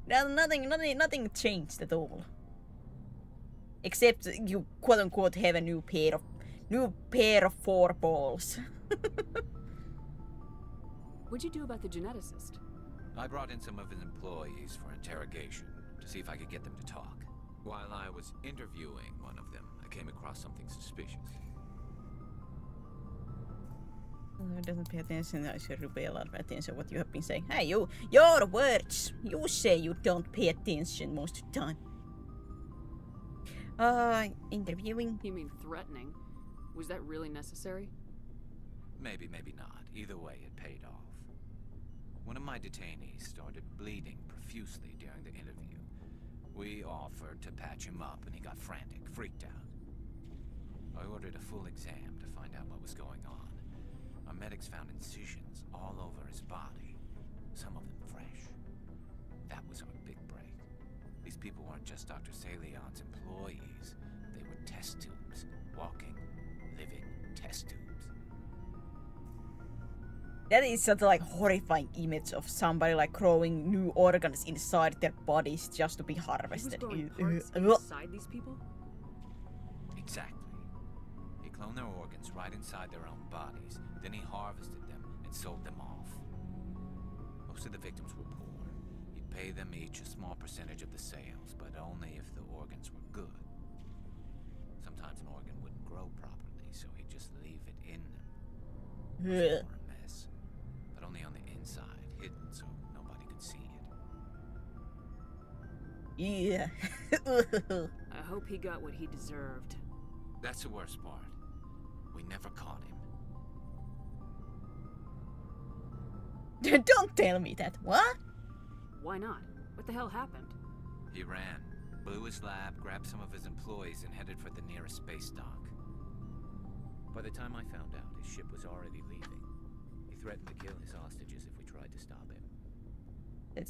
Nothing changed at all. Except you quote unquote have a new pair of 4 balls. What'd you do about the geneticist? I brought in some of his employees for interrogation to see if I could get them to talk. While I was interviewing one of them, I came across something suspicious. Doesn't pay attention. I should pay a lot of attention to what you have been saying. Hey, your words. You say you don't pay attention most of the time. Interviewing. You mean threatening? Was that really necessary? Maybe, maybe not. Either way, it paid off. One of my detainees started bleeding profusely during the interview. We offered to patch him up, and he got frantic, freaked out. I ordered a full exam to find out what was going on. Our medics found incisions all over his body, some of them fresh. That was our big break. These people weren't just Dr. Salion's employees. They were test tubes. Walking, living test tubes. That is such a like horrifying image of somebody like growing new organs inside their bodies just to be harvested. He was growing parts inside these people? Exactly. He cloned their organs right inside their own bodies. Then he harvested them and sold them off. Most of the victims were poor. He'd pay them each a small percentage of the sales, but only if the organs were good. Sometimes an organ wouldn't grow properly, so he'd just leave it in them. It was more a mess, but only on the inside, hidden so nobody could see it. Yeah. I hope he got what he deserved. That's the worst part. We never caught him. Don't tell me that. What? Why not? What the hell happened? He ran. blew his lab, grabbed some of his employees, and headed for the nearest space dock. By the time I found out, his ship was already leaving. He threatened to kill his hostages if we tried to stop him.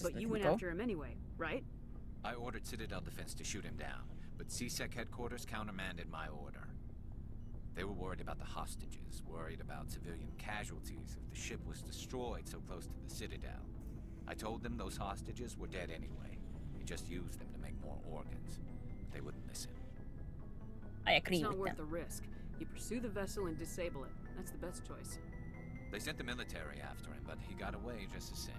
But you went after him anyway, right? I ordered Citadel Defense to shoot him down, but CSEC headquarters countermanded my order. They were worried about the hostages, worried about civilian casualties if the ship was destroyed so close to the Citadel. I told them those hostages were dead anyway. He just used them to make more organs. They wouldn't listen. I agree with that. It's not with worth the risk. You pursue the vessel and disable it. That's the best choice. They sent the military after him, but he got away just the same.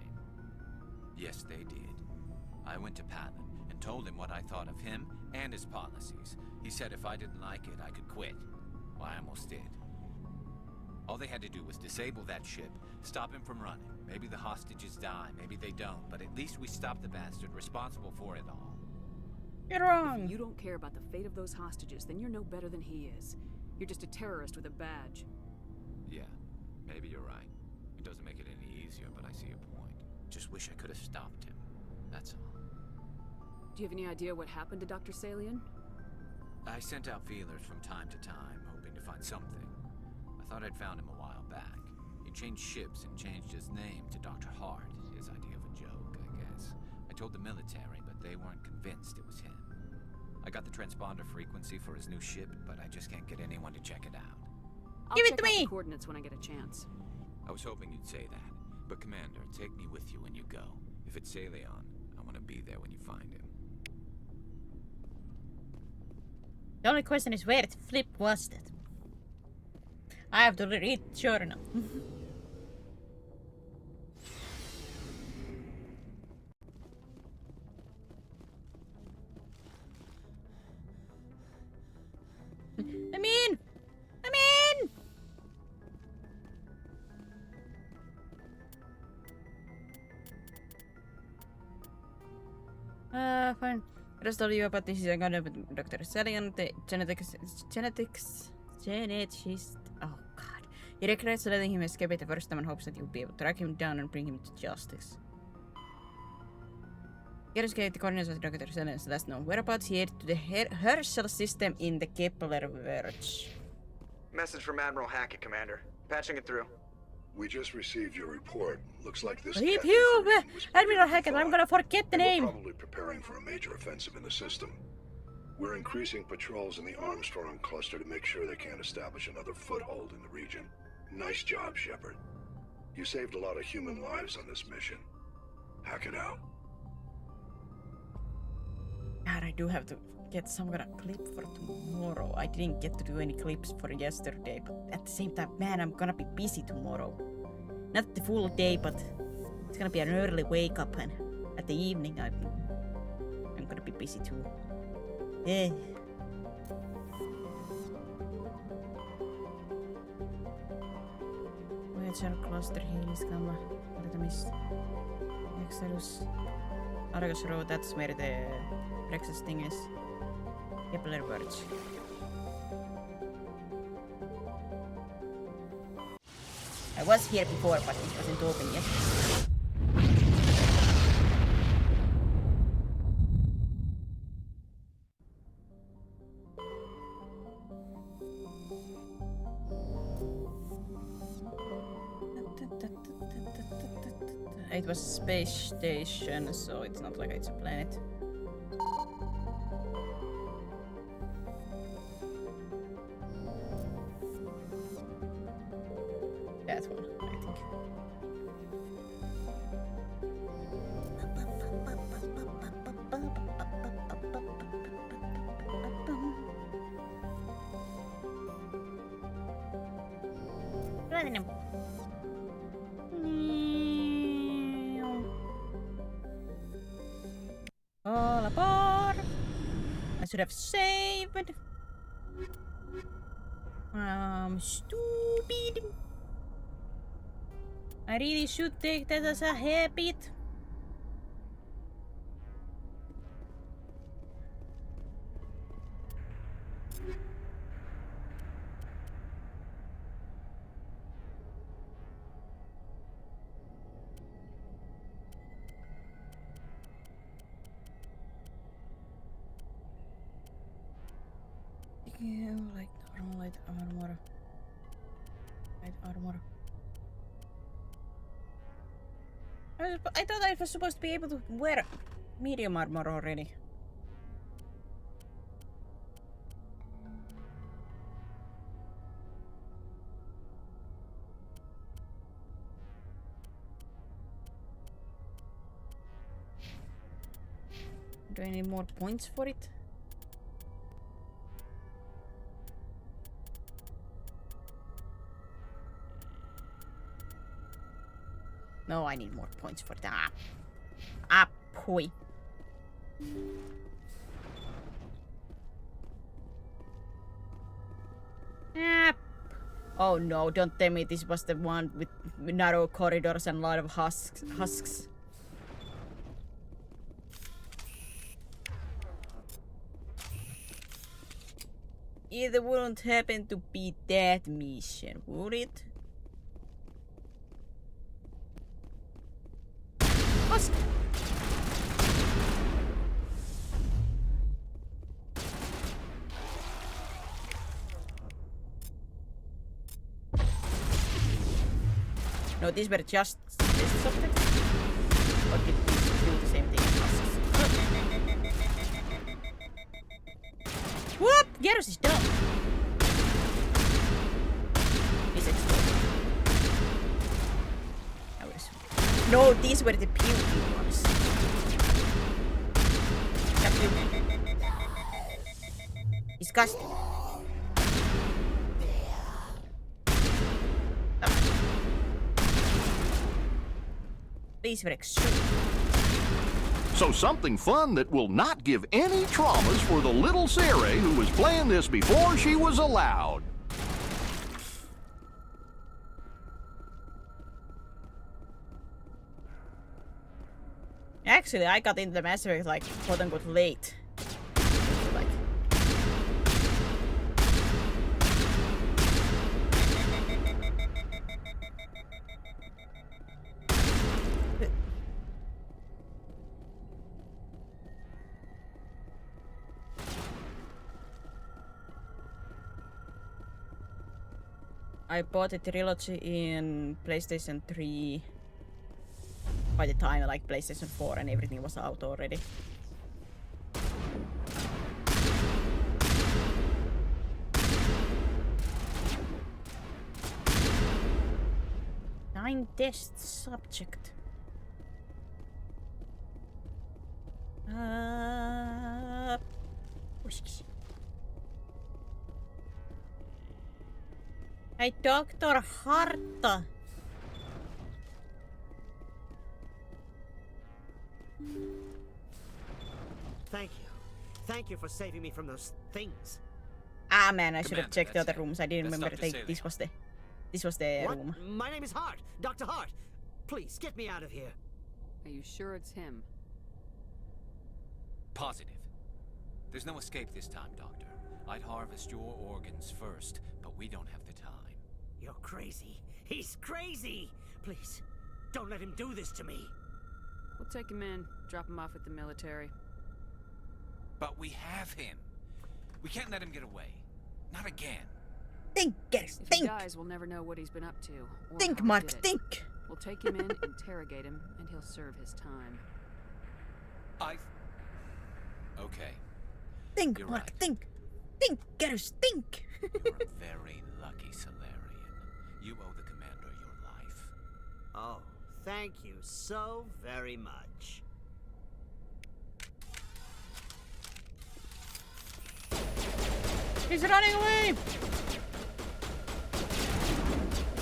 Yes, they did. I went to Palin and told him what I thought of him and his policies. He said if I didn't like it, I could quit. Well, I almost did. All they had to do was disable that ship, stop him from running. Maybe the hostages die, maybe they don't, but at least we stopped the bastard responsible for it all. You're wrong. If you don't care about the fate of those hostages, then you're no better than he is. You're just a terrorist with a badge. Yeah, maybe you're right. It doesn't make it any easier, but I see your point. Just wish I could have stopped him. That's all. Do you have any idea what happened to Dr. Salian? I sent out feelers from time to time, hoping to find something. I thought I'd found him a while back. He changed ships and changed his name to Dr. Hart, his idea of a joke, I guess. I told the military, but they weren't convinced it was him. I got the transponder frequency for his new ship, but I just can't get anyone to check it out. Give it to me! The coordinates when I get a chance. I was hoping you'd say that. But Commander, take me with you when you go. If it's Salion, I want to be there when you find him. The only question is where the flip was that? I have to read journal. I'm in! Fine. Just told you about this is a kind of Dr. Salian, the geneticist. Oh god. He regrets letting him escape it the first time and hopes that you'll be able to track him down and bring him to justice. Here is the coordinates of Dr. Salian's last known whereabouts here to the Herschel system in the Kepler Verge. Message from Admiral Hackett, Commander. Patching it through. We just received your report. Looks like this. Leave you, Admiral Hackett. I'm gonna forget the name. We're probably preparing for a major offensive in the system. We're increasing patrols in the Armstrong cluster to make sure they can't establish another foothold in the region. Nice job, Shepard. You saved a lot of human lives on this mission. Hack it out. God, I do have to get some kind of clip for tomorrow. I didn't get to do any clips for yesterday, but at the same time, man, I'm gonna be busy tomorrow. Not the full day, but it's gonna be an early wake up, and at the evening I'm gonna be busy too. Yeah. Voyager cluster Hades Gamma Artemis Exodus Argus Road, that's where the Rex's thing is. Kepler Verge. I was here before, but it wasn't open yet. It was a space station, so it's not like it's a planet. That one, I think. Platinum. All aboard! I should have saved. I'm stupid. I really should take that as a habit. Yeah, like armor, light armor. Light armor. I thought I was supposed to be able to wear medium armor already. Do I need more points for it? No, I need more points for that. Ah, poi. Ah. Oh no, don't tell me this was the one with narrow corridors and a lot of husks. It wouldn't happen to be that mission, would it? Husk! No, these were just test subjects. Or did these do the same thing as husks? Whoop! Garrus is done. He's exploding. No, these were the puky ones. Disgusting. These were extreme. So something fun that will not give any traumas for the little Sarah who was playing this before she was allowed. Actually, I got into the Mass Effect like quote-unquote late. Like... I bought the trilogy in PlayStation 3 by the time like PlayStation 4 and everything was out already. Nine test subject. Whisks. Hey, Dr. Harta. Thank you. Thank you for saving me from those things. Ah man, I should have checked the other rooms. I didn't remember this was the What? room. My name is Hart. Dr. Hart. Please, get me out of here. Are you sure it's him? Positive. There's no escape this time, Doctor. I'd harvest your organs first, but we don't have the time. You're crazy. He's crazy. Please, don't let him do this to me. We'll take him in, drop him off at the military. But we have him. We can't let him get away. Not again. Think, Garrus, If think! he dies, we'll never know what he's been up to. Or Think, how he Mark, did it. think! We'll take him in, interrogate him, and he'll serve his time. Okay. Think, You're Mark, right. think! Think, Garrus, think! You're a very lucky Solarian. You owe the commander your life. Oh, thank you so very much. He's running away!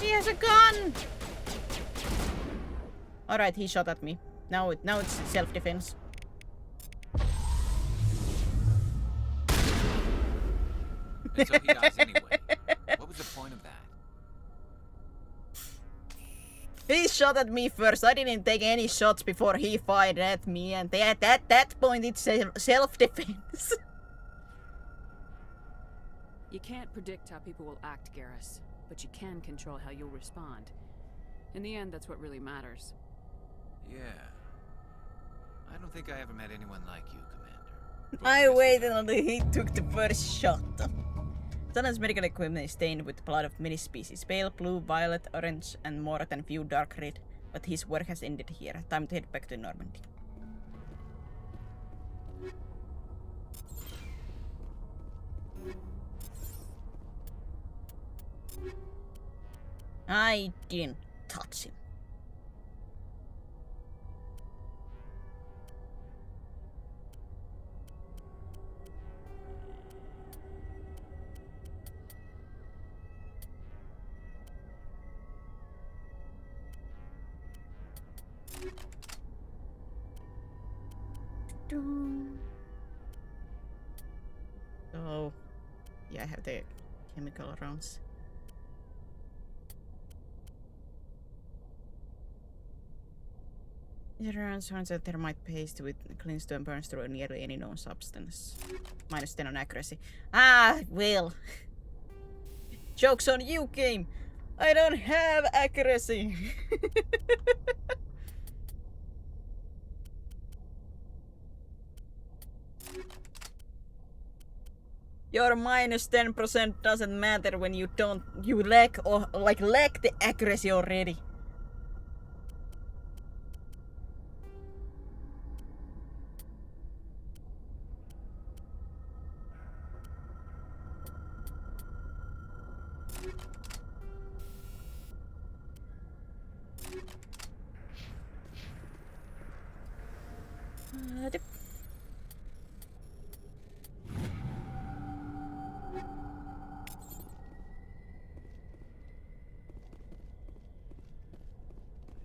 He has a gun! Alright, he shot at me. Now it's self-defense. And so he dies anyway. What was the point of that? He shot at me first. I didn't take any shots before he fired at me, and at that point it's self-defense. You can't predict how people will act, Garrus, but you can control how you'll respond. In the end, that's what really matters. Yeah. I don't think I ever met anyone like you, Commander. I waited until he took the first shot. Talon's medical equipment is stained with the blood of many species. Pale blue, violet, orange, and more than few dark red. But his work has ended here. Time to head back to Normandy. I didn't touch him. Oh, yeah, I have the chemical rounds. It turns that thermite paste with cleans to and burns through nearly any known substance. -10 on accuracy. Ah, well. Joke's on you, game. I don't have accuracy. Your -10% doesn't matter when you lack or lack the accuracy already.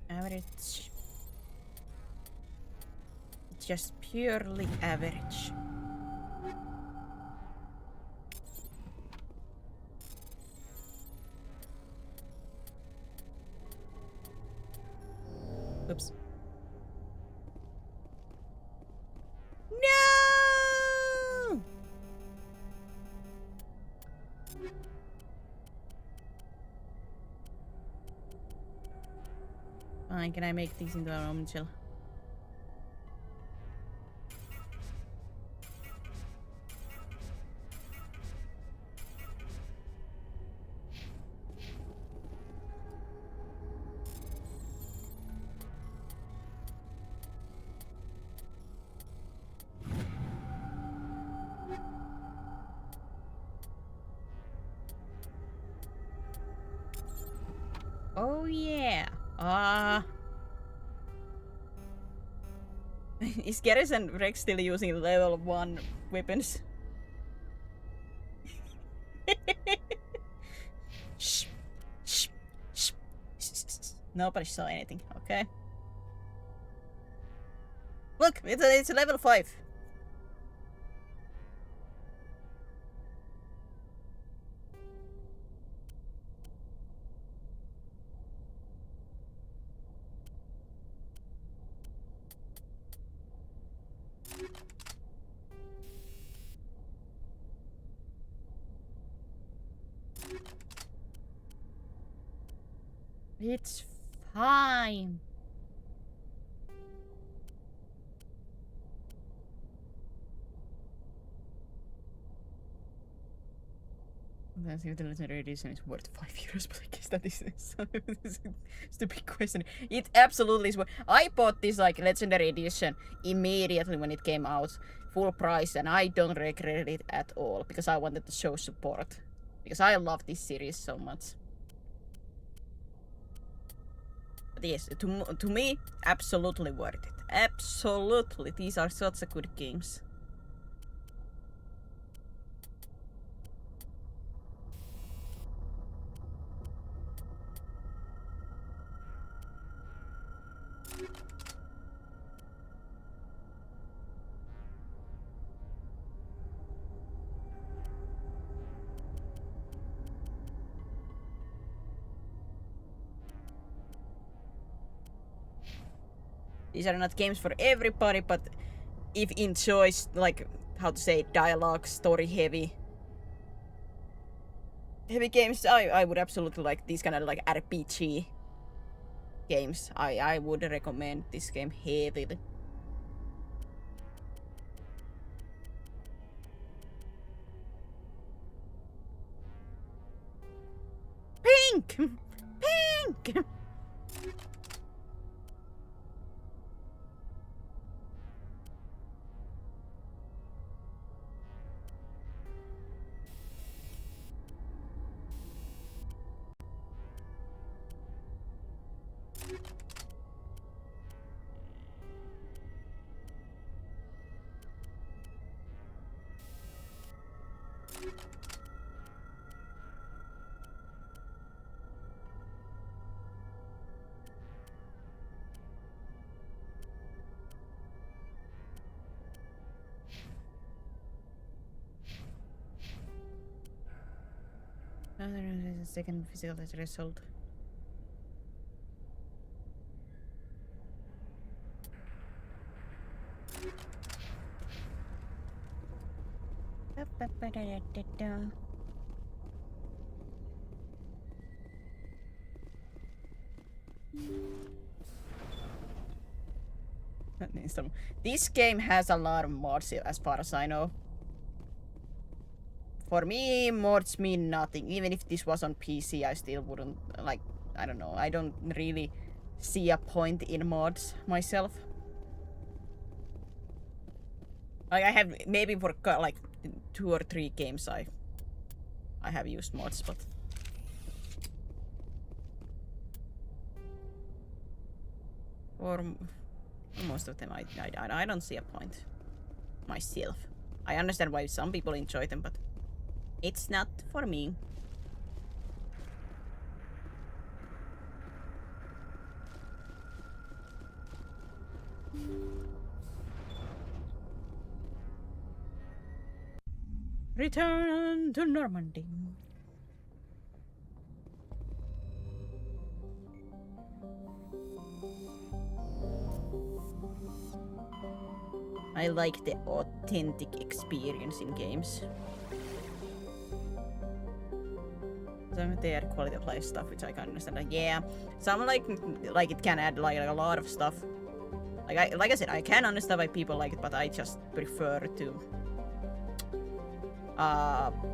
Average. It's just purely average. Oops. No! Fine, can I make these into a moment chill? Oh yeah. Is Garrus and Rex still using level 1 weapons? Shh. Shh. Shh. Nobody saw anything, okay? Look, it's a level 5. It's fine. That's if the legendary edition is worth €5, but I guess that is the big question. It absolutely is worth. I bought this legendary edition immediately when it came out, full price, and I don't regret it at all because I wanted to show support because I love this series so much. But yes, to me, absolutely worth it. Absolutely, these are such a good games. These are not games for everybody, but if enjoys how to say dialogue, story heavy games, I would absolutely like these kind of RPG games. I would recommend this game heavily. Pink! Pink! Second physical result. This game has a lot of mods as far as I know. For me, mods mean nothing. Even if this was on PC, I still wouldn't, like, I don't know. I don't really see a point in mods myself. Like, I have, maybe for like 2 or 3 games I have used mods, but... For most of them, I don't see a point myself. I understand why some people enjoy them, but it's not for me. Return to Normandy. I like the authentic experience in games. Some their quality of life stuff, which I can understand. Like, yeah, some like it can add like a lot of stuff. Like I said, I can understand why people like it, but I just prefer to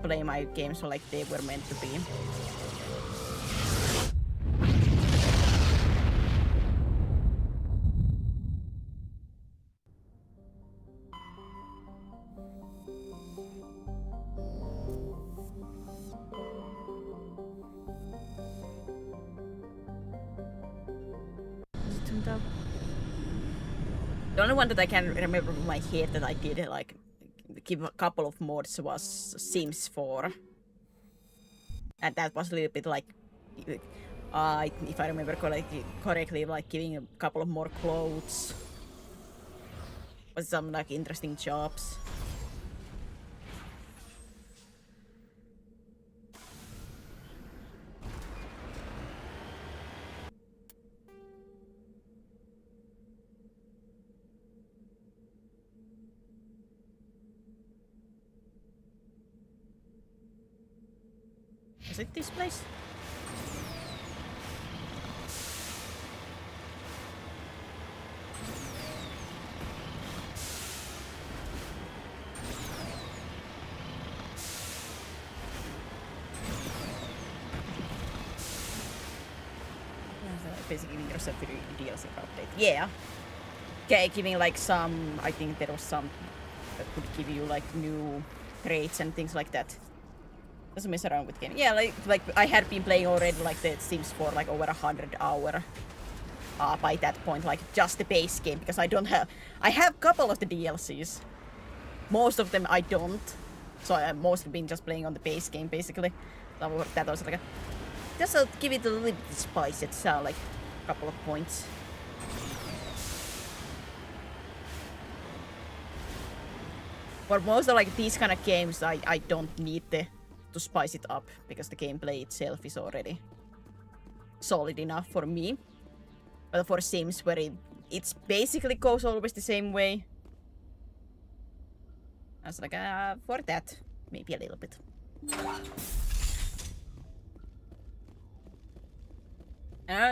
play my games like they were meant to be. The only one that I can remember from my head that I did like give a couple of mods was Sims 4. And that was a little bit like, if I remember correctly, like giving a couple of more clothes. With some like interesting jobs. Is it this place? Basically giving yourself a DLC update. Yeah. Okay, giving like some, I think there was some that could give you like new traits and things like that. Just mess around with game. Yeah, like I had been playing already like the Sims for like over 100 hours. By that point, like just the base game, because I have a couple of the DLCs. Most of them I don't. So I've mostly been just playing on the base game basically. That was like just give it a little bit of spice. It's like a couple of points. For most of like these kind of games, I don't need to spice it up, because the gameplay itself is already solid enough for me. But for Sims, where it's basically goes always the same way, I was like, for that, maybe a little bit.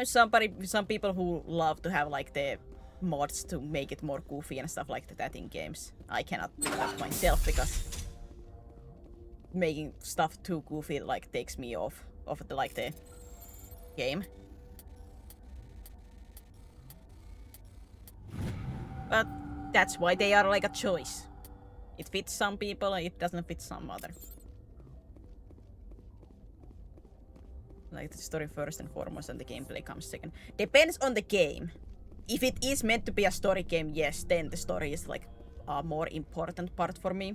Some people who love to have like the mods to make it more goofy and stuff like that in games. I cannot do that myself, because making stuff too goofy like takes me off of the game. But that's why they are like a choice. It fits some people and it doesn't fit some other. Like the story first and foremost and the gameplay comes second. Depends on the game. If it is meant to be a story game, yes, then the story is like a more important part for me.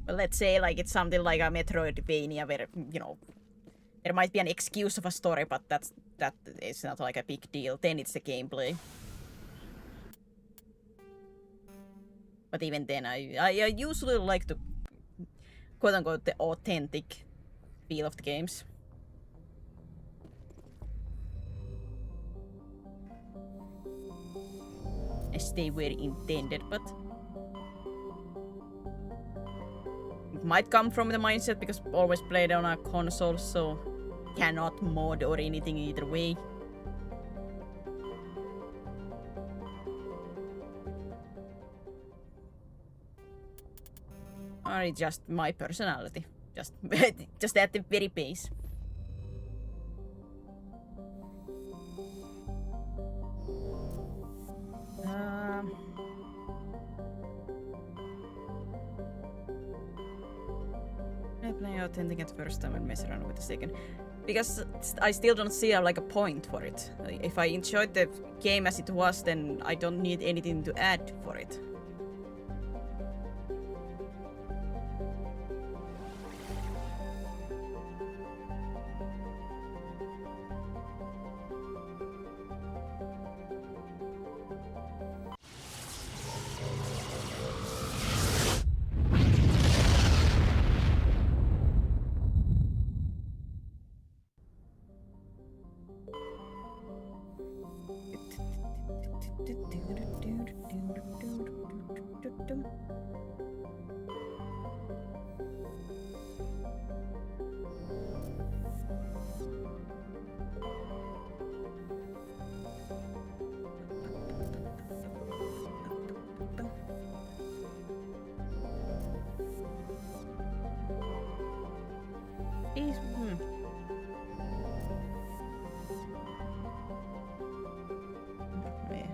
But let's say like it's something like a Metroidvania where, you know, there might be an excuse of a story, but that is not like a big deal. Then it's the gameplay. But even then, I usually like to quote-unquote the authentic feel of the games. As they were intended, but it might come from the mindset because always played on a console, so cannot mod or anything either way. Or it's just my personality. Just at the very base. I play authentic at first time and mess around with the second. Because I still don't see like a point for it. If I enjoyed the game as it was, then I don't need anything to add for it.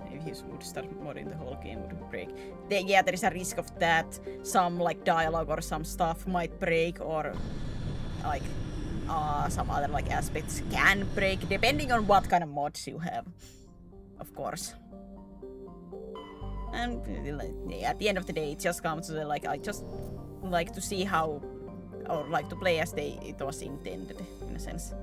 If you would start modding, the whole game would break. Yeah, there is a risk of that. Some like dialogue or some stuff might break, or like some other like aspects can break, depending on what kind of mods you have, of course. And at the end of the day, it just comes to the, like, I just like to see how, or like to play as it was intended, in a sense.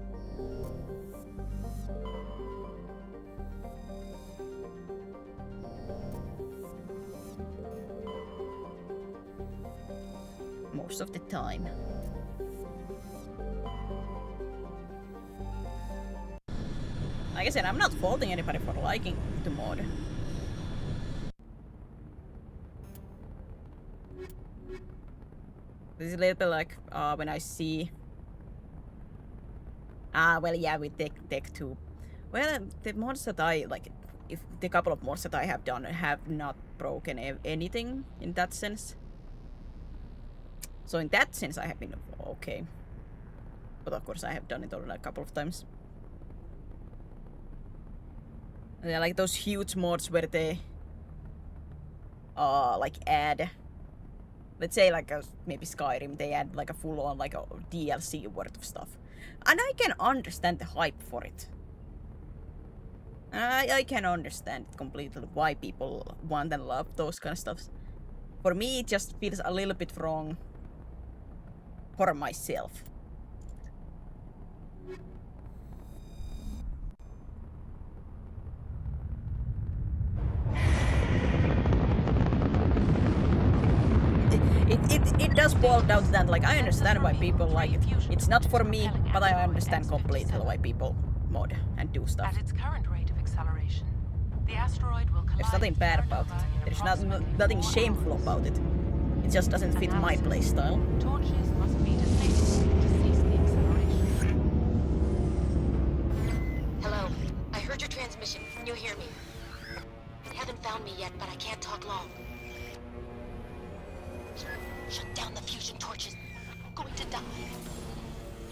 Most of the time. Like I said, I'm not faulting anybody for liking the mod. This is a little bit like when I see... well, yeah, with Tech 2. Well, the mods that I, like, if the couple of mods that I have done have not broken anything in that sense. So in that sense, I have been okay. But of course, I have done it already a couple of times. And they're like those huge mods where they like add, let's say like maybe Skyrim, they add like a full-on like a DLC worth of stuff. And I can understand the hype for it. I can understand completely why people want and love those kind of stuff. For me, it just feels a little bit wrong for myself. It does boil down to that, like, I understand why people like it. It's not for me, but I understand completely why people mod and do stuff. At its current rate of acceleration, the asteroid will collide. There's nothing bad about it. There's nothing shameful about it. It just doesn't fit my playstyle. Torches must be disabled to cease the acceleration. Hello. I heard your transmission. Can you hear me? You haven't found me yet, but I can't talk long. Shut down the fusion torches. I'm going to die.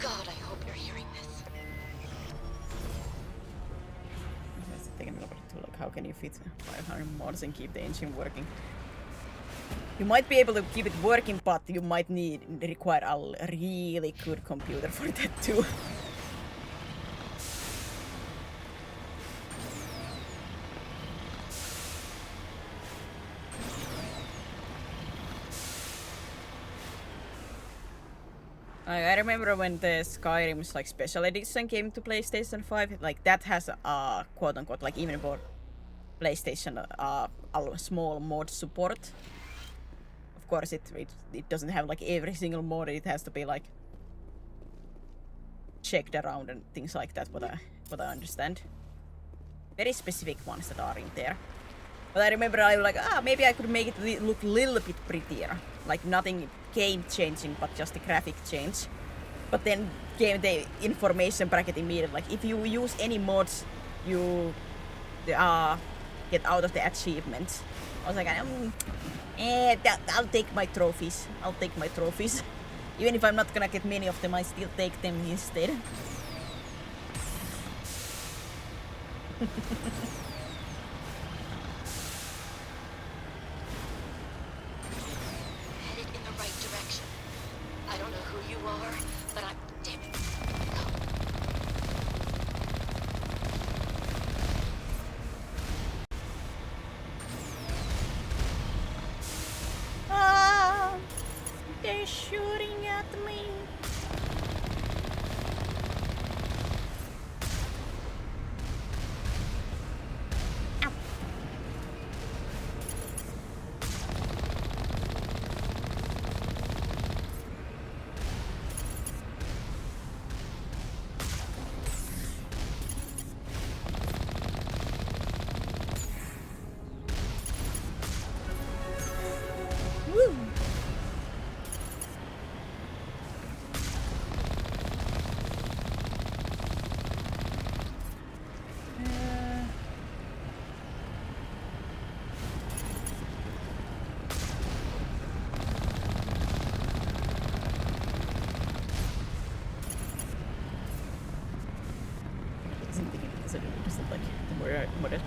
God, I hope you're hearing this. Thinking about it too, like how can you fit 500 mods and keep the engine working? You might be able to keep it working, but you might require a really good computer for that too. I remember when the Skyrim's like special edition came to PlayStation 5, like that has a quote unquote like even for PlayStation a small mod support. Of course it doesn't have like every single mod, it has to be like checked around and things like that, what I understand. Very specific ones that are in there. But I remember I was like, maybe I could make it look a little bit prettier. Like nothing game changing, but just a graphic change. But then came the information bracket immediately. Like if you use any mods, you get out of the achievement. I was like, I'll take my trophies. I'll take my trophies. Even if I'm not gonna get many of them, I still take them instead. Headed in the right direction. I don't know who you are, but I'm... Damn it. Ah, they're shooting at me.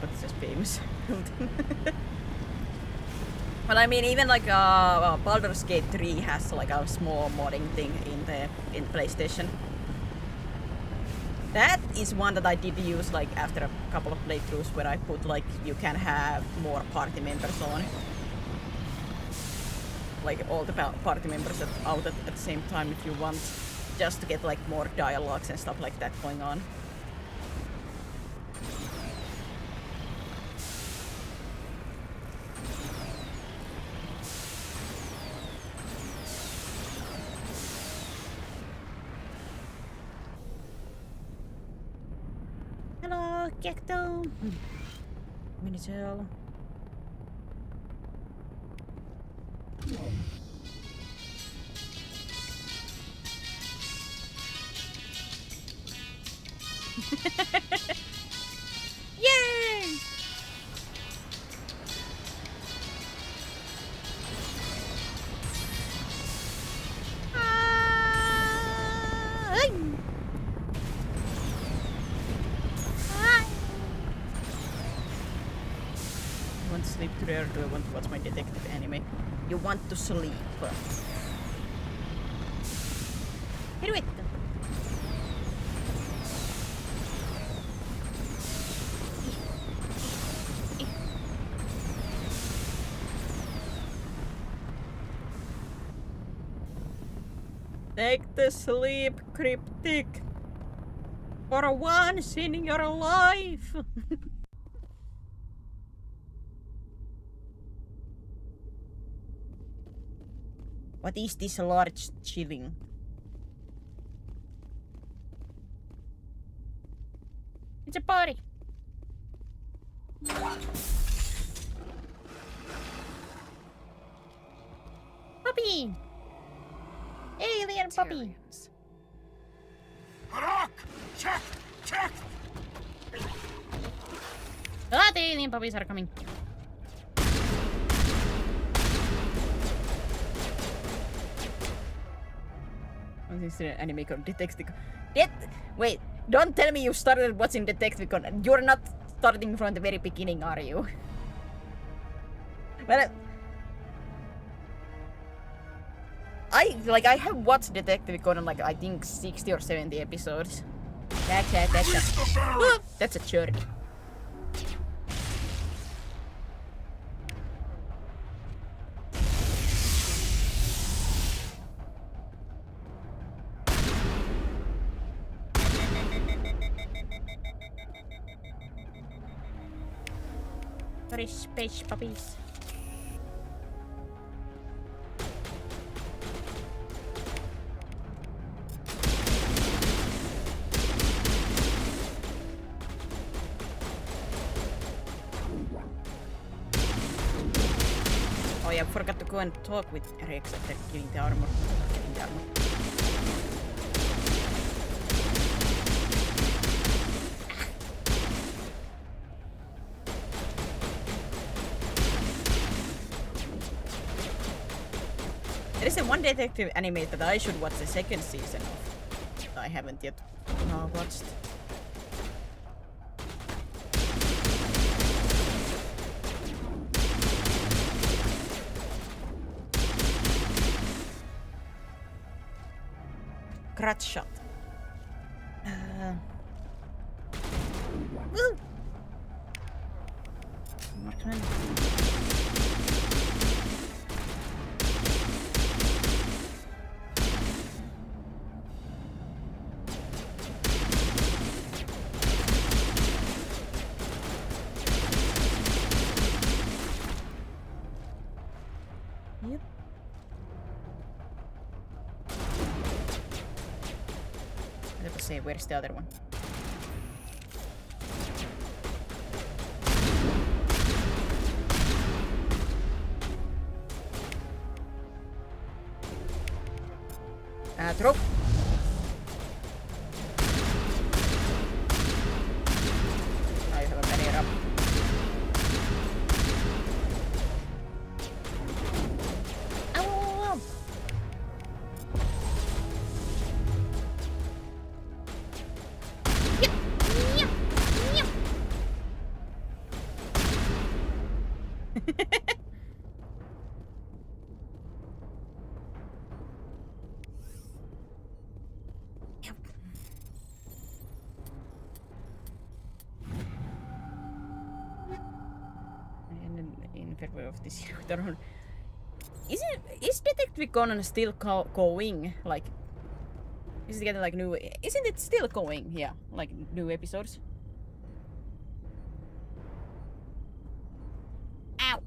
But it's just famous. Well, I mean, even like Baldur's Gate 3 has like a small modding thing in PlayStation. That is one that I did use like after a couple of playthroughs where I put like you can have more party members on. Like all the party members out at the same time if you want, just to get like more dialogues and stuff like that going on. Hello, Gekto. Minitel. Yay! You want to sleep today or do I want to watch my detective anime? You want to sleep. Hit it! Take the sleep, cryptic. For once in your life. What is this large chilling? It's a party. Puppy! Alien puppy! Rock! Check! Check! Ah, the alien puppies are coming. This is an anime called Detective. Wait, don't tell me you started watching Detective Conan. You're not starting from the very beginning, are you? Well, I have watched Detective Conan like I think 60 or 70 episodes. That's a journey. Sorry, space puppies. Oh yeah, I forgot to go and talk with Rex after giving the armor. Getting the armor. There is a one detective anime that I should watch the second season of. I haven't yet watched. Crutch shot. Woo! Marksman. Yep. Let's see, where's the other one? Throw. Now you have a barrier up. Ow! In favor of this is Detective Conan still going? Like, is it getting like new? Isn't it still going? Yeah, like new episodes. Ow!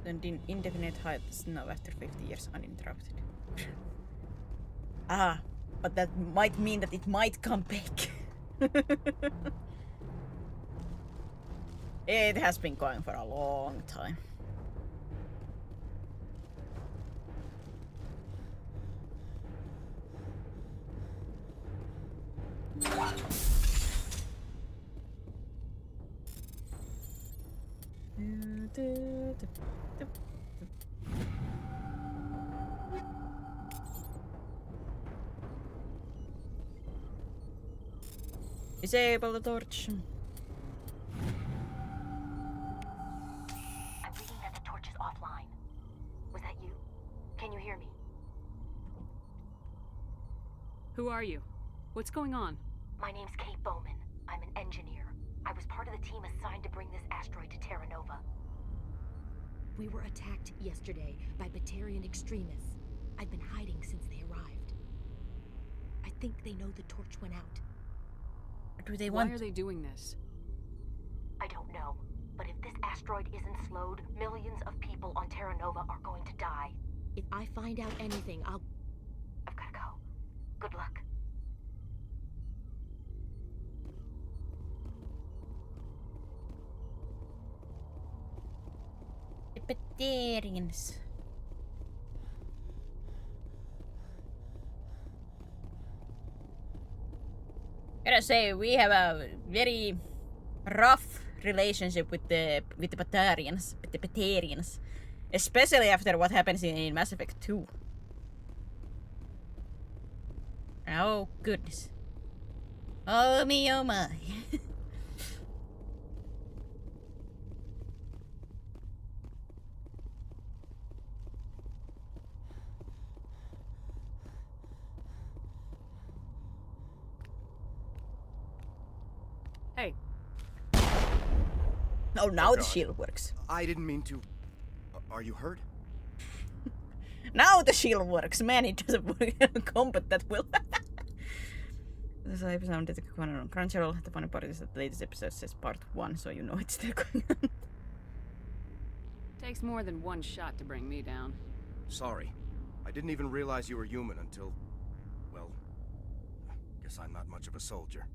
And indefinite hiatus now after 50 years uninterrupted. But that might mean that it might come back. It has been going for a long time. Disable the torch. I'm reading that the torch is offline. Was that you? Can you hear me? Who are you? What's going on? My name's Kate Bowman. I'm an engineer. I was part of the team assigned to bring this asteroid to Terra Nova. We were attacked yesterday by Batarian extremists. I've been hiding since they arrived. I think they know the torch went out. What do they want? Why are they doing this? I don't know, but if this asteroid isn't slowed, millions of people on Terra Nova are going to die. If I find out anything, I've gotta go. Good luck. The Batarians. Gotta say, we have a very rough relationship with the Batarians, especially after what happens in Mass Effect 2. Oh goodness. Oh me, oh my. Hey. Oh, now the shield works. I didn't mean to. Are you hurt? Now the shield works. Man, it doesn't work in combat that well. This episode sounded on Crunchyroll. The funny part is that the latest episode says part 1, so you know it's still going on. Takes more than one shot to bring me down. Sorry. I didn't even realize you were human until... well... guess I'm not much of a soldier.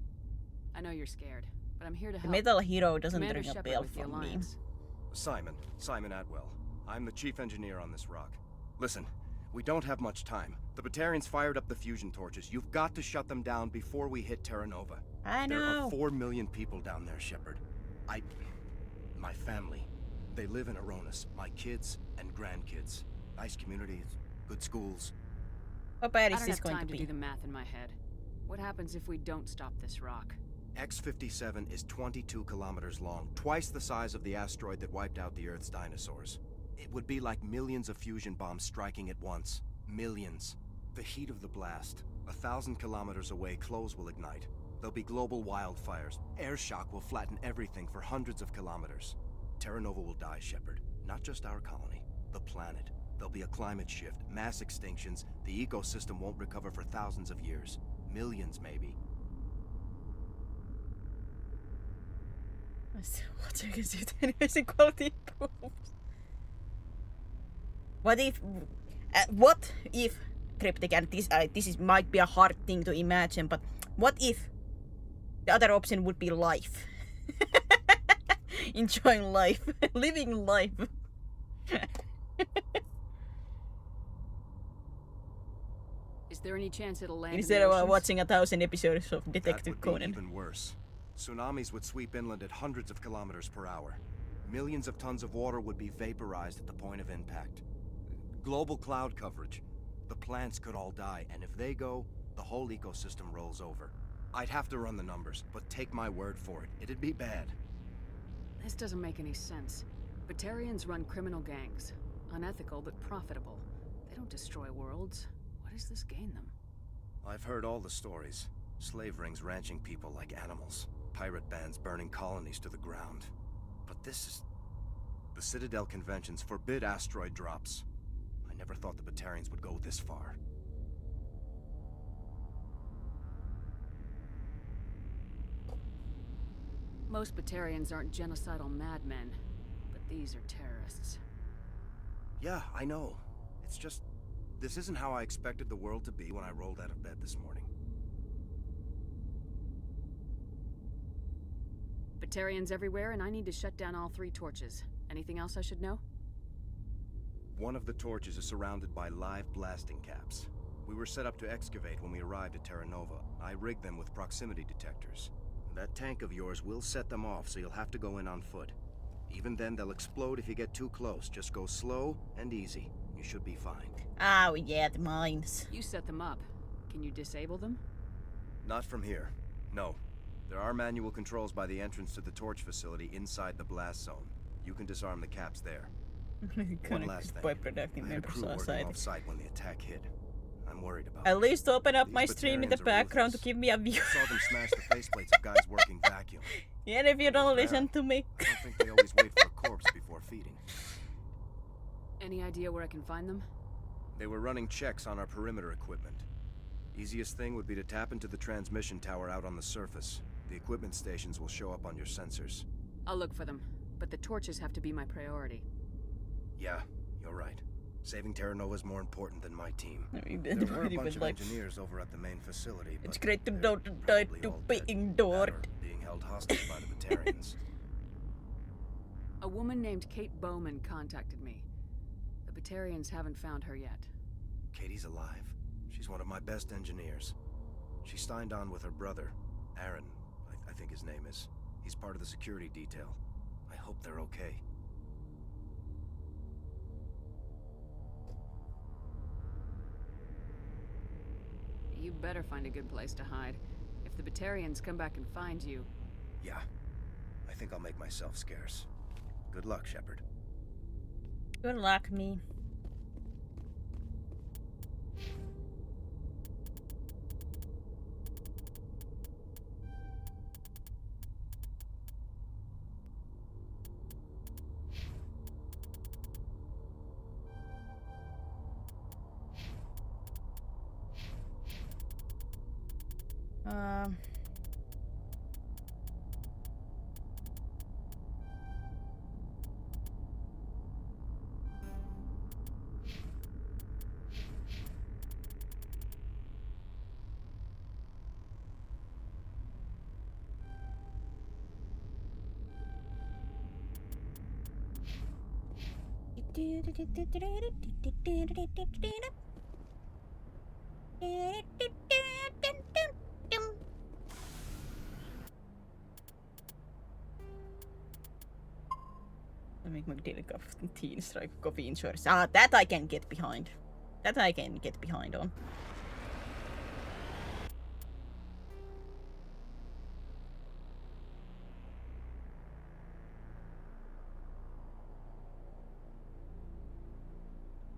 I know you're scared, but I'm here to The help. metal hero doesn't Commander ring a Shepard bell with the for me. Alliance. Simon Atwell. I'm the chief engineer on this rock. Listen, we don't have much time. The Batarians fired up the fusion torches. You've got to shut them down before we hit Terra Nova. I know. There are 4 million people down there, Shepard. My family. They live in Aronis. My kids and grandkids. Nice communities, good schools. How bad is I this don't going have to time be? to do the math in my head. What happens if we don't stop this rock? X-57 is 22 kilometers long, twice the size of the asteroid that wiped out the Earth's dinosaurs. It would be like millions of fusion bombs striking at once. Millions. The heat of the blast. 1,000 kilometers away, clothes will ignite. There'll be global wildfires. Air shock will flatten everything for hundreds of kilometers. Terra Nova will die, Shepard. Not just our colony. The planet. There'll be a climate shift, mass extinctions. The ecosystem won't recover for thousands of years. Millions, maybe. I'm still watching it anyways and quality improves. What if Cryptic, and this is might be a hard thing to imagine, but what if the other option would be life? Enjoying life, living life. Is there any chance it'll land Instead in the of oceans? watching 1,000 episodes of Detective That would Conan. be even worse. Tsunamis would sweep inland at hundreds of kilometers per hour. Millions of tons of water would be vaporized at the point of impact. Global cloud coverage. The plants could all die, and if they go, the whole ecosystem rolls over. I'd have to run the numbers, but take my word for it, it'd be bad. This doesn't make any sense. Batarians run criminal gangs. Unethical, but profitable. They don't destroy worlds. What does this gain them? I've heard all the stories. Slave rings ranching people like animals. Pirate bands burning colonies to the ground. But this is... The Citadel conventions forbid asteroid drops. I never thought the Batarians would go this far. Most Batarians aren't genocidal madmen, but these are terrorists. Yeah, I know. It's just... This isn't how I expected the world to be when I rolled out of bed this morning. Batarians everywhere, and I need to shut down all 3 torches. Anything else I should know? One of the torches is surrounded by live blasting caps. We were set up to excavate when we arrived at Terra Nova. I rigged them with proximity detectors. That tank of yours will set them off, so you'll have to go in on foot. Even then, they'll explode if you get too close. Just go slow and easy. You should be fine. Oh yeah, the mines. You set them up. Can you disable them? Not from here. No. There are manual controls by the entrance to the torch facility inside the blast zone. You can disarm the caps there. One last thing. By productive I had a members crew working outside. off-site when the attack hit. I'm worried about At them. least open up my These stream in the Batarians are background to ruthless. give me a view. I saw them smash the faceplates of guys working vacuum. And if you don't listen to me. I don't think they always wait for a corpse before feeding. Any idea where I can find them? They were running checks on our perimeter equipment. Easiest thing would be to tap into the transmission tower out on the surface. The equipment stations will show up on your sensors. I'll look for them, but the torches have to be my priority. Yeah, you're right. Saving Terra Nova is more important than my team. I mean, There were a really bunch was of like- engineers over at the main facility, but It's great to they're know that I probably to all be dead, ignored. or being held hostage by the Batarians. A woman named Kate Bowman contacted me. The Batarians haven't found her yet. Katie's alive. She's one of my best engineers. She signed on with her brother. Aaron, I think his name is. He's part of the security detail. I hope they're okay. You better find a good place to hide. If the Batarians come back and find you... Yeah. I think I'll make myself scarce. Good luck, Shepard. Good luck, me. Make my daily cup of tea, strike coffee insurance. Ah, that I can get behind. That I can get behind on.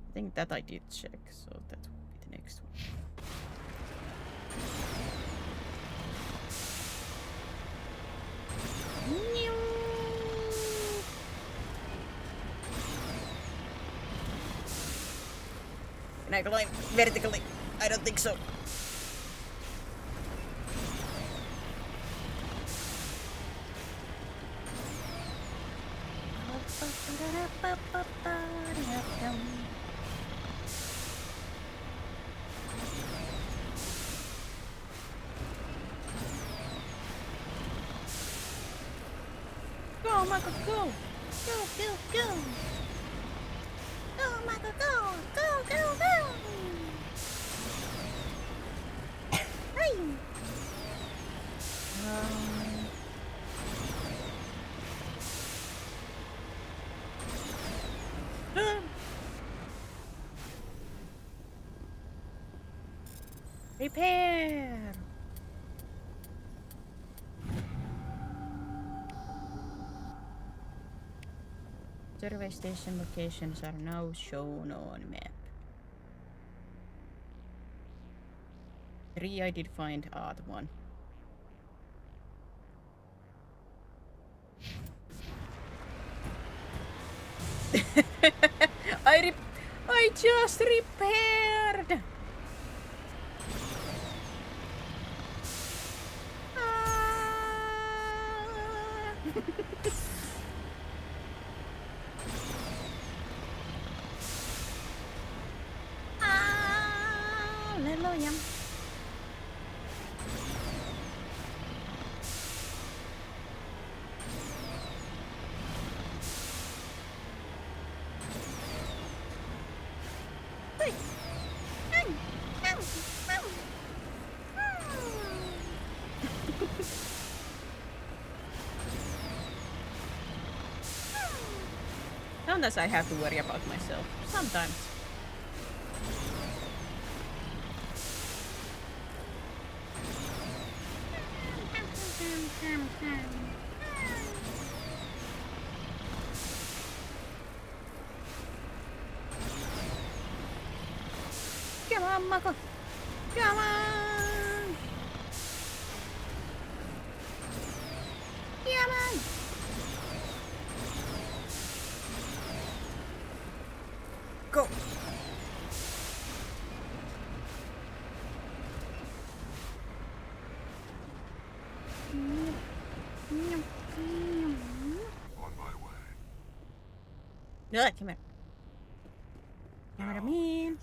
I think that I did check, so that will be the next one. Can I climb vertically? I don't think so. Go, Mako, go! Go, go, go! Go, Mako, go! Go, go, go! Hey! Repair! Survey station locations are now shown on map. 3 I did find, the 1. I just repaired! Hallelujah. Sometimes I have to worry about myself. Sometimes. Come on, Mako. Come on. Come on. Go. On my way. No, come here. Cameraman.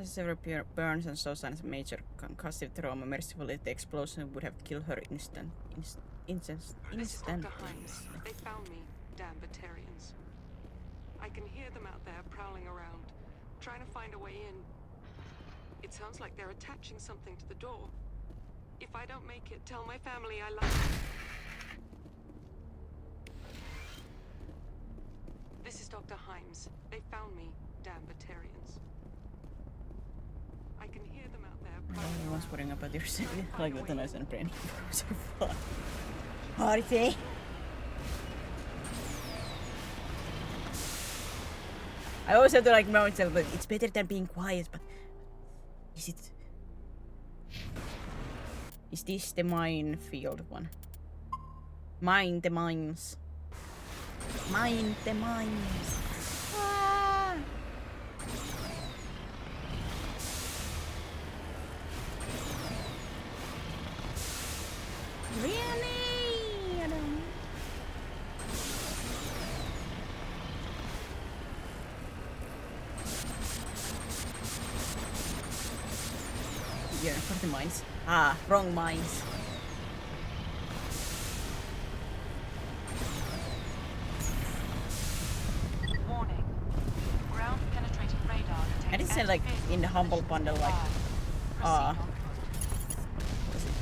Several burns and saw signs of major concussive trauma. Mercifully, the explosion would have killed her instantly. This is Dr. Himes. They found me, damn Batarians. I can hear them out there prowling around, trying to find a way in. It sounds like they're attaching something to the door. If I don't make it, tell my family I love them. This is Dr. Himes. They found me, damn Batarians. I can hear them out there. Everyone's worrying about your city, like with the nice and brain. So fun. Party! I always have to like know myself, but it's better than being quiet, but is it? Is this the minefield one? Mine the mines. Mine the mines. Ah! Really? I don't... Yeah, for the mines. Ah, wrong mines. Warning. Ground penetrating radar detects. I didn't say like in the humble bundle like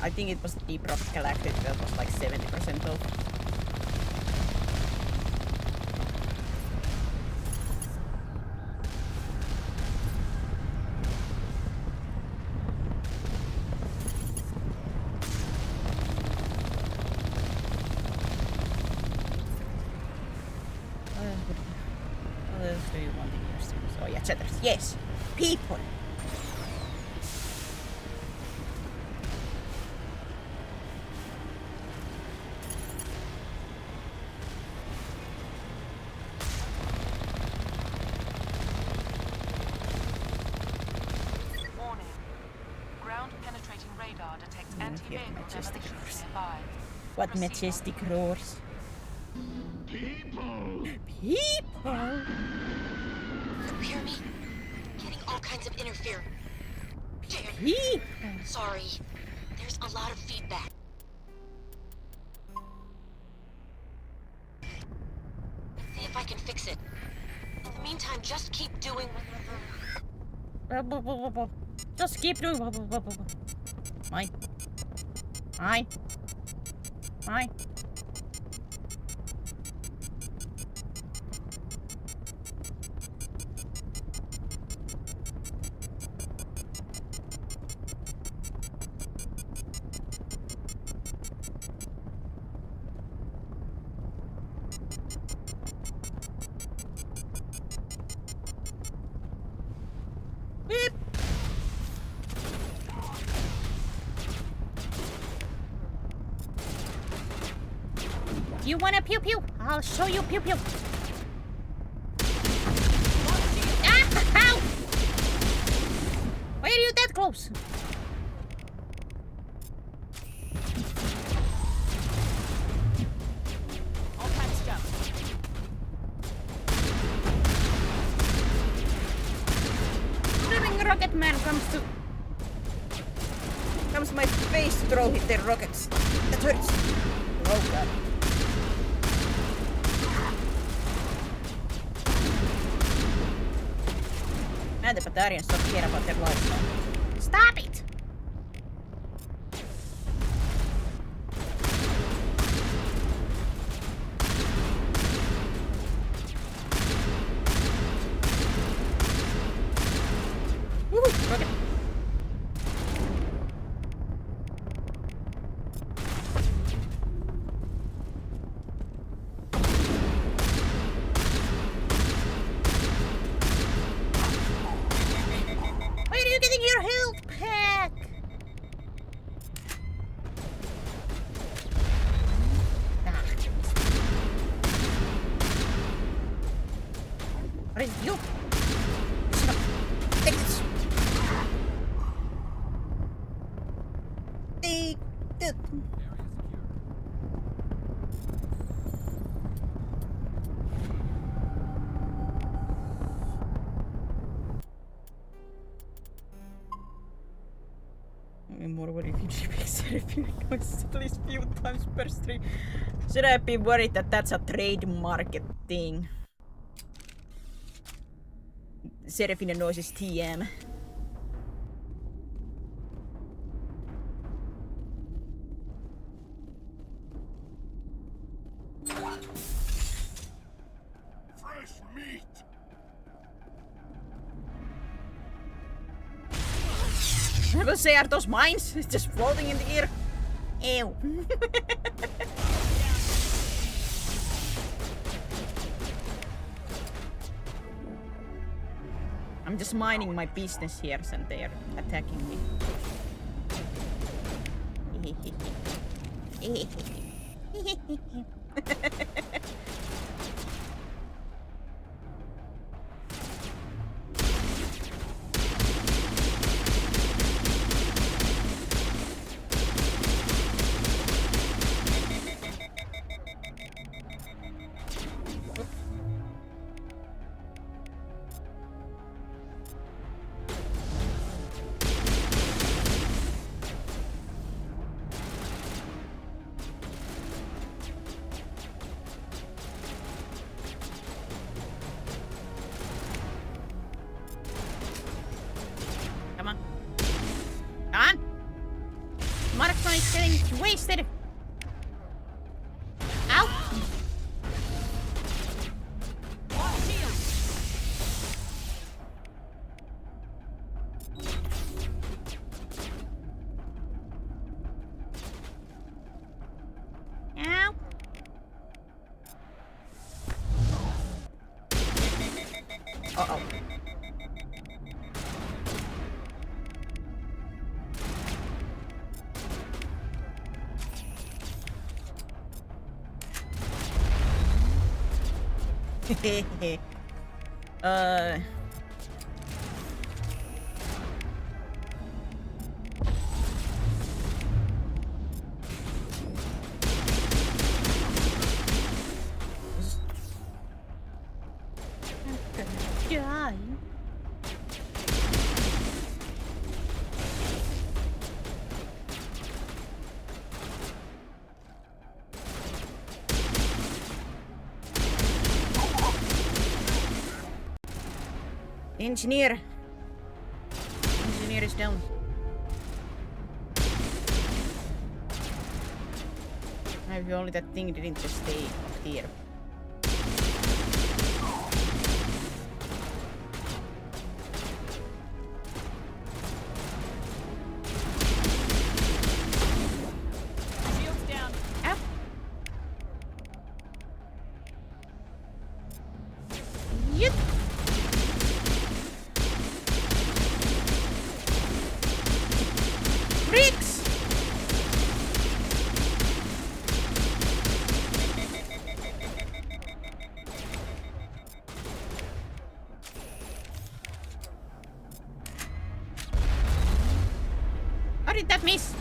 I think it was Deep Rock Galactic that was like 70% off. What else do you want in your series? Oh yeah, chatters. Yes! People! Warning. Ground penetrating radar detects anti-vehicle demolitions nearby. What majestic roars. People! People! You hear me? Getting all kinds of interference. People! Sorry. There's a lot of feedback. See if I can fix it. In the meantime, just keep doing... Just keep doing... Mine. Mine. Mine. Beep. Do you wanna pew pew? I'll show you pew pew. Ah! Ow! Why are you that close? All patched up. Living rocket man comes my face to throw hit the rockets. That hurts. Oh god. And the Batarians don't care about their lives now. Stop it! Woohoo! Rocket! Where are you getting your health pack? What is you? Listen up. Take this. Take it. I'm more worried if you make Seraphine noise at least few times per stream. Should I be worried that that's a trademark thing? Seraphine noises TM. I will say, are those mines? It's just floating in the air. Ew. I'm just minding my business here and they're attacking me. Come on. Come on! Marksman is getting wasted! Ow! Ow! Uh-oh. Die. Engineer. Engineer is down. Maybe only that thing didn't just stay up here. Shields down. Ow. Yep. Bricks! How did that miss?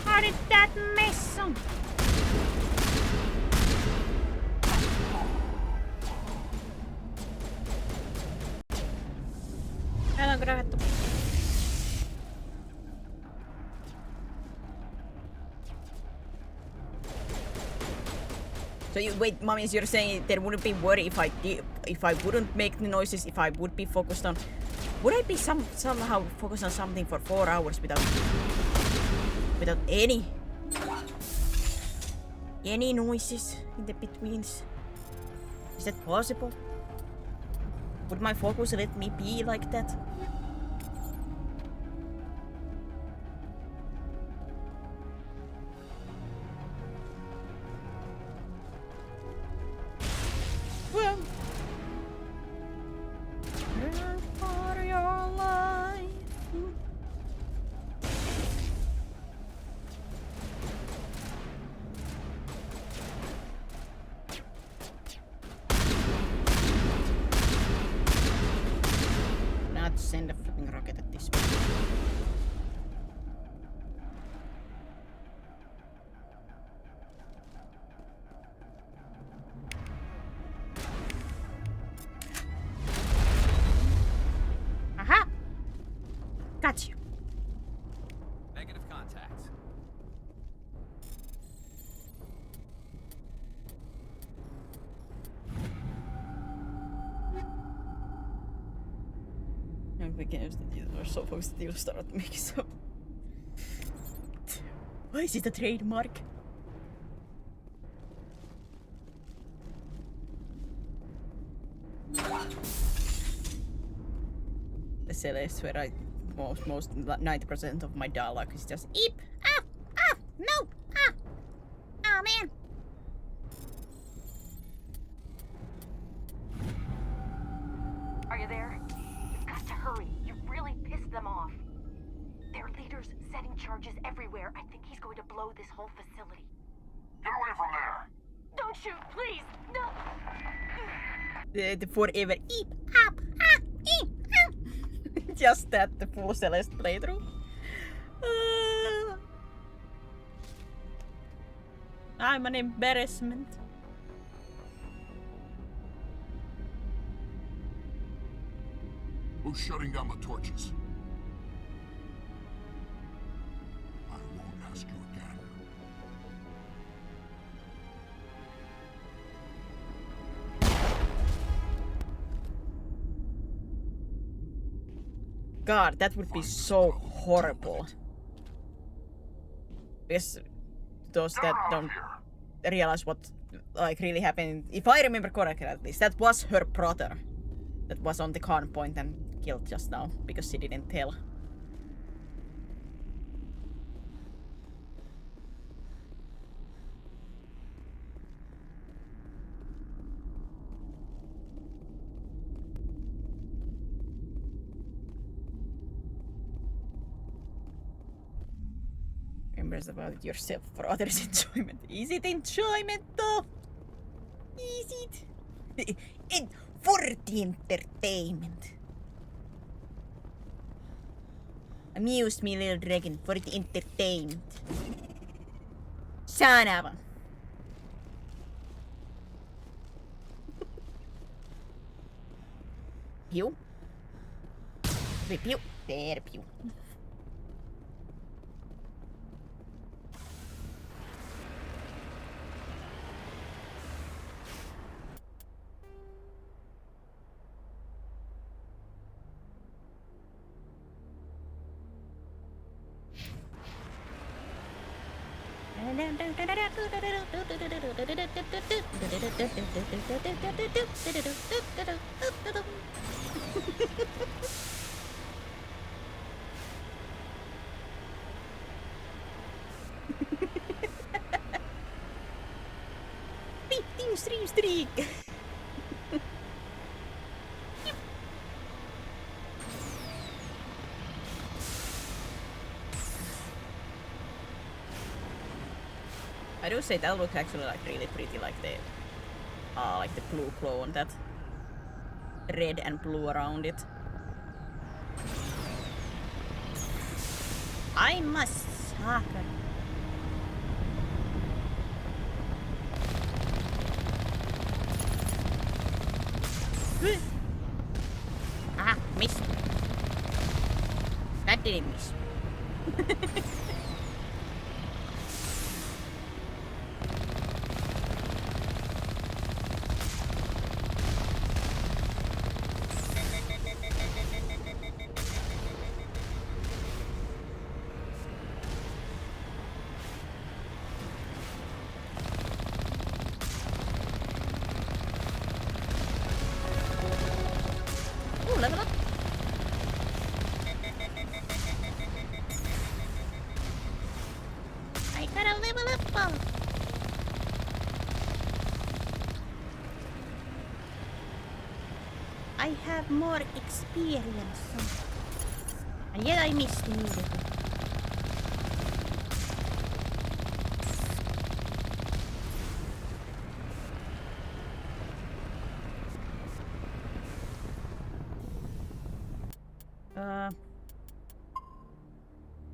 How did that miss? Täällä on gravattu. So you wait, mummies, you're saying there wouldn't be worry if I wouldn't make the noises, if I would be focused on. Would I be somehow focused on something for 4 hours without any noises in the betweens? Is that possible? Would my focus let me be like that? Well, run for your life. Not send a flipping rocket at this point. Aha! Got you. Negative contact. Every games that you are supposed to start making some. Why is it a trademark? The Celeste, where I most 90% of my dialogue is just eep, ah, ah, no, ah, oh man. Are you there? You've got to hurry. You've really pissed them off. Their leader's setting charges everywhere. I think he's going to blow this whole facility. Get away from there! Don't shoot, please! No! The forever eep, up, ah, eep, ah. Just that, the full Celeste playthrough. I'm an embarrassment. Who's shutting down the torches? I won't ask you again. God, that would be so horrible. Because those that don't realize what like really happened, if I remember correctly at least, that was her brother that was on the con point and killed just now because she didn't tell. Remembers about yourself for others' enjoyment. Is it enjoyment though? Is it? For the entertainment. Amuse me, little dragon, for the entertainment. Son of a. Pew. Pew. There, pew. Streak. I do say that looks actually like really pretty, like the blue glow on that red and blue around it. I must soccer. Ah, missed. That didn't miss. Level up. I gotta level up. I have more experience. And yet I missed immediately.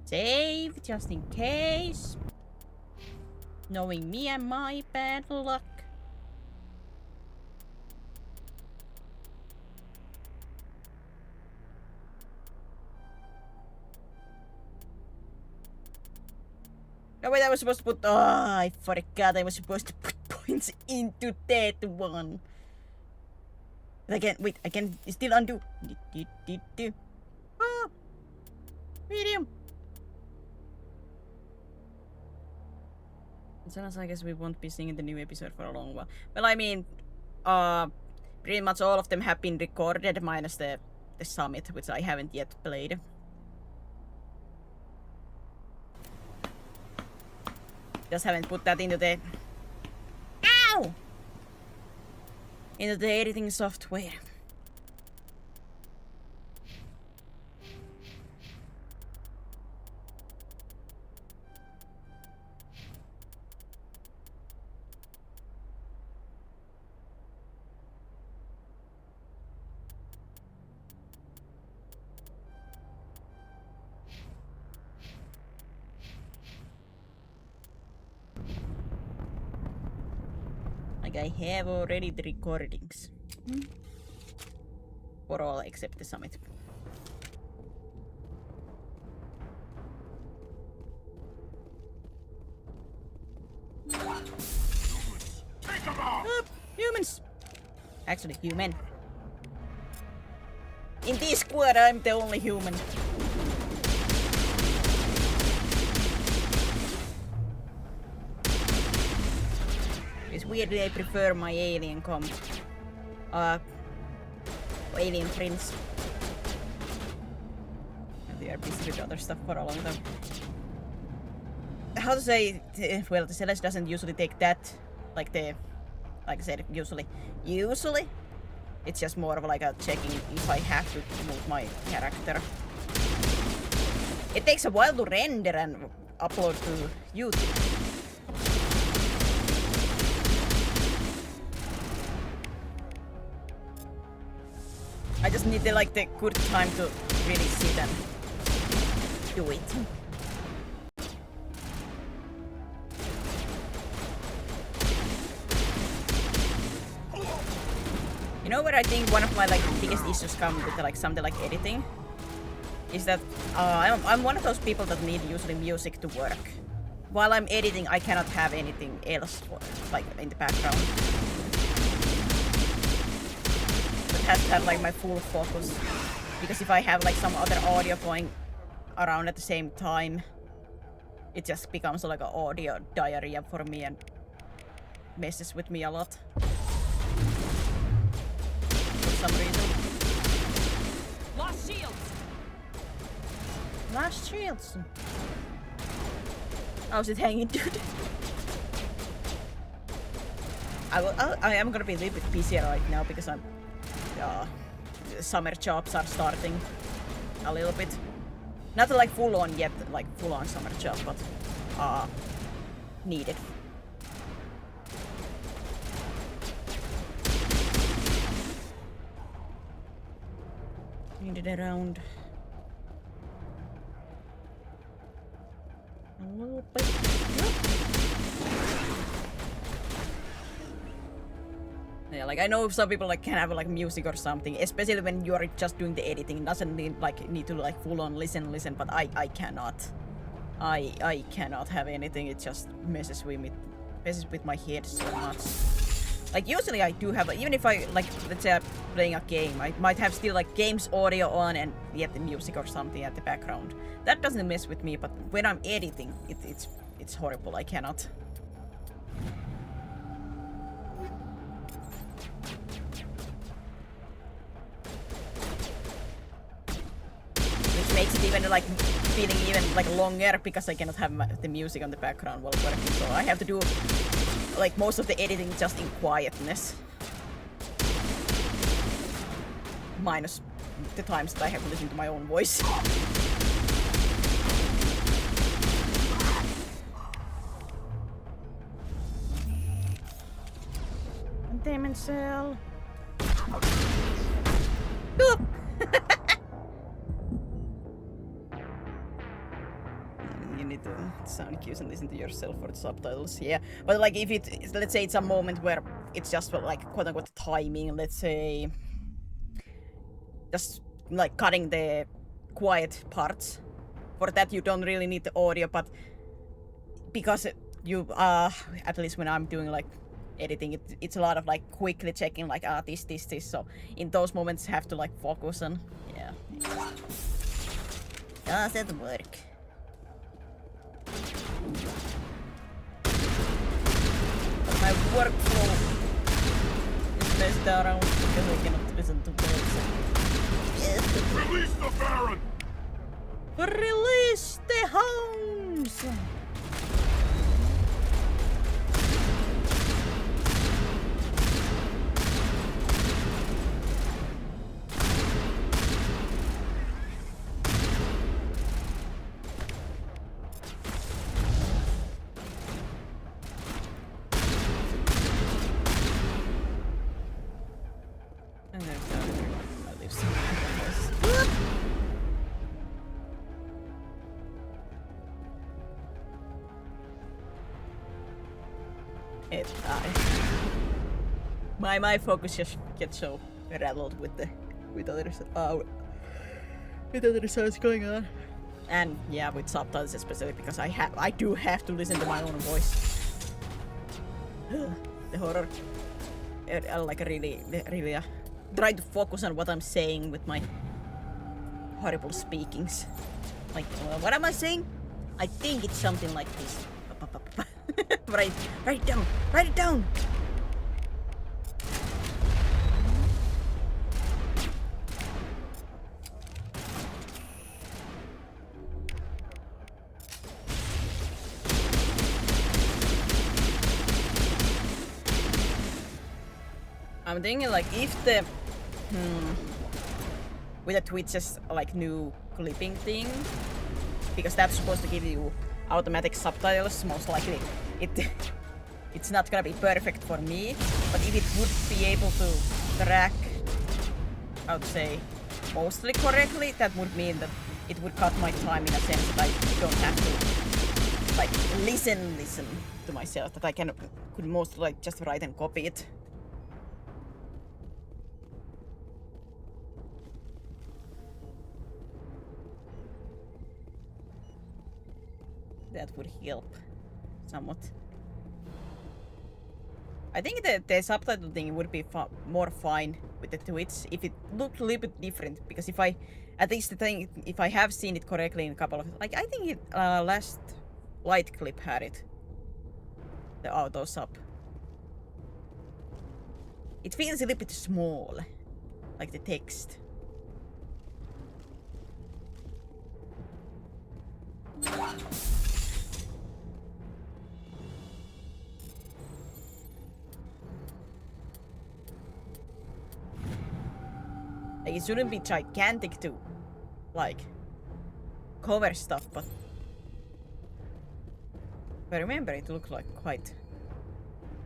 Save just in case. Knowing me and my bad luck. No wait, I was supposed to put. Oh, I forgot I was supposed to put points into that one. But again, wait, I can still undo. Oh, medium. As soon as I guess we won't be seeing the new episode for a long while. Well, I mean, pretty much all of them have been recorded, minus the summit, which I haven't yet played. Just haven't put that into the... Ow! Into the editing software. Like I have already the recordings. For all except the summit. Humans! Actually, human. In this squad, I'm the only human. It's weirdly I prefer my alien comp. Alien friends. They are busy with other stuff for a long time. How to say, well, the Celeste doesn't usually take that, like I said, usually. It's just more of like a checking if I have to move my character. It takes a while to render and upload to YouTube. I just need the good time to really sit and do it. You know where I think one of my biggest issues come with something like editing? Is that I'm one of those people that need usually music to work. While I'm editing, I cannot have anything else in the background. It has to have my full focus. Because if I have some other audio going around at the same time, it just becomes like an audio diarrhea for me and messes with me a lot. For some reason. Lost shields! Lost shields! How's it hanging, dude? I am gonna be a little bit busier right now because I'm summer jobs are starting a little bit. Not full on yet, full on summer job, but needed. Needed around a little bit. Yeah, I know some people can have music or something, especially when you are just doing the editing. It doesn't need to full on listen, but I cannot. I cannot have anything. It just messes with my head so much. Usually I do have, even if I let's say I'm playing a game, I might have still games audio on and yet the music or something at the background. That doesn't mess with me, but when I'm editing, it's horrible. I cannot. Makes it even feeling even longer because I cannot have the music on the background while working, so I have to do most of the editing just in quietness, minus the times that I have to listen to my own voice. Demon cell. You need to sound cues and listen to yourself for the subtitles, yeah. But if let's say it's a moment where it's just quote unquote timing, let's say just cutting the quiet parts. For that you don't really need the audio, but because you at least when I'm doing editing, it's a lot of quickly checking this, so in those moments have to focus on, yeah. Doesn't work. My workflow is mess around because I cannot listen to words. Release the Baron! Release the hounds! My focus just gets so rattled with other sounds going on, and yeah, with subtitles especially because I do have to listen to my own voice. The horror, like really try to focus on what I'm saying with my horrible speakings. Like, what am I saying? I think it's something like this. Write it down. Write it down. I'm thinking like if the with the Twitch's like new clipping thing, because that's supposed to give you automatic subtitles, most likely it's not gonna be perfect for me, but if it would be able to track, I would say, mostly correctly, that would mean that it would cut my time in a sense that I don't have to like listen to myself, that I could mostly like just write and copy it. That would help somewhat. I think the subtitle thing would be more fine with the Twitch if it looked a little bit different, because if I have seen it correctly in a couple of, like, I think it last light clip had it, the auto sub. It feels a little bit small, like the text. Like, it shouldn't be gigantic to, like, cover stuff, but if I remember, it looked like quite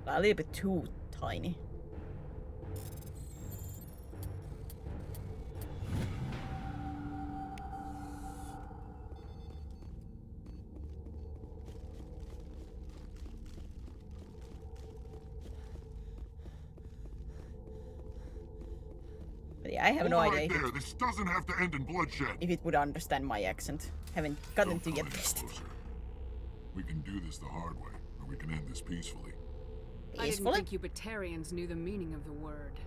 a little bit too tiny. Yeah, I have no idea. There. This doesn't have to end in bloodshed. If it would understand my accent. Haven't gotten to get this. We can do this the hard way, or we can end this peacefully. I didn't think you Batarians knew the meaning of the word.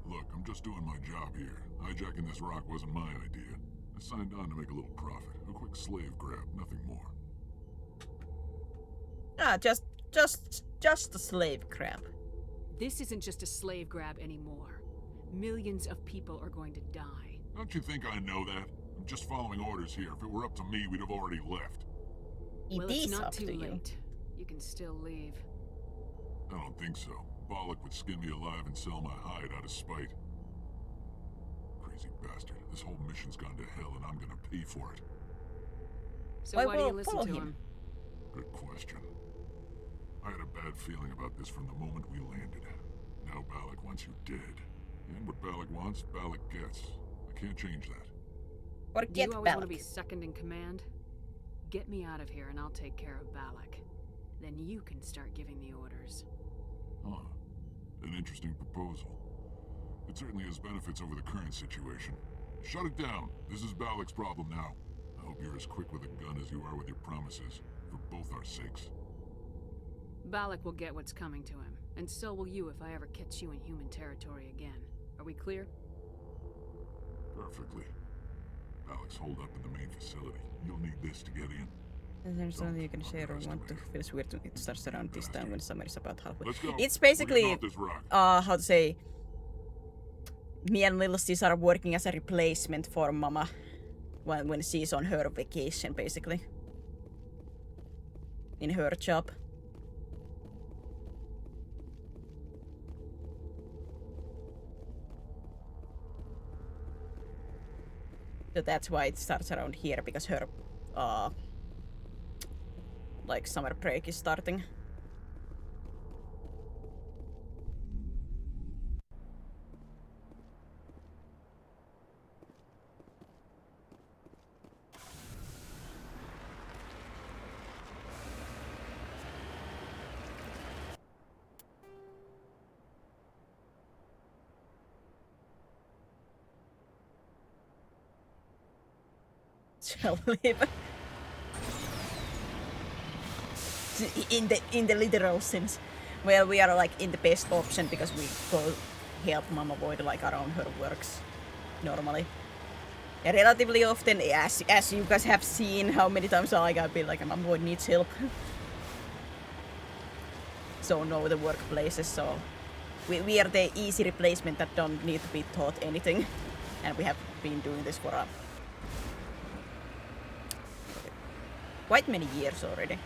Look, I'm just doing my job here. Hijacking this rock wasn't my idea. I signed on to make a little profit. A quick slave grab, nothing more. Ah, just a slave grab. This isn't just a slave grab anymore. Millions of people are going to die. Don't you think I know that? I'm just following orders here. If it were up to me, we'd have already left. Well, it's not too late. You can still leave. I don't think so. Bollock would skin me alive and sell my hide out of spite. Crazy bastard. This whole mission's gone to hell and I'm gonna pay for it. So why do you listen to him? Good question. I had a bad feeling about this from the moment we landed. Now Bollock wants you dead. And what Bollock wants, Bollock gets. I can't change that. Or do you always want to be second in command? Get me out of here and I'll take care of Bollock. Then you can start giving the orders. Huh. An interesting proposal. It certainly has benefits over the current situation. Shut it down. This is Bollock's problem now. I hope you're as quick with a gun as you are with your promises. For both our sakes. Bollock will get what's coming to him. And so will you if I ever catch you in human territory again. Are we clear? Perfectly. Bollock's holed up in the main facility. You'll need this to get in. There's something you can share or want to. Feels weird to it starts around this time when summer is about halfway. Let's go. It's basically, how to say, me and little sis are working as a replacement for Mama when she's on her vacation, basically. In her job. So that's why it starts around here, because her like summer break is starting. Shall live. In the literal sense. Well, we are like in the best option because we go help Mom avoid like around her works normally. And relatively often, as you guys have seen how many times I got been like Mom avoid needs help. So know the workplaces, so we are the easy replacement that don't need to be taught anything. And we have been doing this for quite many years already.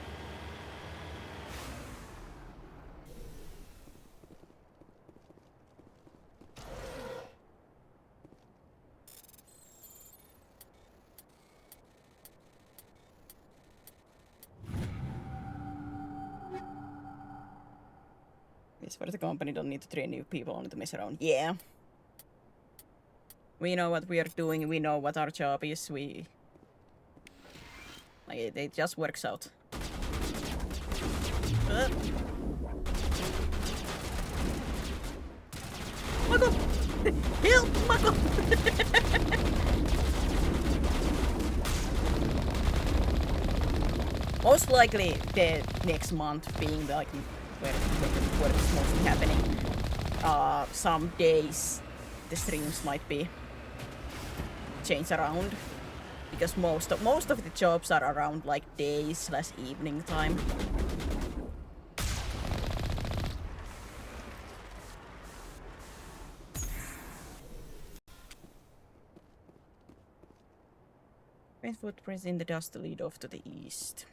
This for the company don't need to train new people, only to mess around. Yeah. We know what we are doing, we know what our job is, like it just works out. Mako! Help, Mako! Most likely the next month being like where the work is mostly happening. Some days the streams might be changed around. Because most of the jobs are around like day/evening time. Red footprints in the dust lead off to the east.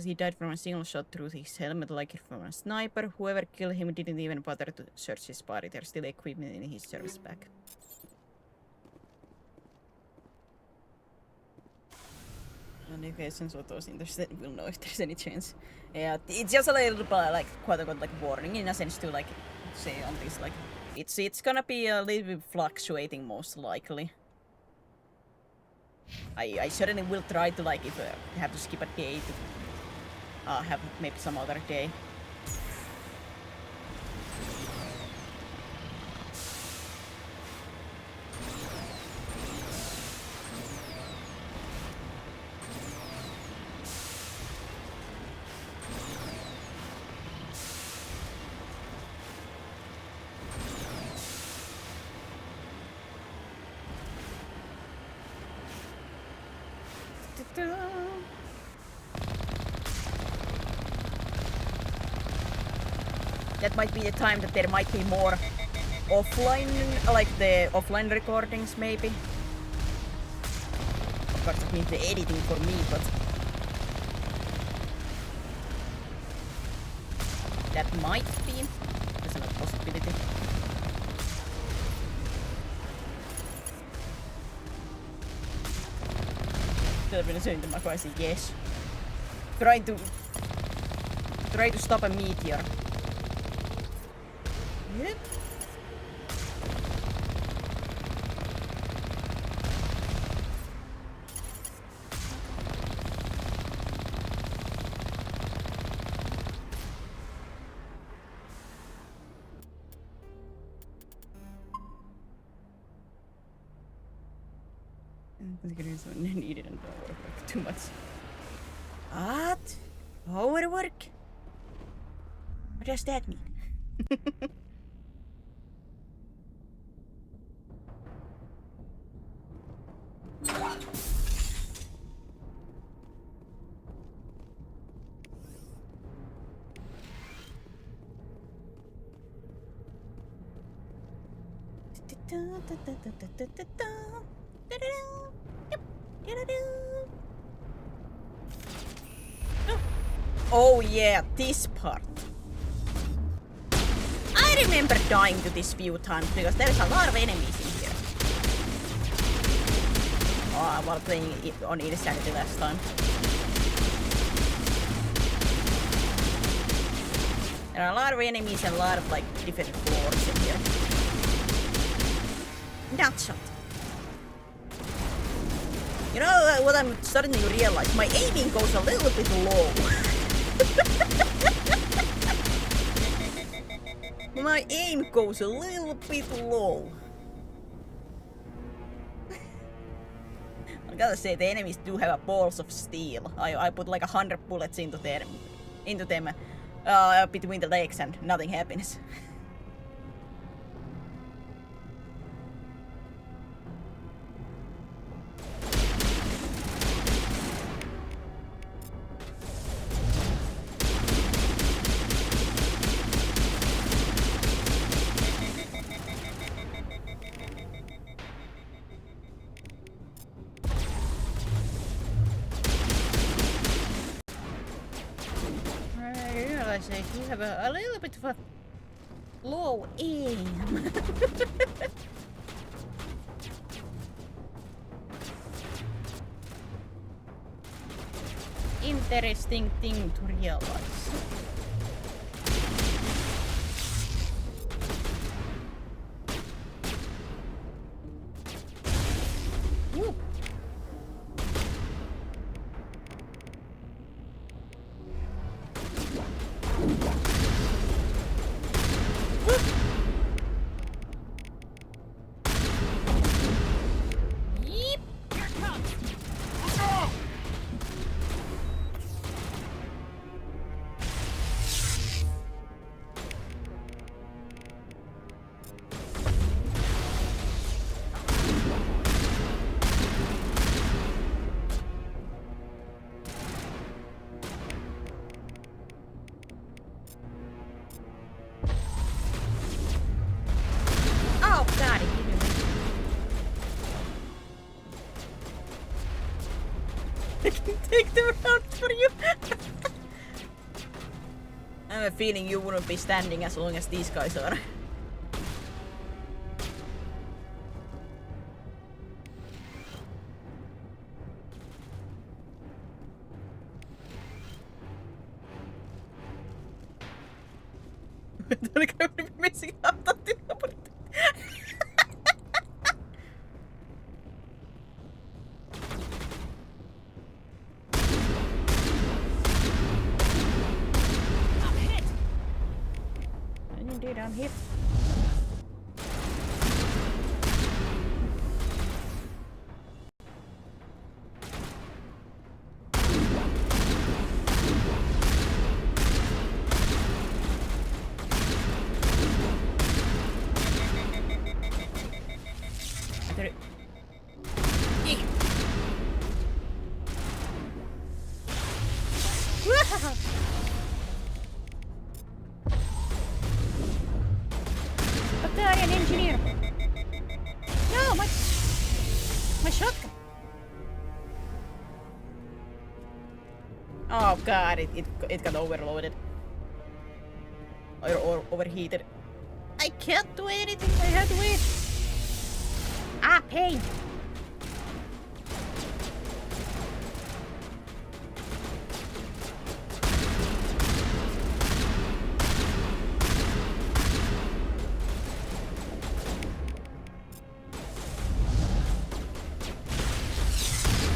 He died from a single shot through his helmet like from a sniper. Whoever killed him didn't even bother to search his body. There's still equipment in his service bag. Notifications of those interested will know if there's any chance. Yeah, it's just a little bit like quite a good like warning in a sense to like say on this like it's gonna be a little bit fluctuating most likely. I certainly will try to like if I have to skip a day to have maybe some other day. That might be the time that there might be more offline, like the offline recordings maybe. Of course it means the editing for me, but that might be. There's another possibility. Turbinism to Mako, I say yes. Try to stop a meteor. Yep. Needed and don't work too much. What? Overwork? What does that mean? Oh yeah, this part. I remember dying to this few times because there's a lot of enemies in here. Oh, while playing it on Insanity last time. There are a lot of enemies and a lot of like different floors in here. That shot. You know what I'm starting to realize? My aiming goes a little bit low. My aim goes a little bit low. I gotta say, the enemies do have a balls of steel. I put like 100 bullets into them between the legs and nothing happens. I do have a little bit of a low aim. Interesting thing to realize. Woo. Take them out for you. I have a feeling you wouldn't be standing as long as these guys are. They're gonna be missing out on the Indeed, I'm hit. Battalion engineer. No, my shotgun. Oh god, it got overloaded. Or overheated. I can't do anything. I had to wait. Ah, pain.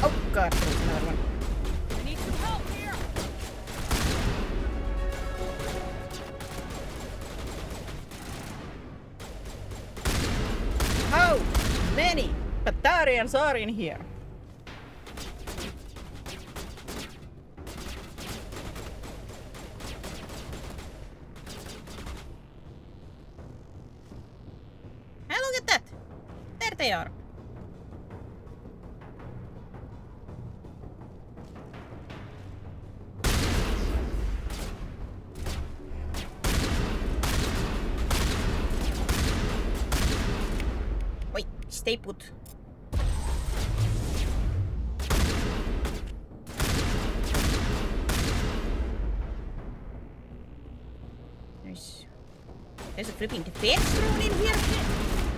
Oh god, there's another one. I need some help here. How many Batarians are in here? they are. Wait, stay put. There's a flipping defense drone in here.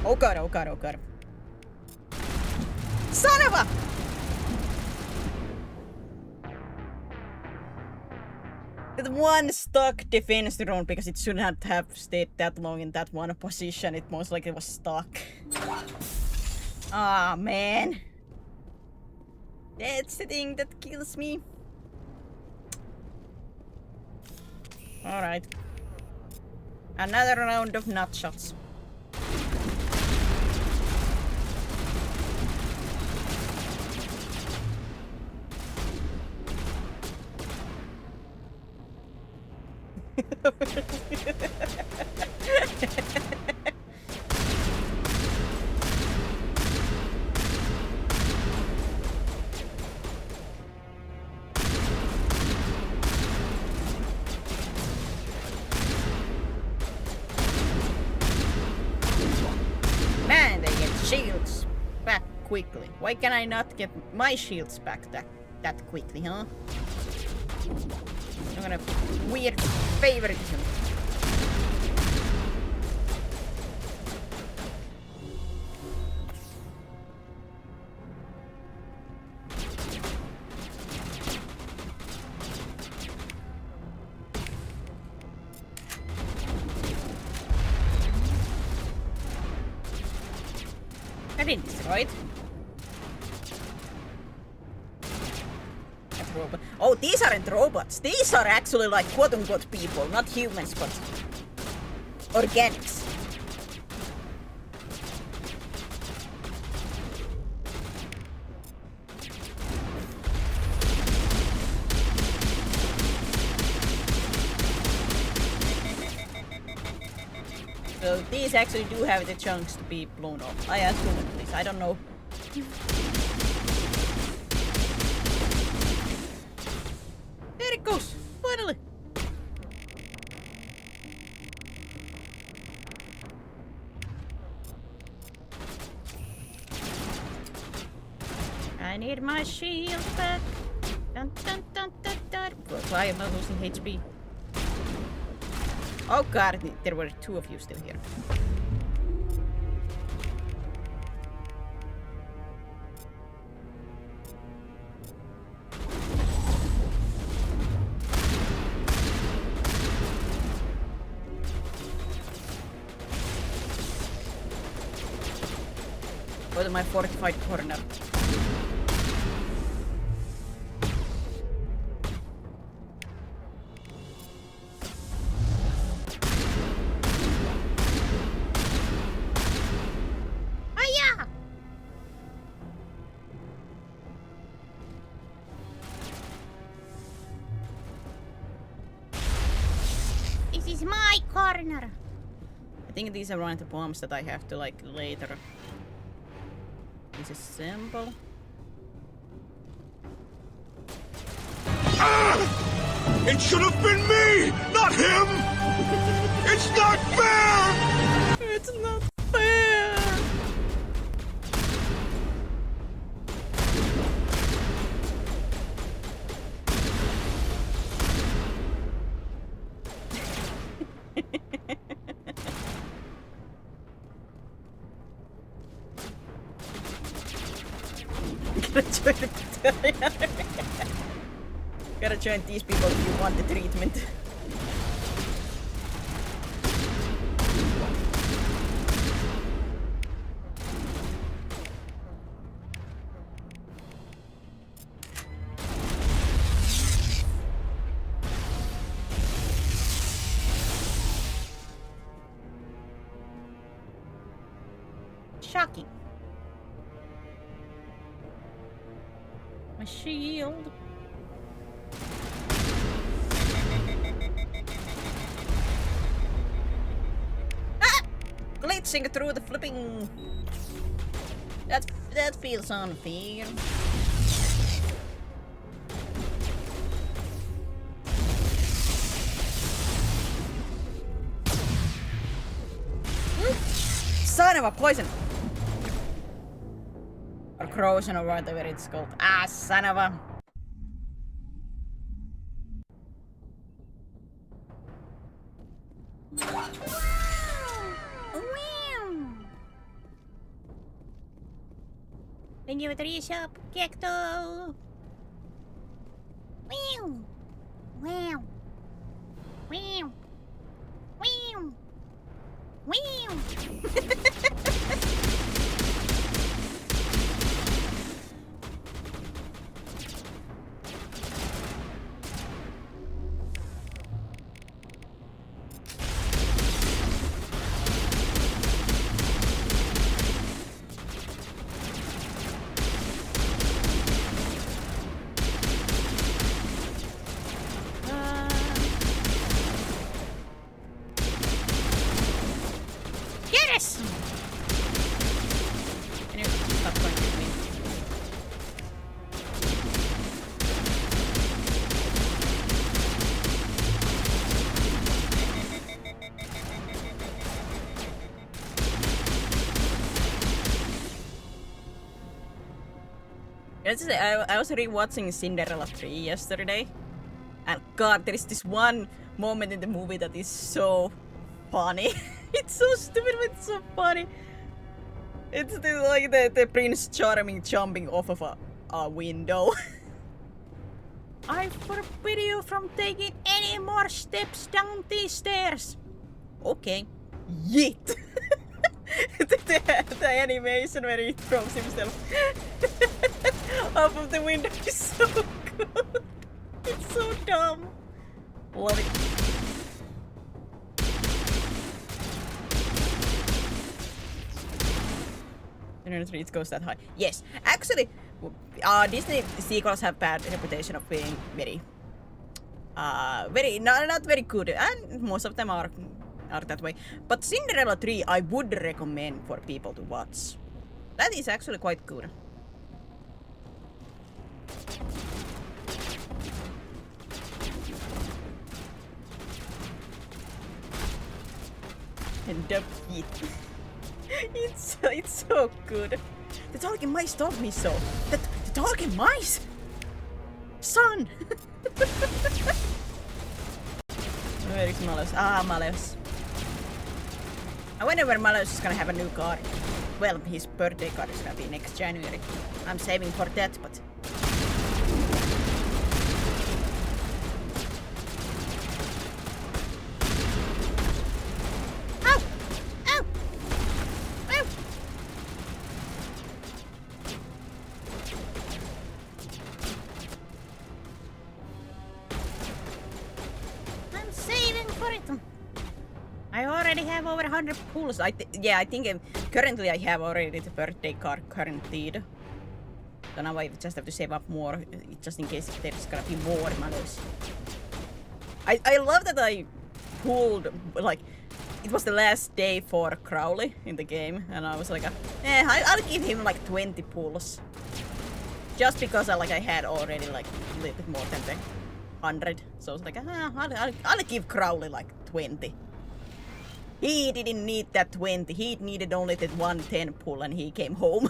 Oh god, oh god, oh god. Son of a! That one stuck defense drone because it should not have stayed that long in that one position. It most likely was stuck. Ah, man. That's the thing that kills me. Alright. Another round of nut shots. Man, they get shields back quickly. Why can I not get my shields back that quickly, huh? I'm gonna weird favoritism. I didn't destroy it. Robot. Oh, these aren't robots. These are actually like quote-unquote people, not humans, but organics. So these actually do have the chance to be blown off. I assume at least. I don't know. There it goes! Finally! I need my shield back. Dun dun dun dun dun. Why am I losing HP? Oh god, there were two of you still here. Go to my fortified corner. Hiya! This is my corner. I think these are one of the bombs that I have to like later disassemble. It should have been me, not him! It's not fair! It's not fair! Gotta join these people if you want the treatment. Shocking. My shield. Ah! Glitching through the flipping That feels unfair. Son of a poison! Or corrosion or whatever it's called. Ah, son of a... Thank you for the shop, Gekto! Wow! Wow! Wow! Wow! Wow! Yes! Anyway, stop going with me. I was rewatching Cinderella 3 yesterday, and God, there is this one moment in the movie that is so funny. It's so stupid, but it's so funny. It's the Prince Charming jumping off of a window. I forbid you from taking any more steps down these stairs. Okay. Yeet. the animation where he throws himself off of the window is so good. It's so dumb. Love it. It goes that high. Yes, actually, Disney sequels have bad reputation of being very not very good, and most of them are that way. But Cinderella 3, I would recommend for people to watch. That is actually quite good. And the heat. It's so good. The talking mice told me so. The talking mice? Son! Where is Malus? Ah, Malus. I wonder where Malus is gonna have a new card. Well, his birthday card is gonna be next January. I'm saving for that, but... I already have over 100 pulls. I think currently I have already the birthday card guaranteed. So now I just have to save up more, just in case there's gonna be more Malus. I love that I pulled, like, it was the last day for Crowley in the game, and I was like, I'll give him like 20 pulls. Just because I had already like a little bit more than the 100. So I was like, I'll give Crowley like 20. He didn't need that 20, he needed only that 110 pull and he came home.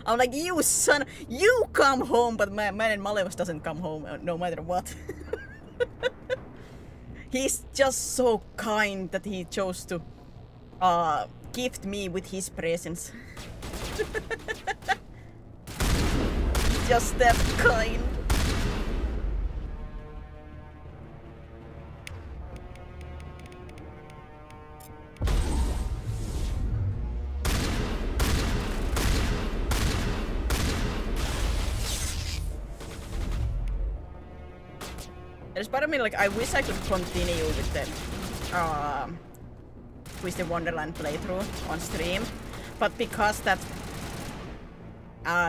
I'm like, you son, you come home, but man and Malevas doesn't come home no matter what. He's just so kind that he chose to gift me with his presence. Just that kind. There's part of me like I wish I could continue with the Wonderland playthrough on stream, but because that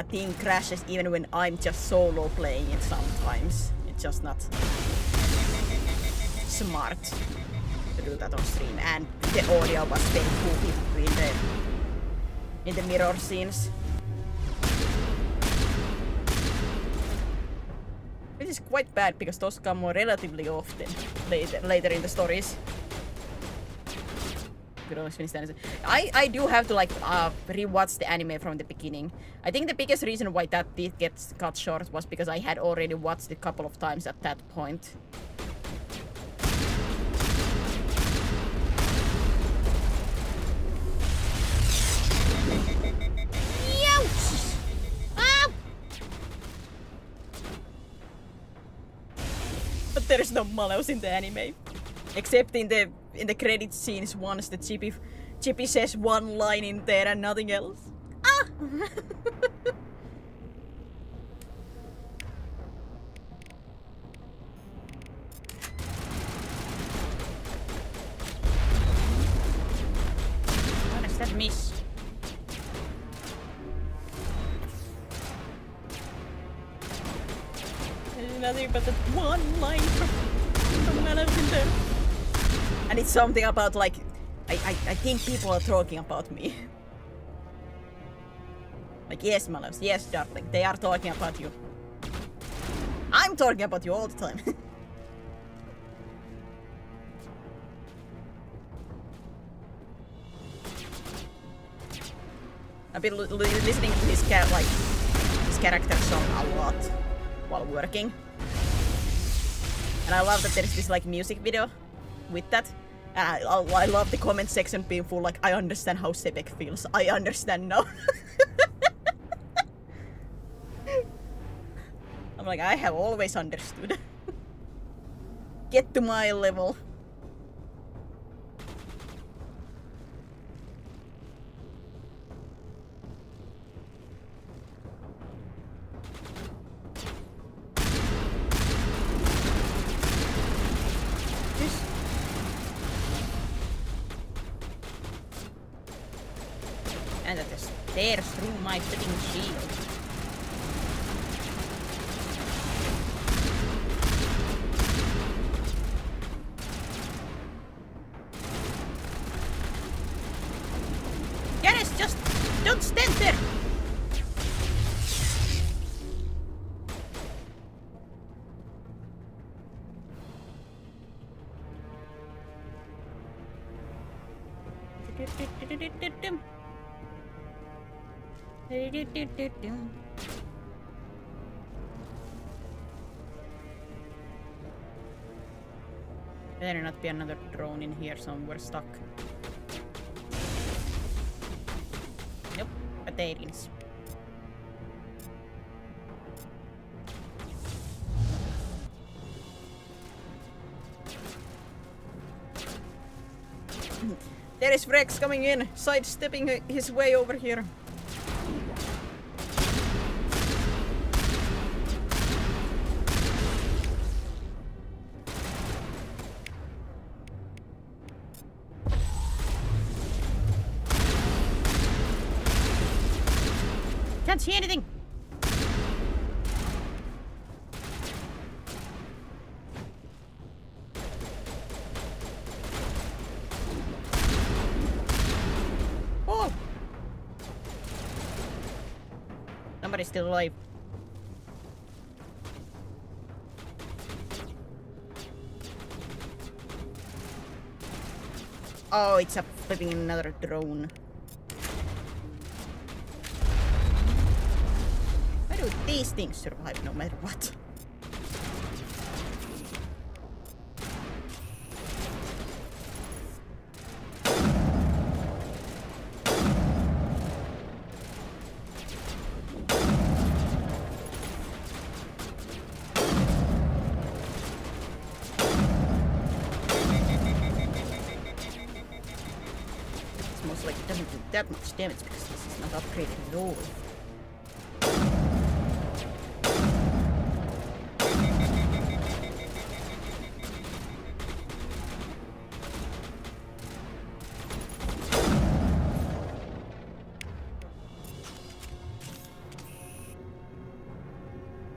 thing crashes even when I'm just solo playing it sometimes, it's just not smart to do that on stream, and the audio was very goofy in the mirror scenes. Which is quite bad because those come more relatively often later in the stories. I do have to like rewatch the anime from the beginning. I think the biggest reason why that did get cut short was because I had already watched it a couple of times at that point. But there is no Malos in the anime, except in the credit scenes once the Chippy says one line in there and nothing else. Ah! What does that miss? There's nothing but that one line from Malos in there. And it's something about like, I think people are talking about me. Like, yes, Malos, yes, darling, they are talking about you. I'm talking about you all the time. I've been listening to his character song a lot while working. And I love that there's this like music video with that. I love the comment section being full like, I understand how Sebek feels. I understand now. I'm like, I have always understood. Get to my level. And that the stairs through my fitting shield. Yes, just don't stand there. Better not be another drone in here somewhere stuck. Nope, but there it is. There is Rex coming in, sidestepping his way over here. Can't see anything. Oh! Somebody's still alive. Oh, it's a flipping another drone. Why do these things survive no matter what? It's most like it doesn't do that much damage because this is not upgraded at all.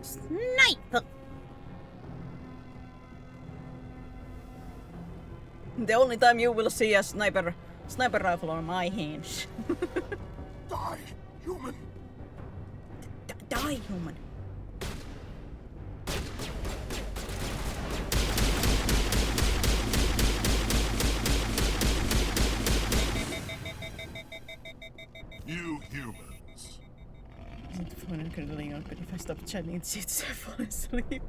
Sniper! The only time you will see a sniper rifle on my hands. Die, human! Die, human. happen if I stop chatting and just fall asleep?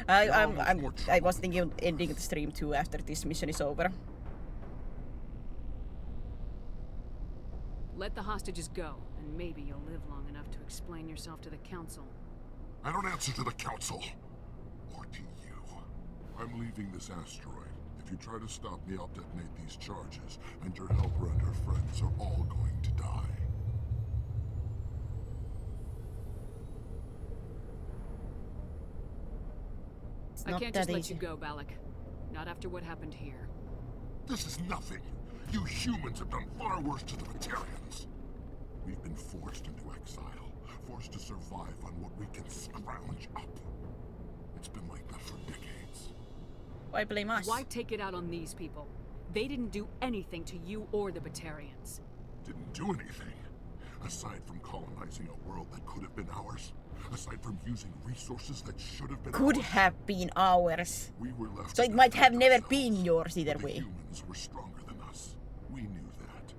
I was thinking of ending the stream too after this mission is over. Let the hostages go, and maybe you'll live long enough to explain yourself to the council. I don't answer to the council. Or to you. I'm leaving this asteroid. If you try to stop me, I'll detonate these charges, and your helper and her friends are all going to die. I can't just let you go, Balak. Not after what happened here. This is nothing. You humans have done far worse to the Batarians. We've been forced into exile, forced to survive on what we can scrounge up. It's been like that for decades. Why blame us? Why take it out on these people? They didn't do anything to you or the Batarians. Didn't do anything. Aside from colonizing a world that could have been ours. Aside from using resources that should have been Could ours. have been ours. We were left So it might have never been yours either the way. humans were stronger than us. We knew that.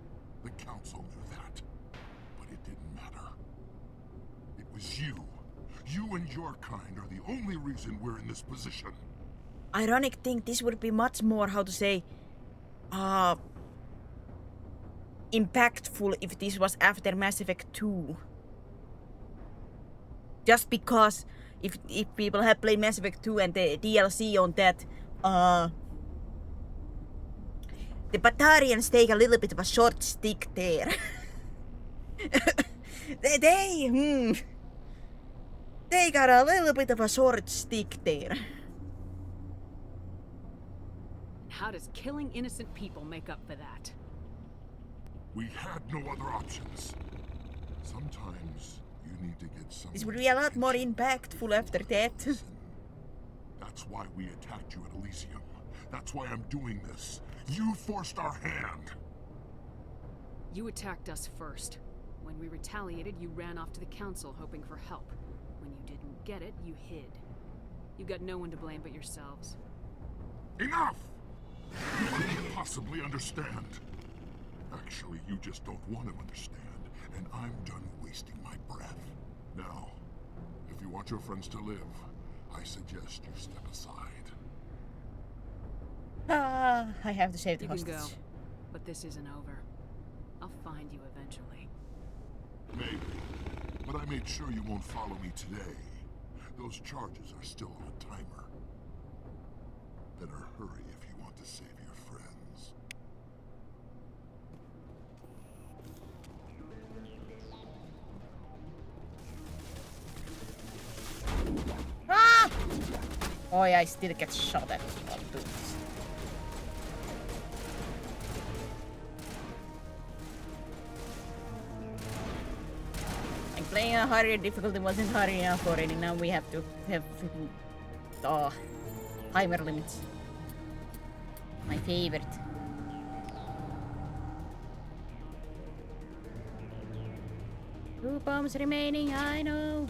The council knew that. But it didn't matter. It was you. You and your kind are the only reason we're in this position. Ironic thing, this would be much more, how to say, impactful if this was after Mass Effect 2. Just because if people have played Mass Effect 2 and the DLC on that, the Batarians take a little bit of a short stick there. They got a little bit of a short stick there. How does killing innocent people make up for that? We had no other options. Sometimes you need to get some. This would be a lot more impactful after that. That's why we attacked you at Elysium. That's why I'm doing this. You forced our hand. You attacked us first. When we retaliated, you ran off to the council hoping for help. When you didn't get it, you hid. You got no one to blame but yourselves. Enough! You couldn't possibly understand. Actually, you just don't want to understand, and I'm done wasting my breath. Now, if you want your friends to live, I suggest you step aside. I have to save the You can hostage. go, but this isn't over. I'll find you eventually. Maybe, but I made sure you won't follow me today. Those charges are still on a timer. Better hurry if you want to save your friends. Ah! Oh yeah, I still get shot at. I'll do this. I'm playing a harder difficulty wasn't hard enough already. Now we have to have timer limits. My favorite. Two bombs remaining, I know.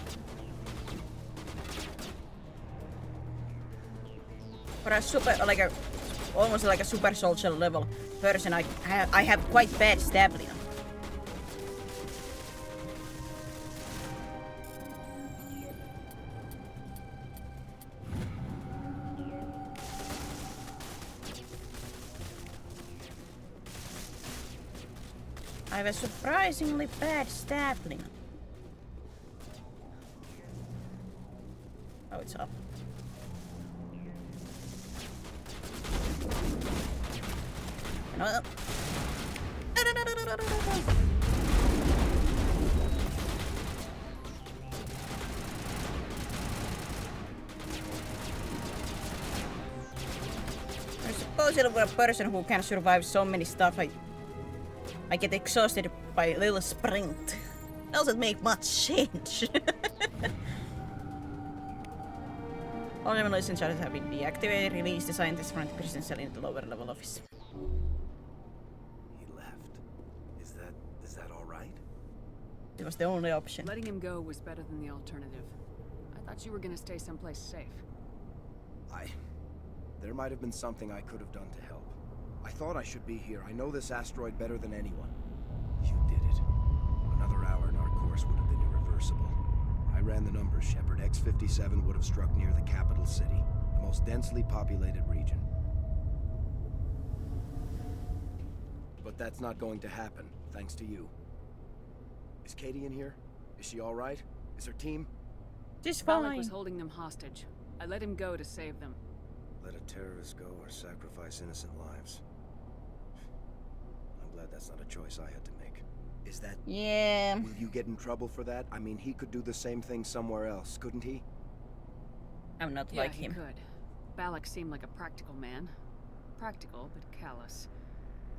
For a super, almost like a super social level person, I have quite bad stamina. I have a surprisingly bad stamina. Oh, it's up. No. I suppose if I'm a person who can survive so many stuff, I get exhausted by a little sprint. Doesn't make much change. All demolition charges have been deactivated. Release the scientist from the prison cell in the lower level office. He left. Is that all right? It was the only option. Letting him go was better than the alternative. I thought you were gonna stay someplace safe. There might have been something I could have done to help. I thought I should be here. I know this asteroid better than anyone. You did it. Another hour and our course would have been irreversible. I ran the numbers, Shepard. X-57 would have struck near the capital city, the most densely populated region. But that's not going to happen, thanks to you. Is Katie in here? Is she all right? Is her team? She's Balak fine. was holding them hostage. I let him go to save them. Let a terrorist go or sacrifice innocent lives. I'm glad that's not a choice I had to make. Is that... Yeah. Will you get in trouble for that? I mean, he could do the same thing somewhere else, couldn't he? I'm not Yeah, like he him. could. Balak seemed like a practical man. Practical, but callous.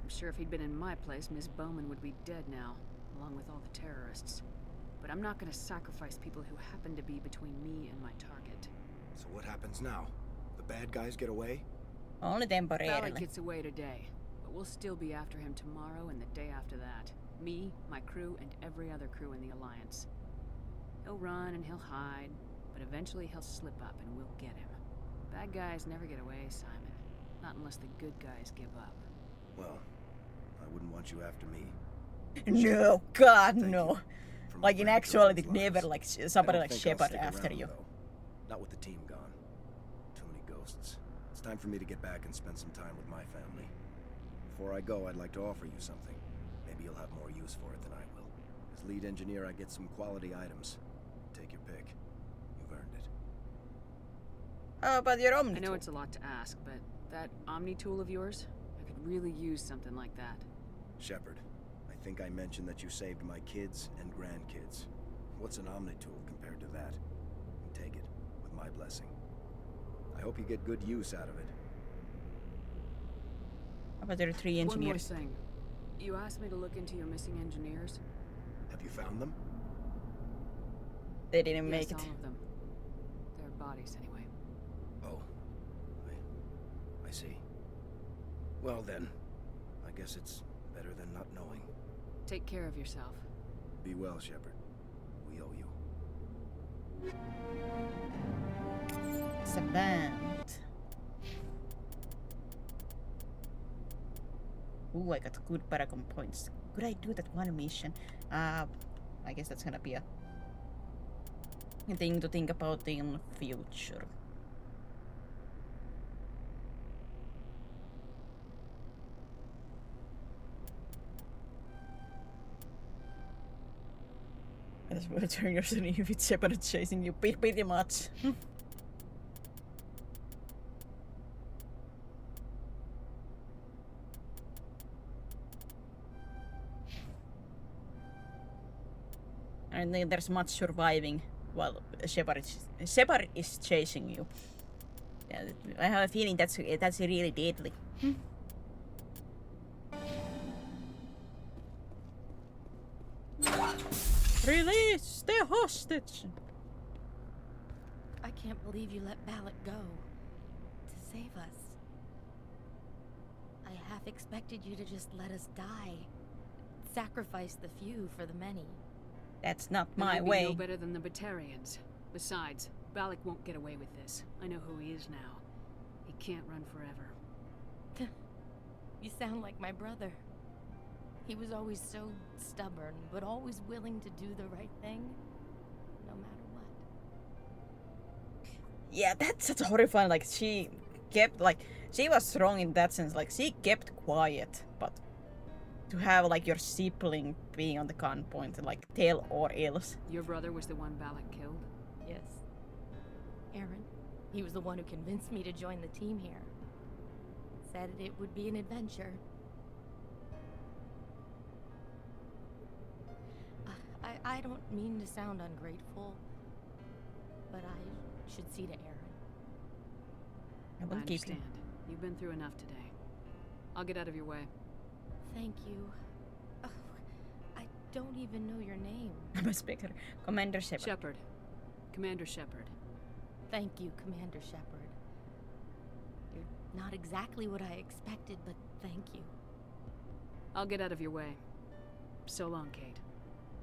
I'm sure if he'd been in my place, Miss Bowman would be dead now, along with all the terrorists. But I'm not gonna sacrifice people who happen to be between me and my target. So what happens now? The bad guys get away? Only Balak temporarily. gets away today, but we'll still be after him tomorrow and the day after that. Me, my crew, and every other crew in the Alliance. He'll run and he'll hide, but eventually he'll slip up and we'll get him. Bad guys never get away, Simon. Not unless the good guys give up. Well, I wouldn't want you after me. No, God, Thank no. you for my Like in actuality, grandchildren's never lives. like somebody I like don't think I'll Shepard stick after around, you. though. Not with the team gone. Too many ghosts. It's time for me to get back and spend some time with my family. Before I go, I'd like to offer you something. Maybe you'll have more use for it than I will. As lead engineer, I get some quality items. Take your pick. You've earned it. How about your Omni? I know it's a lot to ask, but that Omni tool of yours, I could really use something like that. Shepard, I think I mentioned that you saved my kids and grandkids. What's an Omni tool compared to that? Take it, with my blessing. I hope you get good use out of it. How about your 3 One more engineers? thing. You asked me to look into your missing engineers? Have you found them? They didn't Yes, make it. all of them. Their bodies, anyway. Oh. I see. Well then, I guess it's better than not knowing. Take care of yourself. Be well, Shepard. We owe you. It's a band. Ooh, I got good Paragon points. Could I do that one mission? I guess that's gonna be a thing to think about in future. That's what turn yourself if it's Shepard chasing you pretty much. I don't think there's much surviving while Shepard is chasing you. Yeah, I have a feeling that's really deadly. Release the hostage! I can't believe you let Balak go. To save us. I half expected you to just let us die. Sacrifice the few for the many. That's not And my you'd be way. no better than the Batarians. Besides, Balak won't get away with this. I know who he is now. He can't run forever. You sound like my brother. He was always so stubborn, but always willing to do the right thing, no matter what. Yeah, that's such a horrifying. Like she kept she was strong in that sense. Like she kept quiet, but to have like your sibling being on the gunpoint, like tell or else. Your brother was the one Balak killed? Yes. Aaron. He was the one who convinced me to join the team here. Said it would be an adventure. I don't mean to sound ungrateful, but I should see to Aaron. I I will keep you. understand. You've been through enough today. I'll get out of your way. Thank you. Oh, I don't even know your name. I'm a speaker. Commander Shepard. Shepard. Commander Shepard. Thank you, Commander Shepard. You're not exactly what I expected, but thank you. I'll get out of your way. So long, Kate.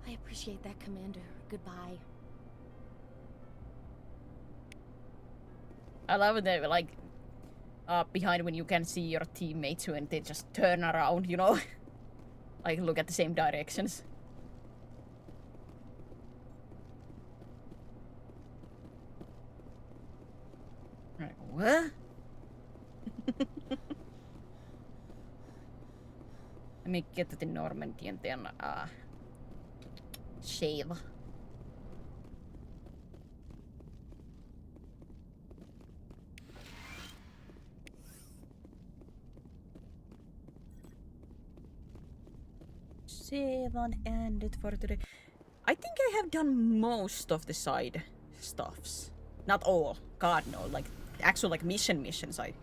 I appreciate that, Commander. Goodbye. I love that, like, behind when you can see your teammates when they just turn around, you know? Like, look at the same directions. What? Let me get to the Normandy and then shave. Seven ended for today. I think I have done most of the side stuffs. Not all. God no. Like actual like mission side.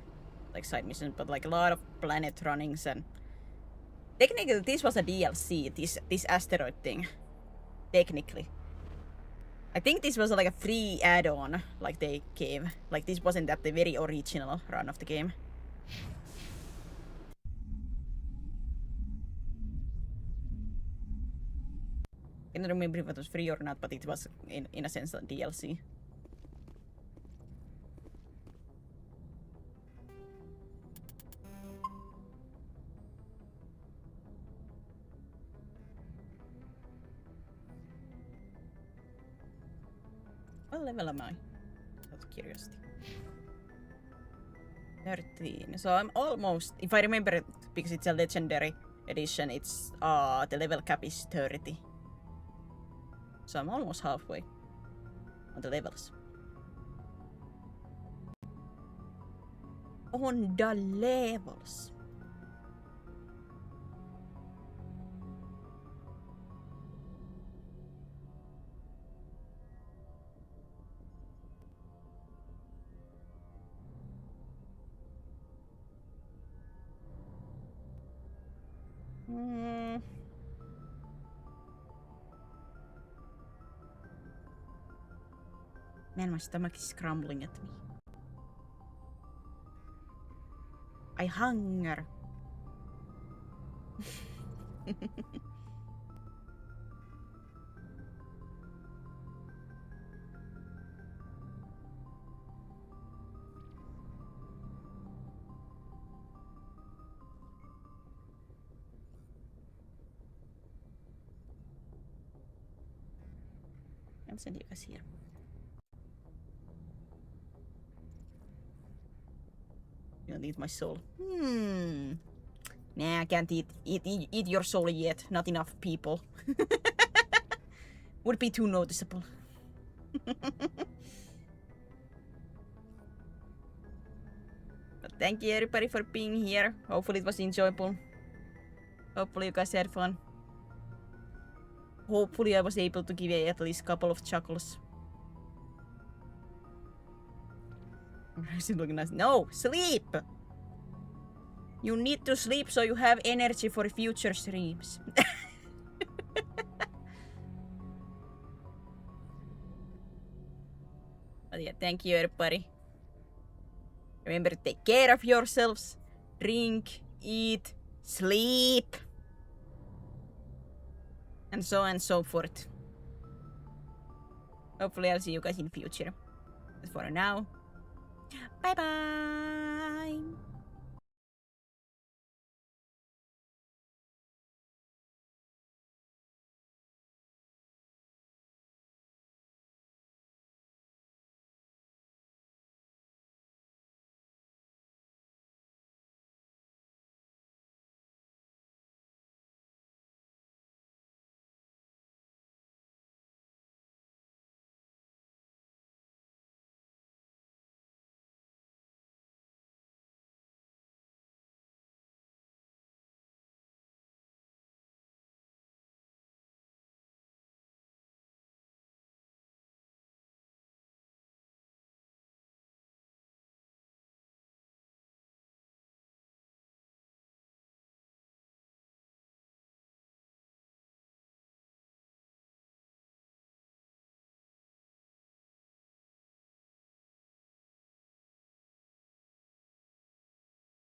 Like side missions, but like a lot of planet runnings and technically this was a DLC, this asteroid thing. Technically. I think this was like a free add-on like they gave. Like this wasn't that the very original run of the game. I don't remember if it was free or not, but it was in a sense a DLC. What level am I? Out of curiosity. 13. So I'm almost, if I remember it, because it's a legendary edition, it's the level cap is 30. So I'm almost halfway on the levels. On the levels. Man, my stomach is crumbling at me. I hunger. I'll send you guys here. You don't eat my soul. Nah, I can't eat your soul yet. Not enough people. Would be too noticeable. But thank you everybody for being here. Hopefully it was enjoyable. Hopefully you guys had fun. Hopefully I was able to give you at least a couple of chuckles. Is it looking nice? No! Sleep! You need to sleep so you have energy for future streams. But yeah, thank you everybody. Remember to take care of yourselves. Drink, eat, sleep. And so on and so forth. Hopefully I'll see you guys in future. But for now, bye bye!